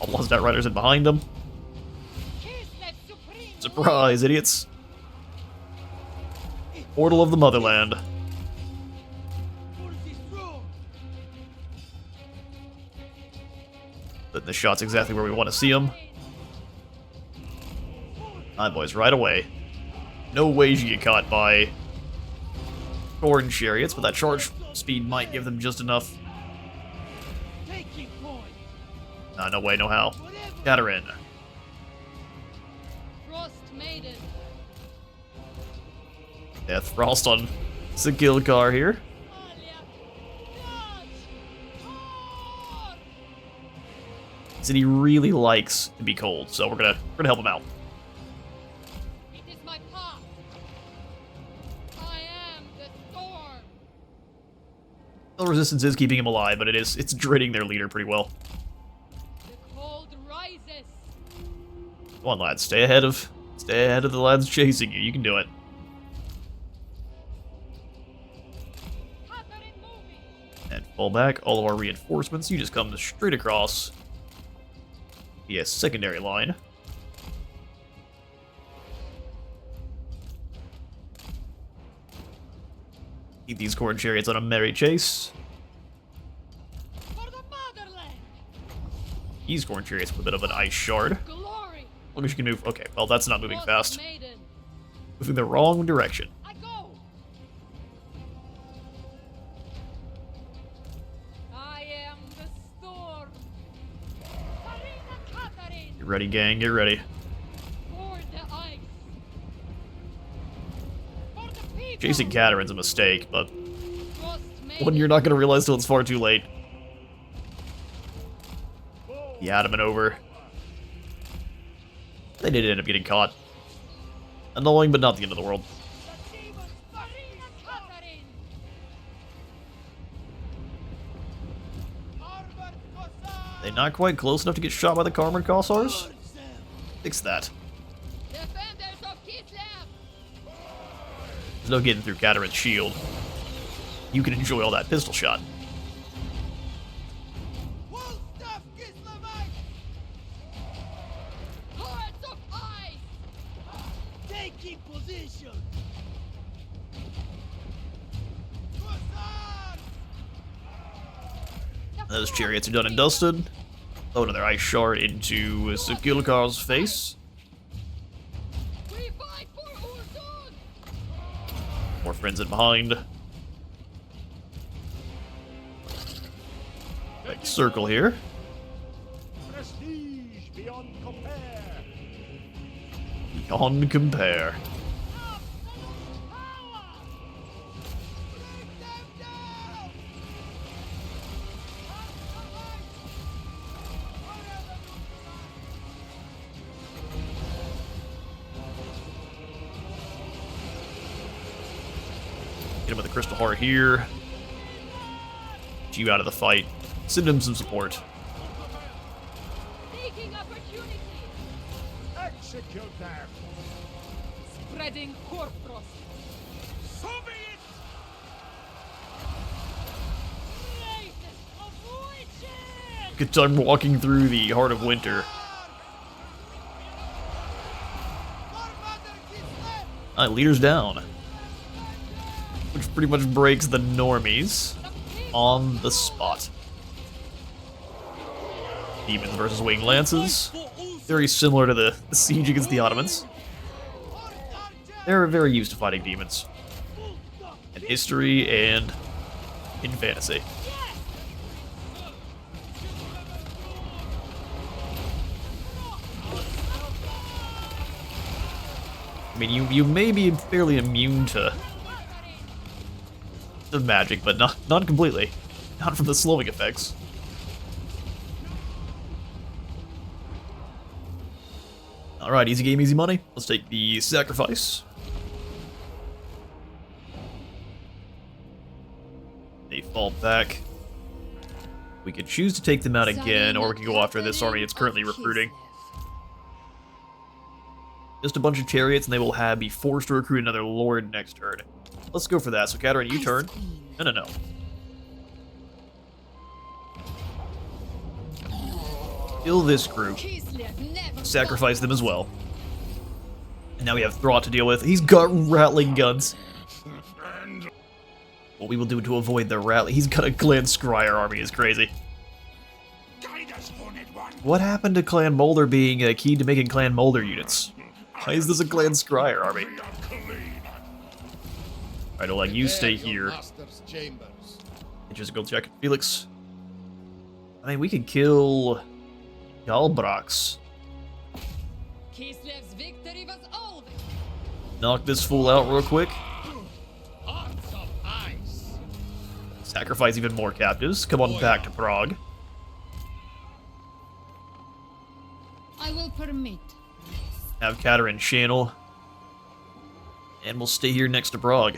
All lost Outriders in behind them. Kislev Supreme! Surprise, idiots. Portal of the Motherland. Putting the shots exactly where we want to see them. Alright, boys, right away. No ways you get caught by Khorne chariots, but that charge speed might give them just enough. Taking point. Nah, no way, no how. Katerin. Frost Maiden. Death Frost on Sakil car here. Said he really likes to be cold, so we're gonna help him out. It is my path. I am the storm. The resistance is keeping him alive, but it's draining their leader pretty well. The cold rises. Come on, lads, stay ahead of the lads chasing you. You can do it. Katerin moving. And fall back. All of our reinforcements. You just come straight across. Yeah, secondary line. Keep these Khorne chariots on a merry chase. For the These corn chariots with a bit of an ice shard. Glory! Look at you can move. Okay, well that's not moving Frost fast. Maiden, Moving the wrong direction. I go! I am the storm! Farina Catherine! Get ready, gang. Get ready. For the ice! For the people! Chasing Catarin's a mistake, but Frost Maiden, one you're not going to realize till it's far too late. The adamant over. They did end up getting caught. Annoying, but not the end of the world. The demons! Farina Catherine! Armored Cossacks! They not quite close enough to get shot by the Armored Cossars? Charge them! Fix that. Defenders of Kislev! There's no getting through Catarin's shield. You can enjoy all that pistol shot. Wolfstaff Kislevite! Hearts of ice! Taking position! Cossacks! Those chariots are done and dusted. Throw another ice shard into Sakilkar's face. We fight for Urzon! More friends in behind. Like circle here. Prestige beyond compare! Beyond compare. Absolute power! Bring them down! Get him with the crystal heart here. Get you out of the fight. Send him some support. Seeking opportunity! Execute them! Spreading Horfrost! Soviet! Races of witches! Good time walking through the heart of winter. Commander Kislev! Alright, leaders down. Which pretty much breaks the normies on the spot. Demons versus winged lances. Very similar to the siege against the Ottomans. They're very used to fighting demons. In history and in fantasy. I mean, you may be fairly immune to the magic, but not completely. Not from the slowing effects. Alright, easy game, easy money. Let's take the sacrifice. They fall back. We could choose to take them out again, or we could go after this army it's currently recruiting. Just a bunch of chariots, and they will be forced to recruit another lord next turn. Let's go for that. So, Catarin, you turn. No. Kill this group. Kislev never Sacrifice them as well. And now we have Thraw to deal with. He's got rattling guns. What we will do to avoid the rattling... He's got a Clan Scryer army is crazy. What happened to Clan Molder being key to making Clan Molder units? Why is this a Clan Scryer army? Alright, Oleg, you stay here. Master's chambers. Just go check Felix. I mean, we could kill Galbrax. Kislev's victory was over! Knock this fool out real quick. Hearts of ice. Sacrifice even more captives. Come on back to Prague. I will permit. Have Catarin channel. And we'll stay here next to Prague.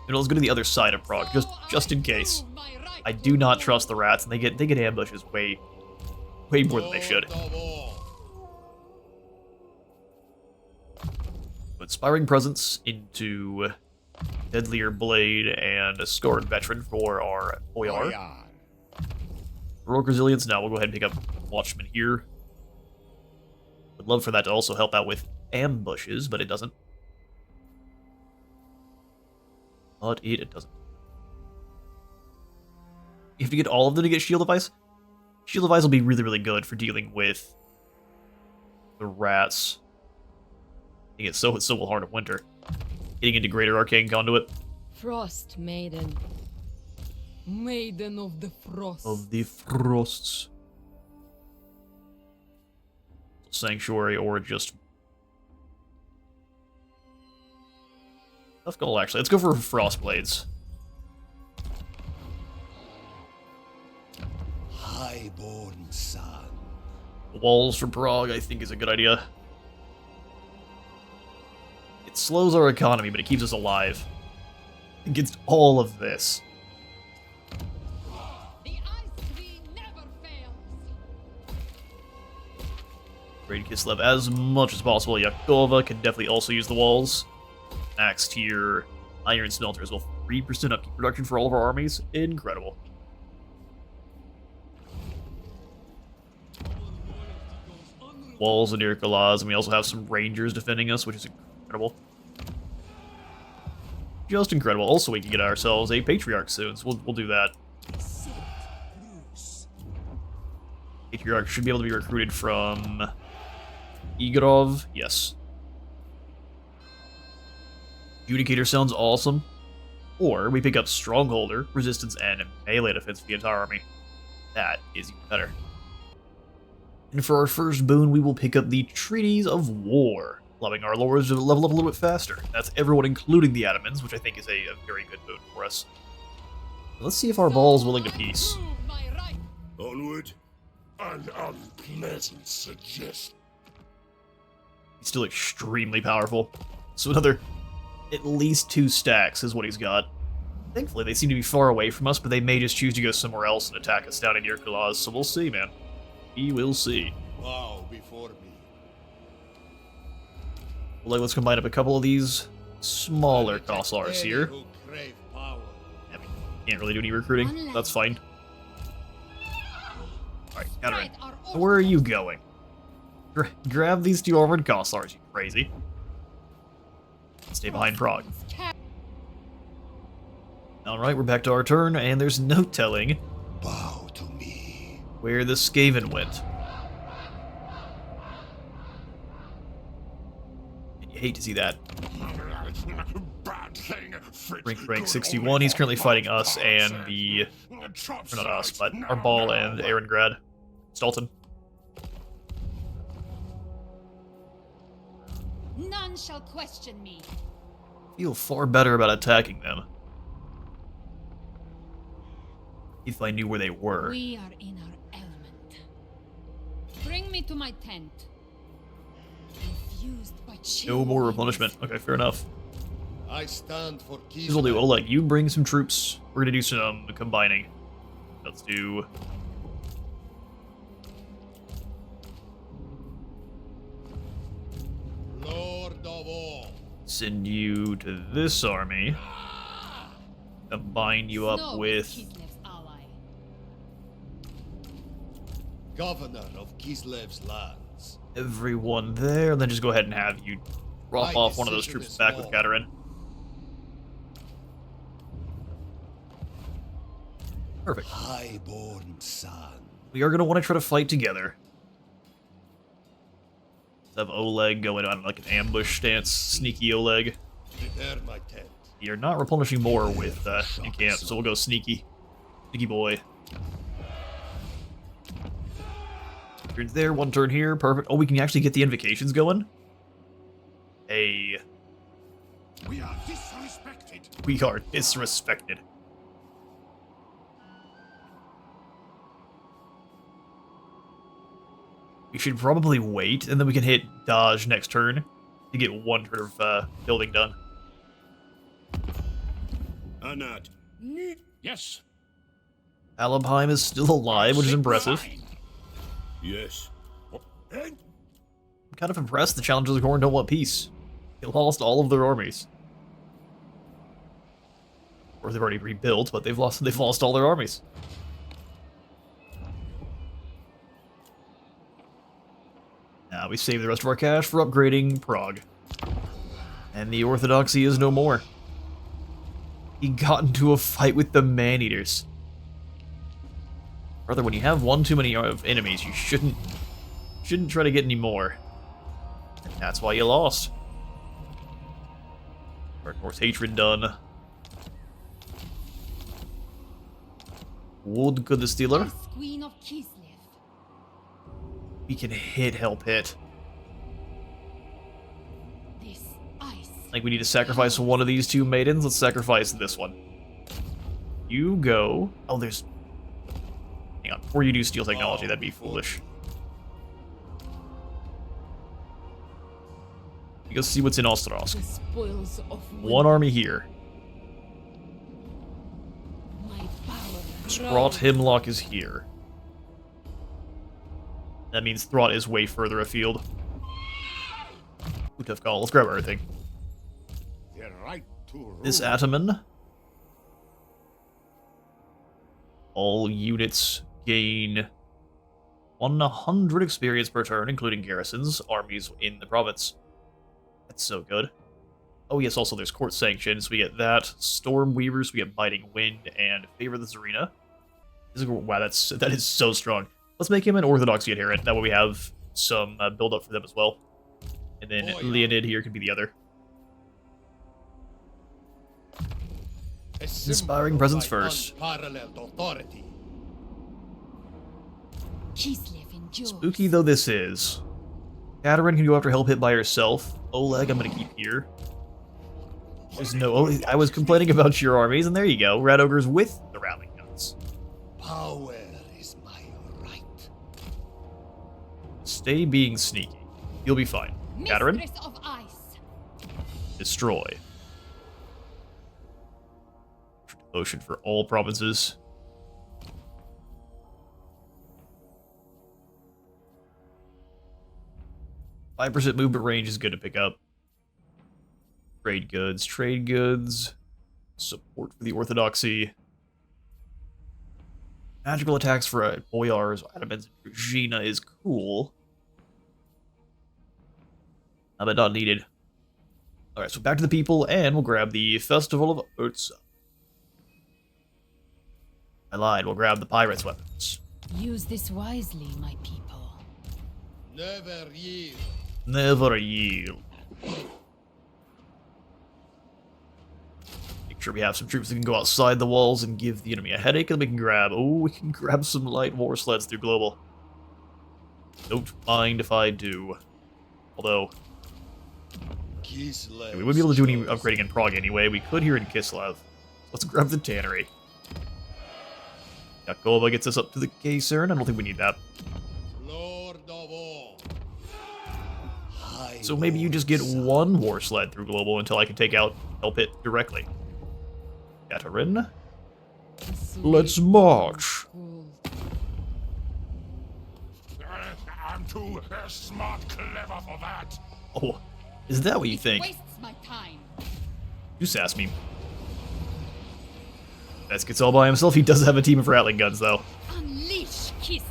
And let's go to the other side of Prague, just in case. I do not trust the rats, and they get ambushes way more than they should. Lord of all. Inspiring Presence into Deadlier Blade and a Scarred Veteran for our Boyar. Boyar. Heroic Resilience, now we'll go ahead and pick up Watchman here. Would love for that to also help out with ambushes, but it doesn't. But it doesn't. You have to get all of them to get Shield of Ice? Shield of Ice will be really, really good for dealing with the rats. I think it's so hard in winter. Getting into Greater Arcane Conduit. Frost Maiden. Maiden of the Frost. Of the Frosts. Sanctuary or just... Tough goal, actually. Let's go for Frostblades. Highborn son. Walls for Prague, I think, is a good idea. It slows our economy, but it keeps us alive. Against all of this. The ice tree never fails. Raid Kislev as much as possible. Yakova can definitely also use the walls. Max tier Iron Smelter as well. 3% upkeep production for all of our armies. Incredible. Walls and Irkolas, and we also have some Rangers defending us, which is incredible. Just incredible. Also, we can get ourselves a Patriarch soon, so we'll do that. Patriarch should be able to be recruited from Igorov. Yes. Judicator sounds awesome. Or we pick up Strongholder, Resistance, and Melee Defense for the entire army. That is even better. And for our first boon, we will pick up the Treaties of War, allowing our lords to level up a little bit faster. That's everyone, including the Adamans, which I think is a very good boon for us. Let's see if our ball is willing to peace. Prove my right. Onward. An unpleasant suggestion. He's still extremely powerful. So another, at least 2 stacks is what he's got. Thankfully, they seem to be far away from us, but they may just choose to go somewhere else and attack us down in Irkolas, so we'll see, man. We will see. Bow before me. Well, let's combine up a couple of these smaller Kossars here. Who crave power. Yeah, we can't really do any recruiting. That's fine. Alright, Catherine. Where are you going? Grab these 2 armored Kossars, you crazy. Stay behind Prague. Alright, we're back to our turn, and there's no telling Bow to me. where the Skaven went. And you hate to see that. Bad thing. Rank 61, he's currently fighting us and the... or not us, but Arbaal and Erengrad. Stalton. None shall question me. Feel far better about attacking them. If I knew where they were. We are in our element. Bring me to my tent. Infused by chill. No more replenishment. Okay, fair enough. I stand for Here's what we'll do. Oleg, you bring some troops. We're gonna do some combining. Let's do... Lord of all. send you to this army. Combine you up Snow with... Kislev's ally. Governor of Kislev's lands. everyone there, and then just go ahead and have you drop My off one of those decision troops is back with law. Katerin. Perfect. Highborn son. We are going to want to try to fight together. Let's have Oleg go in on like an ambush stance. Sneaky Oleg. Prepare my tent. You're not replenishing more with in camp, so we'll go sneaky. Sneaky boy. Turns there, one turn here, perfect. Oh, we can actually get the invocations going? Hey. We are disrespected. We are disrespected. We should probably wait, and then we can hit dodge next turn to get one turn of building done. Anad. Yes. Alabheim is still alive, which is impressive. Yes. I'm kind of impressed the Challengers of Khorne don't want peace. They lost all of their armies. Or they've already rebuilt, but they've lost all their armies. Now we save the rest of our cash for upgrading Prague. And the Orthodoxy is no more. He got into a fight with the Man-Eaters. Brother, when you have one too many of enemies, you shouldn't try to get any more. That's why you lost. Dark North hatred done. Woodka the Stealer. As Queen of Kislev. We can help hit. This ice. I think we need to sacrifice one of these two maidens. Let's sacrifice this one. You go. Oh, there's. Hang on. Before you do steel technology, that'd be foolish. You go see what's in Ostrowsk. The spoils of One army here. my power. Throt Hemlock is here. That means Throt is way further afield. Ooh, tough call. Let's grab everything. The right to rule. This Ataman. All units gain 100 experience per turn, including garrisons, armies in the province. That's so good. Oh yes, also there's court sanctions. We get that. Storm Weavers, we get Biting Wind, and Favor the Zarina. Wow, that is so strong. Let's make him an Orthodoxy adherent. That way we have some build up for them as well. And then Leonid here can be the other. Inspiring presence first. Unparalleled authority. Kislev endures. Spooky though this is, Katerin can go after help hit by herself. Oleg, I'm gonna keep here. There's no. Oh, I was complaining about your armies, and there you go. Rat Ogres with the Rattling Guns. Power is my right. Stay being sneaky. You'll be fine. Katerin, Mistress of ice. destroy. Devotion for all provinces. %5 movement range is good to pick up. Trade goods. Support for the Orthodoxy. Magical attacks for Boyars, Adamants, and Druzhina is cool. But not needed. Alright, so back to the people, and we'll grab the Festival of Urza. I lied, we'll grab the Pirates' weapons. Use this wisely, my people. Never yield. Never yield. Make sure we have some troops that can go outside the walls and give the enemy a headache, and we can grab some light war sleds through Global. Don't mind if I do. Although, Kislev we wouldn't be able to do any upgrading in Prague anyway. We could here in Kislev. Let's grab the tannery. Yakova gets us up to the Kaisern. I don't think we need that. Lord of all. So maybe you just get one war sled through Global until I can take out help it directly. Katerin, let's march. I'm too smart clever for that. Oh, is that what you It think? wastes my time. You sass me. Best gets all by himself. He does have a team of Rattling Guns, though. Unleash Kislev's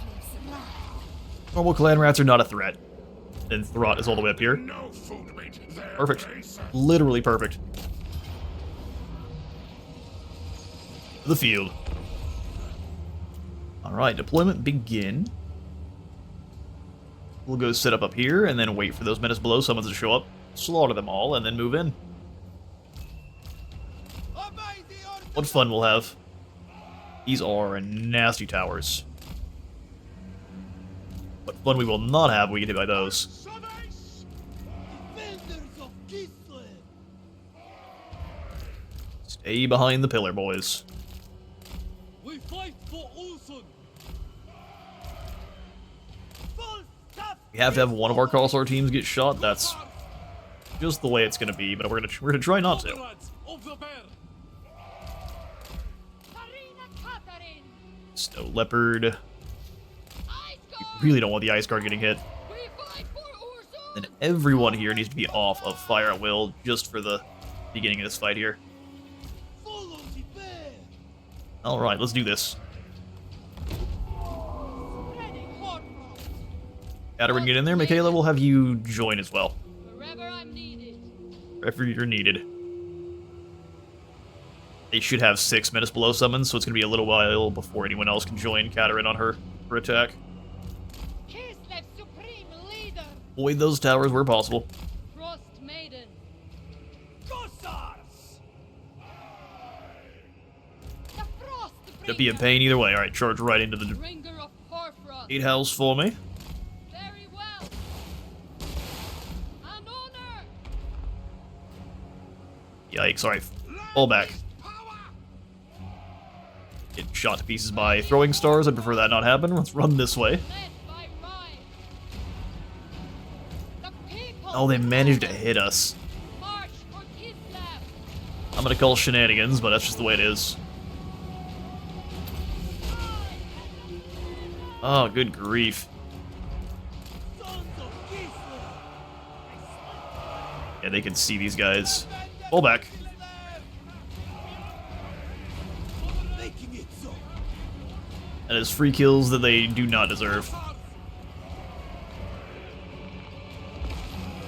wrath. Normal clan rats are not a threat. And Throt is all the way up here. No food meat there. Perfect. Grace. Literally perfect. To the field. Alright, deployment begin. We'll go set up here, and then wait for those menace below summons to show up, slaughter them all, and then move in. What fun we'll have. These are nasty towers. What fun we will not have when we get hit by those. Defenders of Kislev. Stay behind the pillar, boys. We fight for Ulson. Full stop. We have to have one of our Corsar teams get shot. That's just the way it's going to be, but we're gonna try not to. Comrades of the bear. Karina Katarin. Snow Leopard. Ice We Guard. really don't want the Ice Guard getting hit. We fight for Urza. And everyone here needs to be off of fire at will just for the beginning of this fight here. Follow the bear. Alright, let's do this. Spreading Hornfrost. Katerin, get in there. Michaela, we'll have you join as well. Wherever I'm needed. Wherever you're needed. They should have 6 Menace Below summons, so it's going to be a little while before anyone else can join Katarina on her attack. Kislev supreme leader, Void those towers where possible. Frost maiden, Gossars! the frost It'd be a bringer, pain either way. Alright, charge right into the bringer of Hoarfrost. 8 house for me. Very well. An honor. Yikes, alright. Fall back. Get shot to pieces by throwing stars. I prefer that not happen. Let's run this way. Led by might. The people. Oh, they managed to hit us. March for Kislev. I'm gonna call shenanigans, but that's just the way it is. Oh, good grief. Sons of Kislev! Yeah, they can see these guys. Pull back. Making it so! That is free kills that they do not deserve.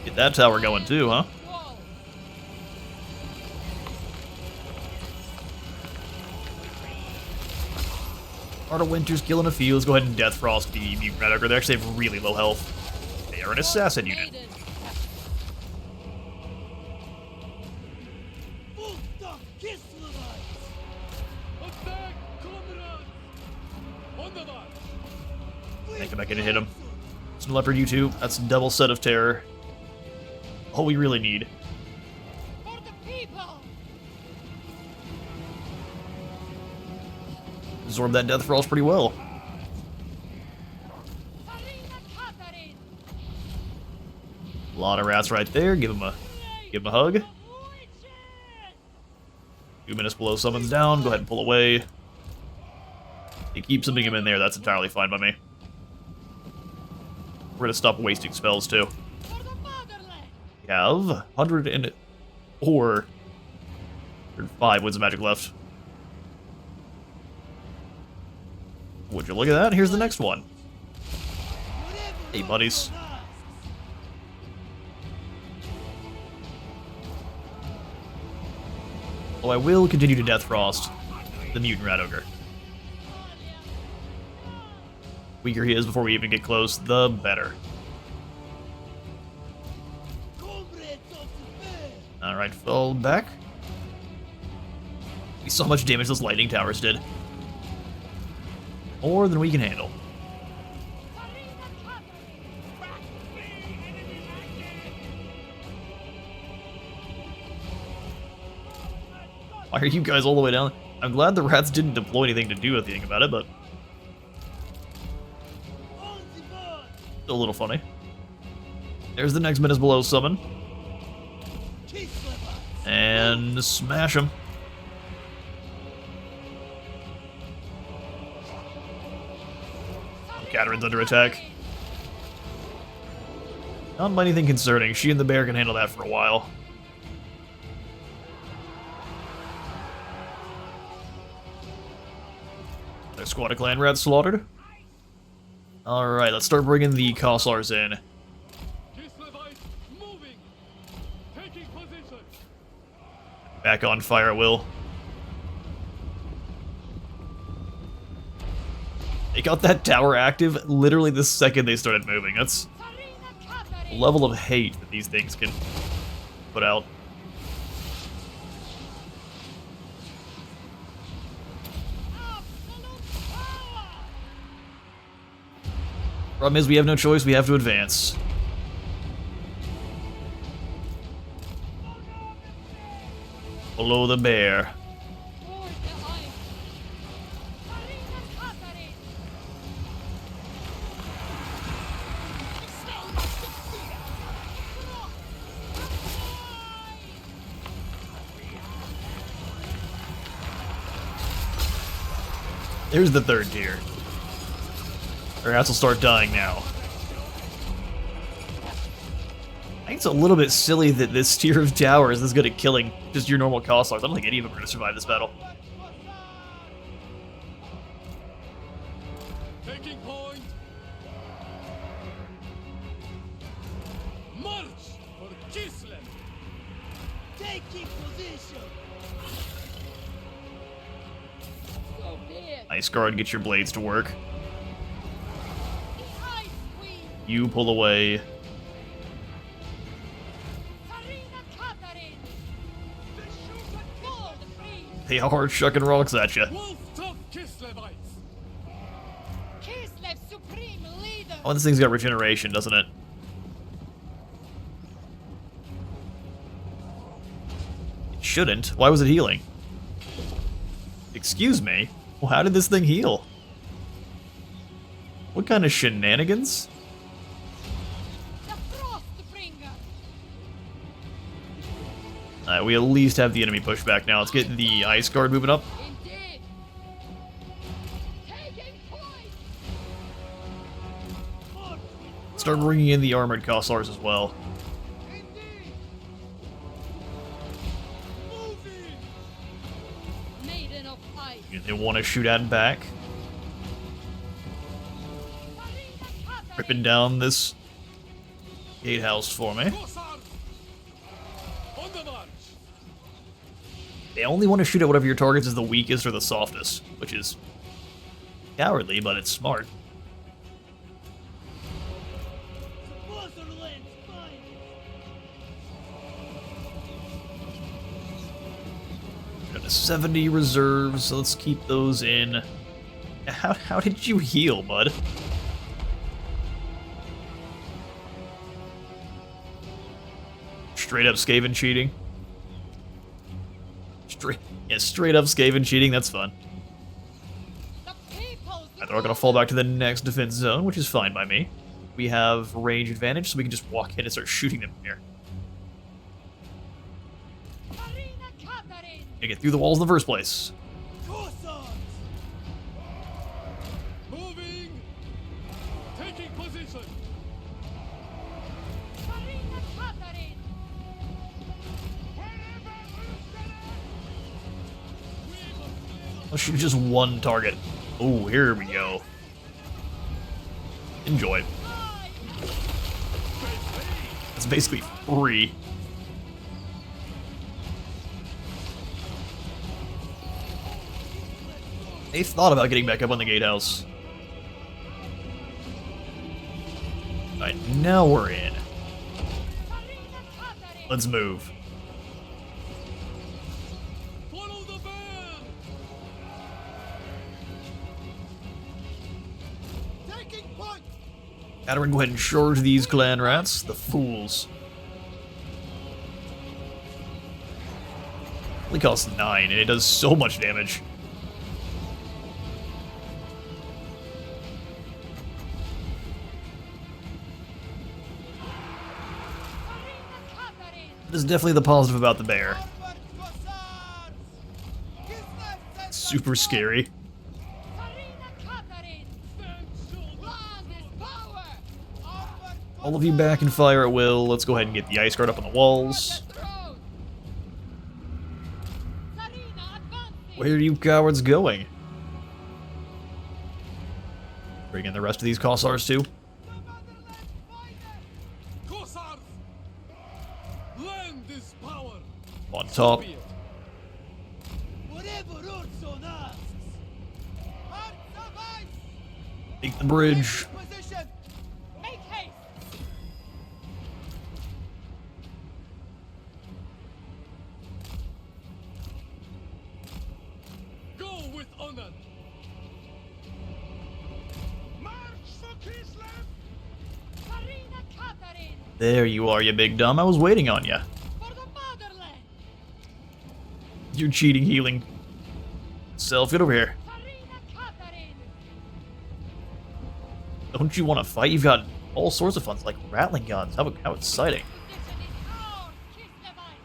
Get that tower going too, huh? Wall. Art of Winter's killing a few. Let's go ahead and Death Frost the Mutant Red Ogre. They actually have really low health. They are an assassin unit. Maiden. Full stop Kislevites! Attack, comrades! On the march! I think I can hit him. Some Leopard U2. That's a double set of terror. All we really need. For the people. Absorb that Death Frost pretty well. Sarina Katarin. A lot of rats right there. Give him a hug. Witches. 2 minutes below summons down. Go ahead and pull away. You keep sending him in there. That's entirely fine by me. We're gonna stop wasting spells too. For the motherland. We have 104, 105 wins of magic left. Would you look at that? Here's the next one. Hey, buddies. Oh, I will continue to Death Frost the Mutant Rat Ogre. Weaker he is before we even get close, the better. Comrades of the fair! Alright, fall back. We saw how much damage those lightning towers did. More than we can handle. Why are you guys all the way down? I'm glad the rats didn't deploy anything to do anything about it, but On the march! still a little funny. There's the next Menace Below summon. Kislevites! And smash him. Katarin's under attack. Not by anything concerning. She and the bear can handle that for a while. Their squad of clan rats slaughtered. Alright, let's start bringing the Kossars in. Kislevites moving! Taking position! Back on fire at will. They got that tower active literally the second they started moving. That's Sarina Katarin. the level of hate that these things can put out. Absolute power. Problem is, we have no choice. We have to advance. Below the bear. Toward the ice. Sarina Katarin. There's the third tier. Our rats will start dying now. I think it's a little bit silly that this tier of towers is good at killing just your normal Kossars. I don't think any of them are going to survive this battle. Taking point! March for Kislev! Taking position! Ice Guard, get your blades to work. The Ice Queen, You pull away. Sarina Katarin. Gold Free, They are chucking rocks at you. Wolf Top Kislevites! Kislev Supreme Leader. Oh, this thing's got regeneration, doesn't it? It shouldn't. Why was it healing? Excuse me? Well, how did this thing heal? What kind of shenanigans? The Frostbringer. We at least have the enemy push back now. Let's get the Ice Guard moving up. Indeed. Taking point. Start bringing in the armored Kossars as well. Indeed. Moving. Maiden of Ice. They want to shoot at back. Sarina Katarin. Ripping down this gatehouse for me. Kossars! On the march! They only want to shoot at whatever your targets is the weakest or the softest, which is cowardly, but it's smart. Motherland's finest. Got a 70 reserves, so let's keep those in. How did you heal, bud? Straight up Skaven cheating. Straight up Skaven cheating, that's fun. The people's They're gonna fall back to the next defense zone, which is fine by me. We have range advantage, so we can just walk in and start shooting them here. Sarina Katarin. To get through the walls in the first place. Cossars. Moving! Taking position! Sarina Katarin. Let's shoot just one target. Oh, here we go. Enjoy. It's basically free. They thought about getting back up on the gatehouse. Alright, now we're in. Sarina Katarin. Let's move. Follow the band! Taking point. Katarin, go ahead and charge these clan rats, the fools. Only costs 9, and it does so much damage. Sarina Katarin. That is definitely the positive about the bear. Onward, Cossars. Kislev Super scary. Sarina Katarin. Land is power. Onward, All of you back and fire at will. Let's go ahead and get the ice guard up on the walls. The throne. Sarina advancing. Where are you cowards going? Bring in the rest of these Kossars too. the motherland's finest. Kossars! Land is power! On top. Be it. Whatever Urson asks. Hearts of ice. Take the bridge. Position. Make haste. Go with honor! March for Kislev. Sarina Katarin. There you are, you big dumb. I was waiting on you. For the motherland. You're cheating, healing. Self, get over here. Sarina Katarin. Don't you want to fight? You've got all sorts of fun, like rattling guns. How exciting. Position is ours. Kislevites.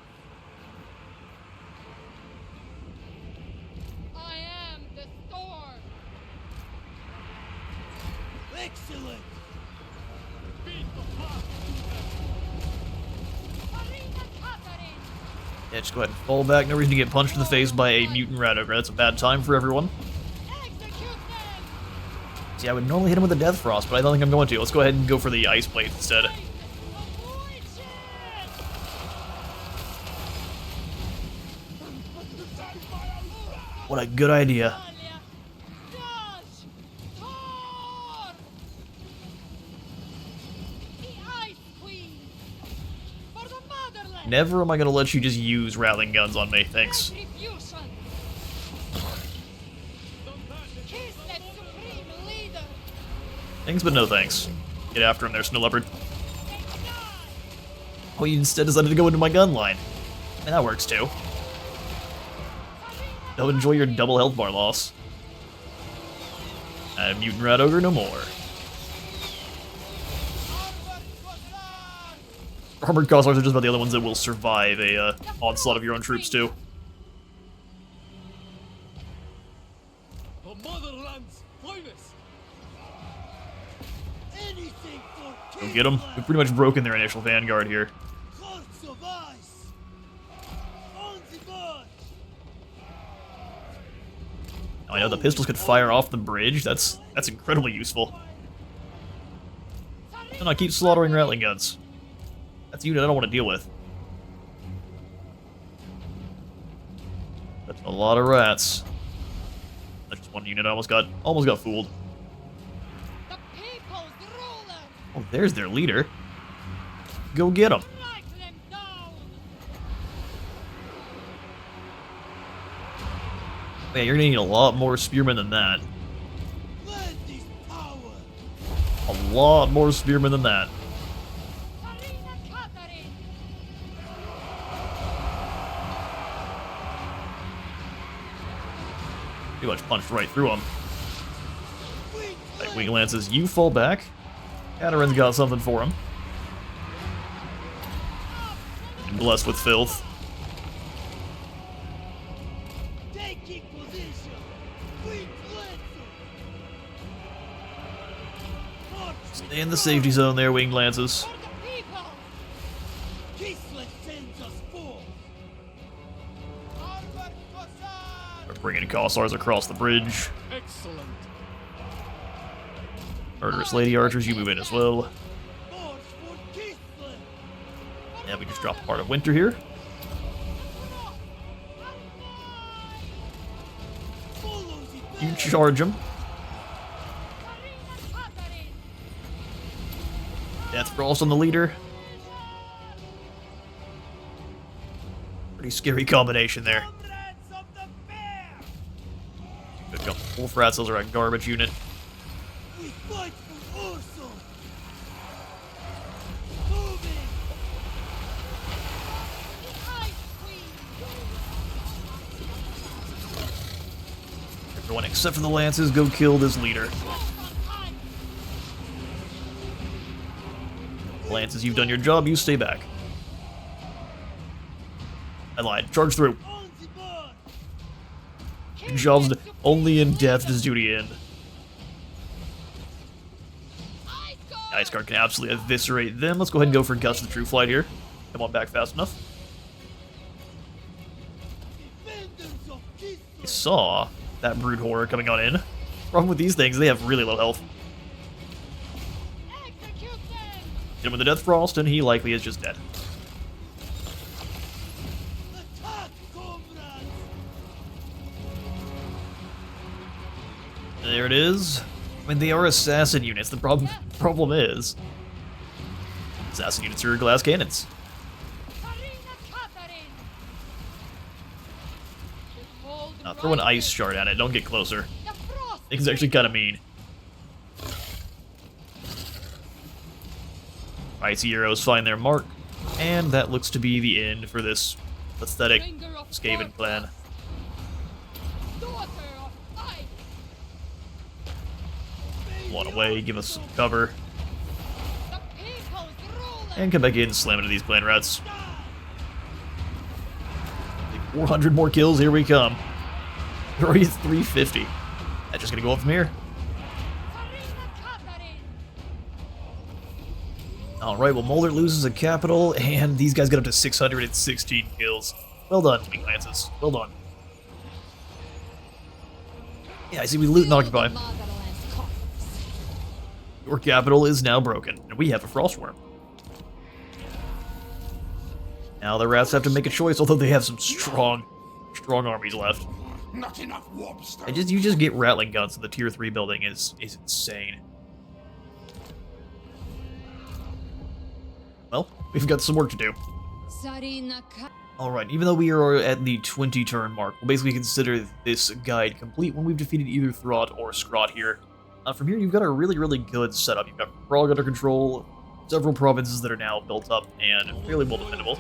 I am the storm. Excellent. Beat the path! Sarina Katarin. Yeah, just go ahead and fall back. No reason to get punched in the face by a mutant rat ogre. That's a bad time for everyone. Execute them. See, I would normally hit him with a Death Frost, but I don't think I'm going to. Let's go ahead and go for the Ice Blade instead. Avoid it. What a good idea. Talia. Never am I gonna let you just use rattling guns on me, thanks. Retribution. Kislev's supreme leader. Thanks, but no thanks. Get after him there, Snow Leopard. They die. Oh, you instead decided to go into my gun line. I mean, that works too. Don't enjoy your double health bar loss. Mutant Rat Ogre no more. Armored Cossars are just about the other ones that will survive a onslaught of your own troops too. The motherland's finest. Anything for Go get them. We've pretty much broken their initial vanguard here. Hearts of ice. On the march. Now, I know the pistols could fire off the bridge. That's incredibly useful. And I keep slaughtering rattling guns. That's a unit I don't want to deal with. That's a lot of rats. That's just one unit I almost got fooled. The people's ruler. Oh, there's their leader. Go get him. Strike them down. Man, you're gonna need a lot more spearmen than that. Let this power. A lot more spearmen than that. Sarina Catherine. Pretty much punched right through him. Wing Like, Wing Lances, you fall back. Catarin's got something for him. And blessed with filth. taking position. Wing Lancer. Stay in the safety zone there, Winged Lances. For the people. Kislev sends us forth. Armored Cossar. We're bringing Cossars across the bridge. Excellent. Murderous Lady Archers, you move in as well. March for Kislev. Yeah, we just dropped part of winter here. Follow the You battle. charge them. Sarina Catherine. Death Frost on the leader. Pretty scary combination there. Comrades of the bear. Good go. Wolf Rats, those are a garbage unit. We fight for Ursul. Moving. The Ice Queen. Everyone except for the Lances, go kill this leader. Time. Lances, you've done your job, you stay back. I lied. Charge through. On the march. Your job's only in death does duty end. Ice Guard. Ice Guard can absolutely eviscerate them. Let's go ahead and go for Gust of True Flight here. Come on back fast enough. Defenders of I Kislev. saw that Brood Horror coming on in. Problem with these things, they have really low health. Execute them. Hit him with the Death Frost, and he likely is just dead. Attack, comrades. There it is. I mean, they are assassin units. The problem is, assassin units are glass cannons. Sarina Catherine. Behold Now, throw an riders. ice shard at it. Don't get closer. The frost. Things actually kind of mean. Icy arrows find their mark, and that looks to be the end for this pathetic Bringer of Skaven clan. Daughter of ice. One away, give us some cover, The people's ruler. and come back in and slam into these clan rats. 400 more kills, here we come. We're already at 350. That's just gonna go up from here. Sarina Catherine. Alright, well, Mulder loses a capital, and these guys get up to 616 kills. Well done, Wing Lances. Well done. Yeah, I see we loot and occupy. Motherland's coffers. Your capital is now broken, and we have a Frostworm. Now the rats have to make a choice, although they have some strong armies left. Not enough warp stone. You just get rattling guns in the tier 3 building is insane. Well, we've got some work to do. Sarina Alright, even though we are at the 20 turn mark, we'll basically consider this guide complete when we've defeated either Throt or Scrot here. From here, you've got a really, really good setup. You've got Prague under control, several provinces that are now built up and fairly well defendable.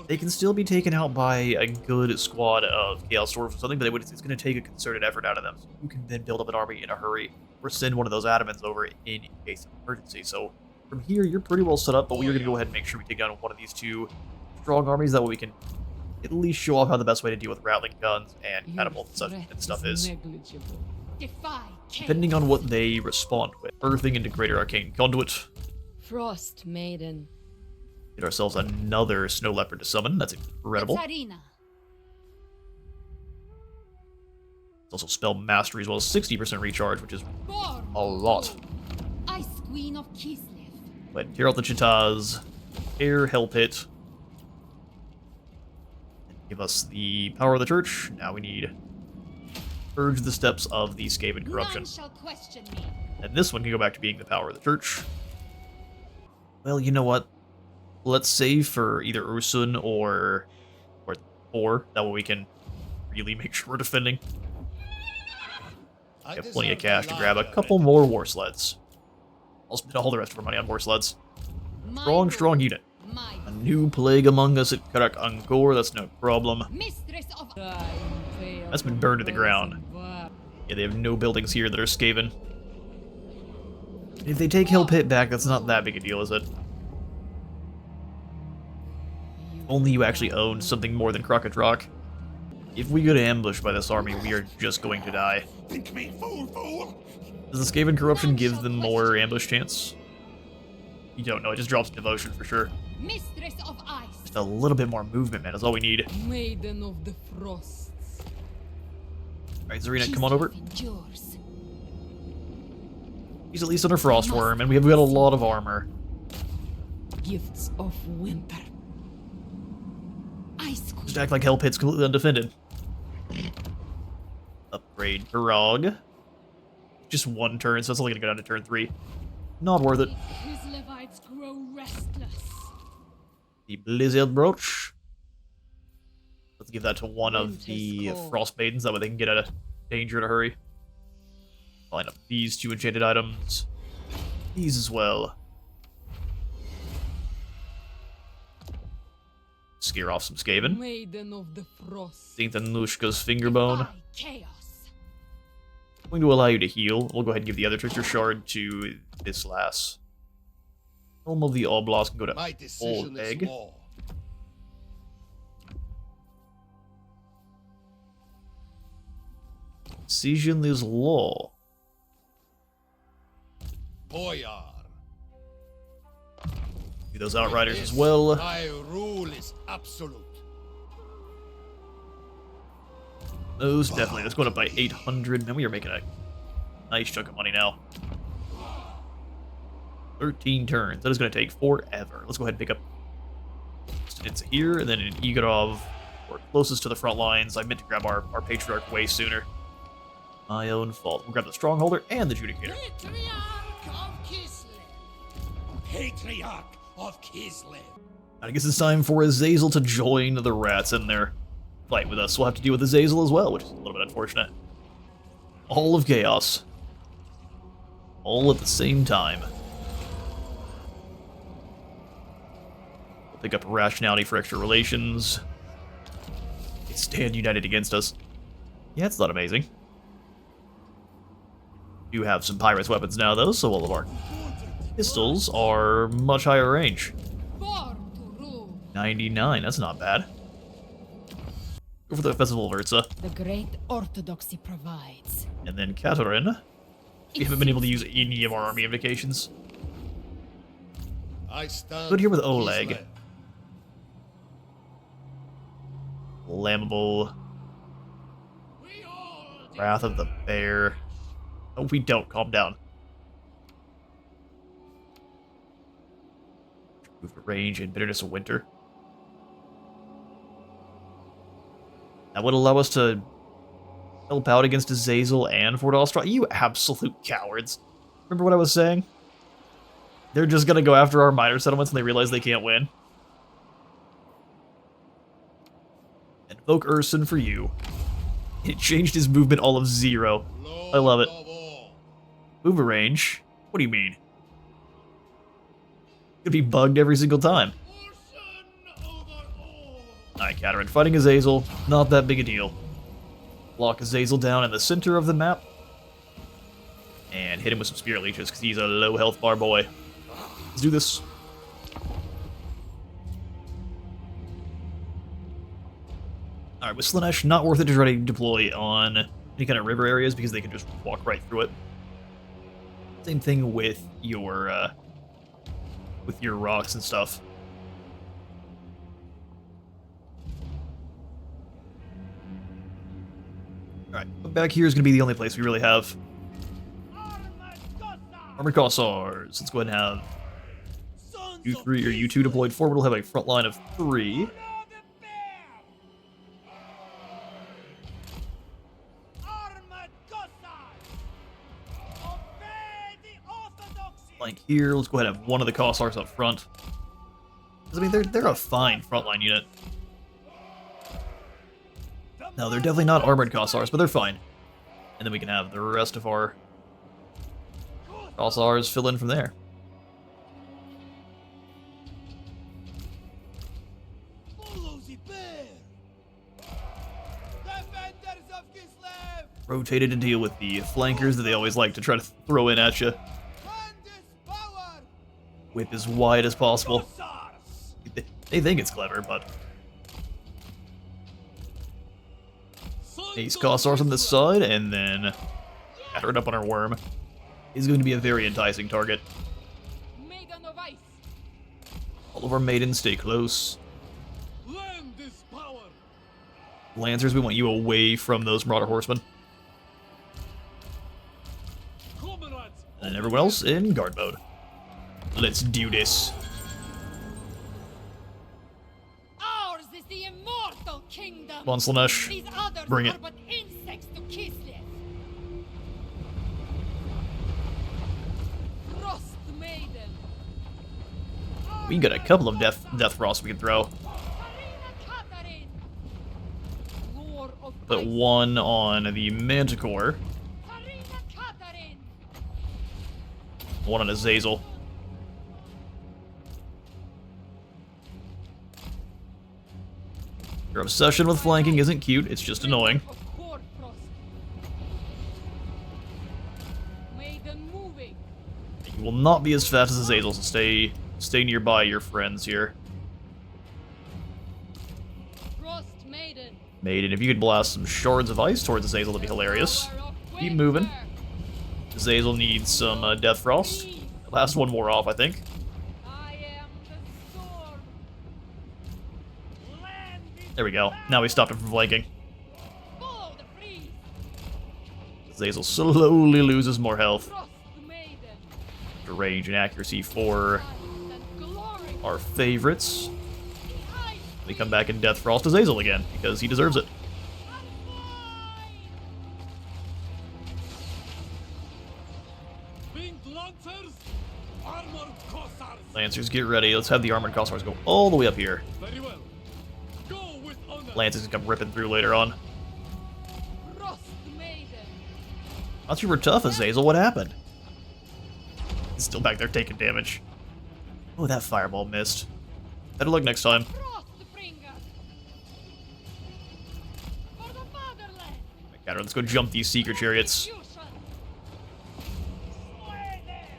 They can still be taken out by a good squad of Chaos Dwarves or something, but it's going to take a concerted effort out of them. So you can then build up an army in a hurry, or send one of those Adamants over in case of emergency. So from here, you're pretty well set up, but we are going to go ahead and make sure we take down one of these two strong armies. That way we can at least show off how the best way to deal with rattling guns and catapults and stuff is. Defy Depending on what they respond with. Earthing into Greater Arcane Conduit. Frost Maiden. Get ourselves another Snow Leopard to summon. That's incredible. Tsarina. It's also Spell Mastery as well as 60% recharge, which is Born a lot. Ice Queen of Kislev. But tear out the Chitaz, Air Hell Pit. Give us the Power of the Church. Now we need Purge the Steps of the Skaven Corruption. None shall question me. And this one can go back to being the Power of the Church. Well, you know what? Let's save for either Ursun or Thor. That way we can really make sure we're defending. We have plenty of cash to grab a couple more war sleds. I'll spend all the rest of our money on war sleds. My Strong rule, unit. my A new plague among us at Karak Angkor, that's no problem. mistress of That's been burned to the ground. Yeah, they have no buildings here that are Skaven. If they take Hill Pit back, that's not that big a deal, is it? Only you actually own something more than Crockett Rock. If we get ambushed by this army, we are just going to die. Think me fool! Does the Skaven Corruption give them more ambush chance? You don't know, it just drops devotion for sure. mistress of ice. Just a little bit more movement, man, is all we need. Maiden of the Frosts. Alright, Zarina, come on over. Endures. He's at least under Frostworm, and we've got a lot of armor. Gifts of winter. Ice Queen. Just act like Hell Pit's completely undefended. Upgrade Prague. Just one turn, so it's only gonna go down to turn 3. Not worth it. Kislevites grow restless. The Blizzard Brooch. Let's give that to one of the Frost Maidens, that way they can get out of danger in a hurry. Line up these 2 enchanted items. These as well. Scare off some Skaven. Maiden of the Frost. Think the Nushka's Fingerbone. Defy chaos. I'm going to allow you to heal. We'll go ahead and give the other treasure shard to this lass. Helm of the Oblast can go to My decision Old is Egg. law. Decision is law. Boyar. Do those Outriders as well. My rule is absolute. Most definitely. That's going up by 800. Man, we are making a nice chunk of money now. 13 turns. That is going to take forever. Let's go ahead and pick up it's here, and then in Igorov, we're closest to the front lines. I meant to grab our Patriarch way sooner. My own fault. We'll grab the Strongholder and the Judicator. Patriarch of Kislev. Patriarch of Kislev. I guess it's time for Azazel to join the rats in their fight with us. We'll have to deal with Azazel as well, which is a little bit unfortunate. All of Chaos. All at the same time. We'll pick up Rationality for extra relations. They stand united against us. Yeah, it's not amazing. We do have some Pirates weapons now, though, so all of our pistols are much higher range. Born to rule. 99, that's not bad. Go for the Festival of Urza. The great orthodoxy provides. And then Katarin. We haven't been able to use any of our army invocations. I stand Good here with for Oleg. Kislev. Flammable. Wrath of the Bear. Oh, we don't. Calm down. Move to range and Bitterness of Winter. That would allow us to help out against Azazel and Fort Ostrom. You absolute cowards. Remember what I was saying? They're just gonna go after our minor settlements and they realize they can't win. Evoke Urson for you. It changed his movement all of 0. I love it. Lord of all. Move range? What do you mean? Could be bugged every single time. Alright, Cataran, fighting Azazel, not that big a deal. Lock Azazel down in the center of the map. And hit him with some Spirit Leeches, because he's a low health bar boy. Let's do this. Alright, with Slaanesh, not worth it to try to deploy on any kind of river areas, because they can just walk right through it. Same thing with your rocks and stuff. Alright, but back here is going to be the only place we really have Armored Cossars. Let's go ahead and have you 3 or you 2 deployed forward. We'll have a front line of 3. Flank here. Let's go ahead and have one of the Cossars up front. 'Cause, I mean, they're a fine frontline unit. No, they're definitely not armored Cossars, but they're fine. And then we can have the rest of our Cossars fill in from there. Follow the bear. Defenders of Kislev. Rotated to deal with the flankers that they always like to try to throw in at you. Power. Whip as wide as possible. Cossars. They think it's clever, but... Ace Cossars on this side, and then batter it up on our worm. Is going to be a very enticing target. Maiden of Ice. All of our maidens stay close. Land is power. Lancers, we want you away from those Marauder Horsemen. Comrades. And everyone else in guard mode. Let's do this. Ours is the immortal kingdom. Come on, Slaanesh. These others Bring it. are but insects to Kislev. Frost Maiden. We got a couple of Death Frost we can throw. Katarin. Lord of Put Ice. one on the Manticore, Karina Katarin. one on Azazel. Your obsession with flanking isn't cute, it's just annoying. Of Hoarfrost. Maiden moving. You will not be as fast as Azazel, so stay nearby your friends here. Frost Maiden. Maiden, if you could blast some shards of ice towards Azazel, that'd be hilarious. Power of Keep winter. moving. Azazel needs some Death Frost. Last one more off, I think. I am the sword. Land is There we go. Now we stopped him from flanking. Follow the freeze. Azazel slowly loses more health. Frost Maiden. The range and accuracy for Light and glory. our favorites. The ice They come back in Death Frost Azazel again, because he deserves it. Winged Lancers. Armored Cossars. Lancers, get ready. Let's have the Armored Cossars go all the way up here. Very well. Go with honor. Lancers can come ripping through later on. Frost Maiden. Thought you were tough, Azazel. What happened? He's still back there taking damage. Oh, that fireball missed. Better luck next time. Frostbringer. For the fatherland. Alright, let's go jump these Seeker Chariots. Execution. slay them.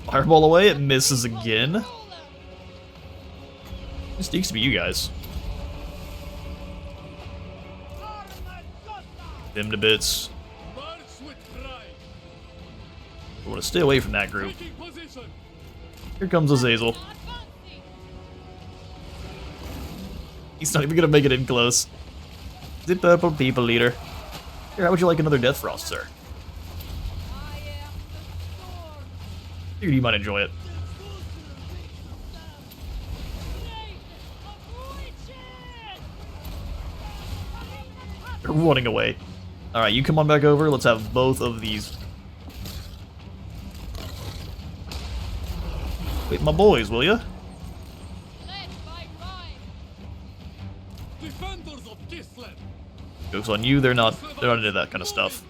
Fireball away, it misses again. Ruler. This needs to be you guys. Armored Cossars. Them to bits. March with pride. I want to stay away from that group. Taking position. Here comes Azazel. Advancing. He's not even gonna make it in close. The purple people leader. Here, how would you like another Death Frost, sir? I am the sword. Figured you might enjoy it. They're running away. Alright, you come on back over. Let's have both of these. Wait, my boys, will ya? Led by Rhyme. Defenders Joke's on you, they're not into that kind of stuff.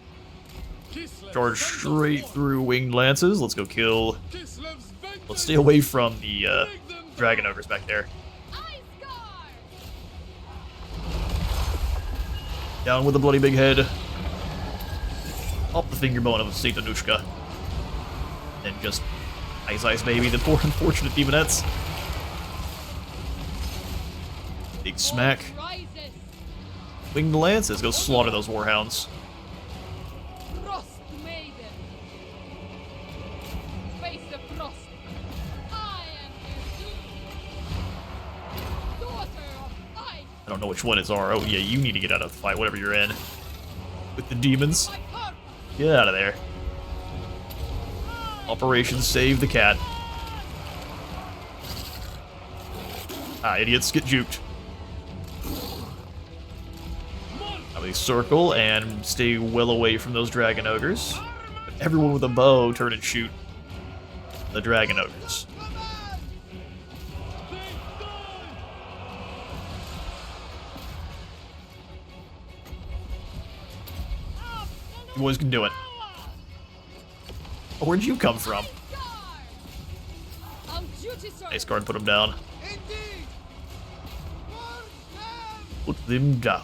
Charge straight through winged lances. Let's go kill. Let's stay away from the dragon ogres back there. Down with the bloody big head. Up the finger bone of Saint Anushka. And just ice baby, the poor unfortunate demonettes. Big smack. Winged lances, go slaughter those warhounds. Frost maiden. Face the frost. I am your daughter of ice. I don't know which one is our. Oh yeah, you need to get out of the fight, whatever you're in. With the demons. My purpose. Get out of there. Operation Save the Cat. Ah, idiots, get juked. Now we circle and stay well away from those dragon ogres. Everyone with a bow turn and shoot the dragon ogres. You boys can do it. Oh, where'd you come from? On duty, sir. Nice guard, put him down. Indeed! Put them down.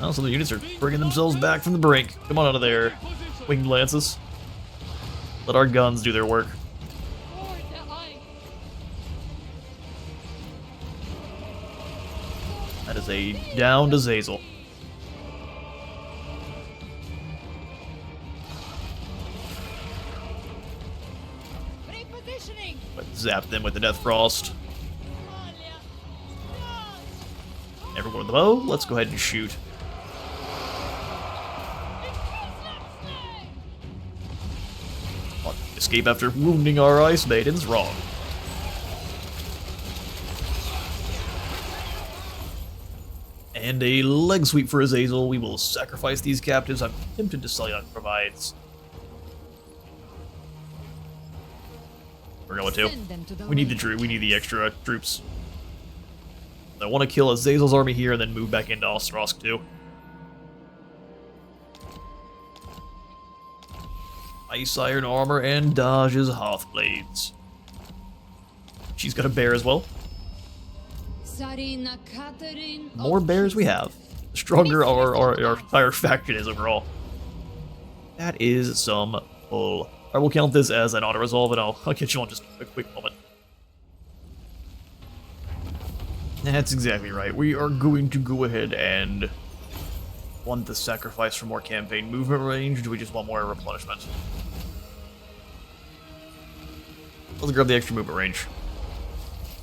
Oh, so the units are bringing themselves back from the brink. Come on out of there, winged lances. Let our guns do their work. For the ice. That is a down to Zazel. Repositioning. Zap them with the Death Frost. Everyone with the bow, let's go ahead and shoot. Escape after wounding our ice maidens? Wrong. And a leg sweep for Azazel. We will sacrifice these captives. I'm tempted to Selyon provides. We're going to. Send them to the We need we need the extra troops. I want to kill Azazel's army here and then move back into Ostrosk too. Ice Iron Armor and dodges Hearthblades. She's got a bear as well. Tsarina Catherine of More bears we have. The stronger our entire faction is overall. That is some bull. I will count this as an auto-resolve and I'll get you on just a quick moment. That's exactly right. We are going to go ahead and want the sacrifice for more campaign movement range, or do we just want more replenishment? Let's grab the extra movement range.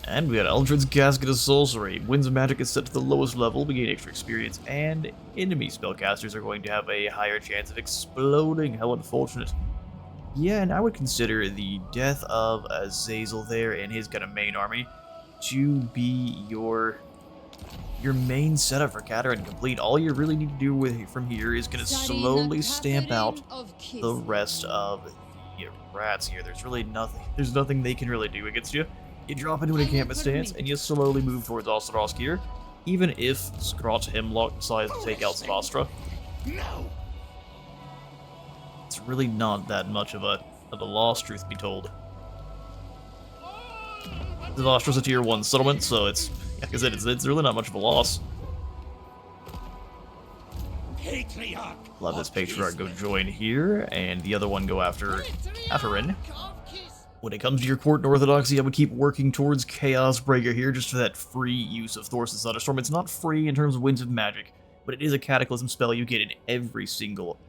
And we got Eldred's Casket of Sorcery. Winds of Magic is set to the lowest level, we gain extra experience, and enemy spellcasters are going to have a higher chance of exploding. How unfortunate. Yeah, and I would consider the death of Azazel there and his kind of main army to be your main setup for Kataryn complete. All you really need to do from here is going to slowly stamp out the rest of the rats here. There's really nothing. There's nothing they can really do against you. You drop into an encampment stance and you slowly move towards Ostrovsk here, even if Skrot Hemlock decides to take out Savastra. No! It's really not that much of a loss, truth be told. Zavastra's a tier 1 settlement, so it's, like I said, it's really not much of a loss. Patriarch! Let this Patriarch go join here, and the other one go after Kataryn. When it comes to your Court and Orthodoxy, I would keep working towards Chaos Breaker here, just for that free use of Thorsten's Thunderstorm. It's not free in terms of Winds of Magic, but it is a Cataclysm spell you get in every single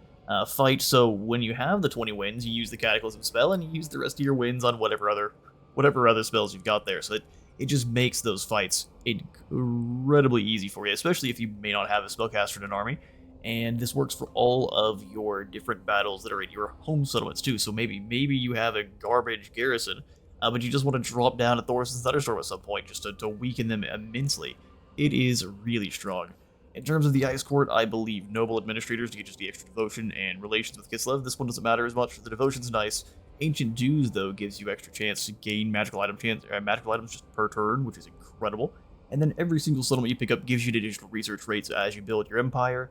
fight, so when you have the 20 wins, you use the Cataclysm spell, and you use the rest of your wins on whatever other spells you've got there, so it just makes those fights incredibly easy for you, especially if you may not have a spellcaster in an army. And this works for all of your different battles that are in your home settlements too. So maybe you have a garbage garrison, but you just want to drop down a Thorsten's Thunderstorm at some point just to weaken them immensely. It is really strong. In terms of the Ice Court, I believe Noble Administrators to get just the extra devotion and relations with Kislev. This one doesn't matter as much. The devotion's nice. Ancient Dues, though, gives you extra chance to gain magical items just per turn, which is incredible. And then every single settlement you pick up gives you additional research rates as you build your empire.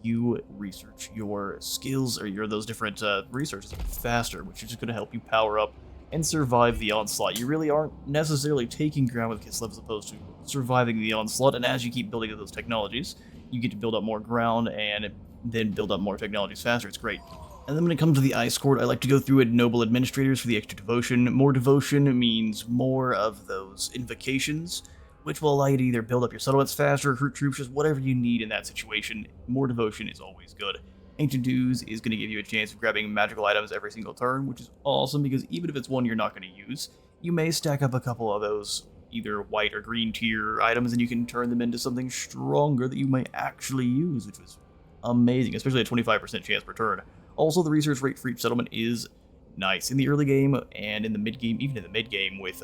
You research your skills or those different researches faster, which is just going to help you power up and survive the onslaught. You really aren't necessarily taking ground with Kislev as opposed to surviving the onslaught, and as you keep building those technologies, you get to build up more ground and then build up more technologies faster. It's great. And then when it comes to the Ice Court, I like to go through it Noble Administrators for the extra devotion. More devotion means more of those invocations, which will allow you to either build up your settlements faster, recruit troops, just whatever you need in that situation. More devotion is always good. Ancient Dues is going to give you a chance of grabbing magical items every single turn, which is awesome because even if it's one you're not going to use, you may stack up a couple of those either white or green tier items and you can turn them into something stronger that you may actually use, which was amazing, especially a 25% chance per turn. Also, the research rate for each settlement is nice. In the early game and in the mid game, even in the mid game with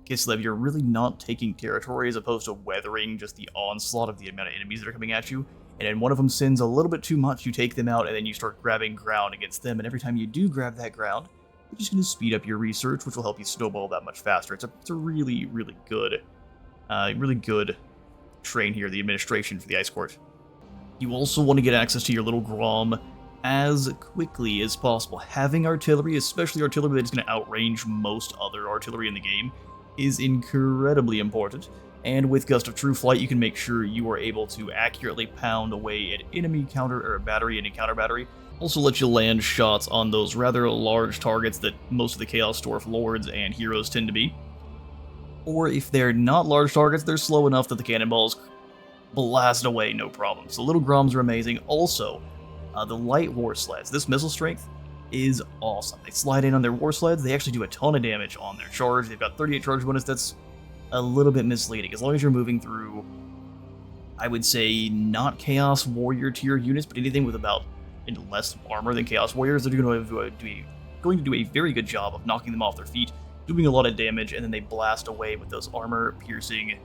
Kislev, you're really not taking territory as opposed to weathering just the onslaught of the amount of enemies that are coming at you. And then one of them sins a little bit too much, you take them out, and then you start grabbing ground against them. And every time you do grab that ground, you're just going to speed up your research, which will help you snowball that much faster. It's a really, really good train here, the administration for the Ice Court. You also want to get access to your little Grom as quickly as possible. Having artillery, especially artillery that is going to outrange most other artillery in the game, is incredibly important. And with Gust of True Flight, you can make sure you are able to accurately pound away at enemy counter or battery and counter battery. Also let you land shots on those rather large targets that most of the Chaos Dwarf lords and heroes tend to be. Or if they're not large targets, they're slow enough that the cannonballs blast away no problem. So little Groms are amazing. Also, the light war sleds. This missile strength is awesome. They slide in on their war sleds. They actually do a ton of damage on their charge. They've got 38 charge bonus. That's a little bit misleading. As long as you're moving through, I would say, not Chaos Warrior tier units, but anything with about less armor than Chaos Warriors, they're going to do a very good job of knocking them off their feet, doing a lot of damage, and then they blast away with those armor-piercing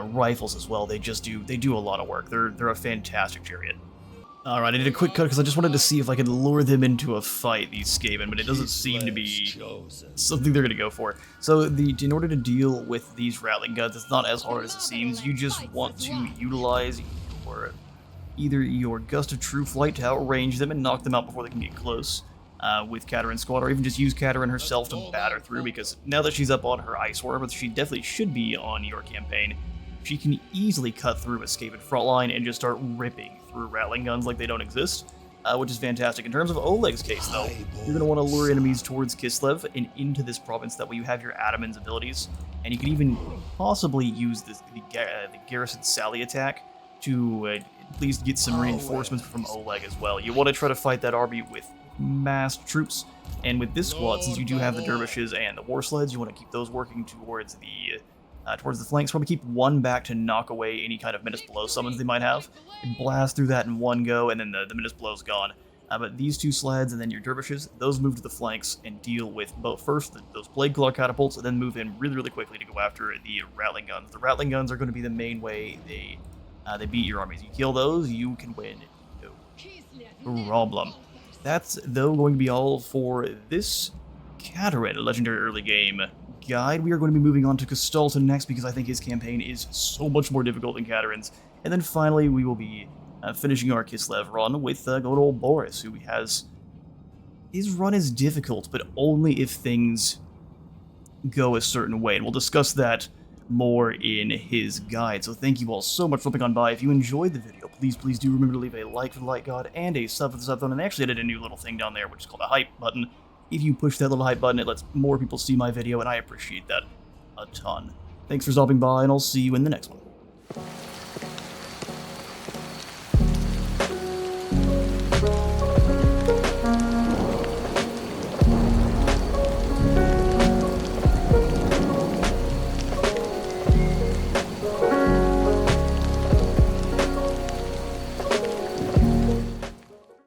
rifles as well. They do a lot of work. They're a fantastic chariot. Alright, I did a quick cut because I just wanted to see if I could lure them into a fight, these Skaven, but it doesn't seem to be something they're going to go for. So in order to deal with these Rattling guns, it's not as hard as it seems. You just want to utilize either your Gust of True Flight to outrange them and knock them out before they can get close with Katarin's squad, or even just use Katarin herself to batter through, because now that she's up on her Ice War, but she definitely should be on your campaign, she can easily cut through a Skaven front line and just start ripping through Rattling guns like they don't exist, which is fantastic. In terms of Oleg's case, though, you're going to want to lure enemies towards Kislev and into this province. That way you have your Ataman's abilities, and you can even possibly use the Garrison Sally attack to at least get some reinforcements from Oleg as well. You want to try to fight that army with massed troops, and with this squad, since you do have the dervishes and the war sleds, you want to keep those working towards the flanks. Probably keep one back to knock away any kind of Menace Blow summons they might have, and blast through that in one go, and then the Menace Blow's gone. But these two sleds and then your dervishes, those move to the flanks and deal with those Plague Claw catapults, and then move in really, really quickly to go after the Rattling guns. The Rattling guns are going to be the main way they beat your armies. You kill those, you can win. No problem. That's, though, going to be all for this Katarin, a legendary early game guide. We are going to be moving on to Castalton next because I think his campaign is so much more difficult than Katarin's. And then finally, we will be finishing our Kislev run with good old Boris, who has... His run is difficult, but only if things go a certain way. And we'll discuss that more in his guide. So thank you all so much for flipping on by. If you enjoyed the video, please do remember to leave a like for the Light God and a sub for the sub button. And I actually added a new little thing down there, which is called a hype button. If you push that little hype button, it lets more people see my video, and I appreciate that a ton. Thanks for stopping by, and I'll see you in the next one.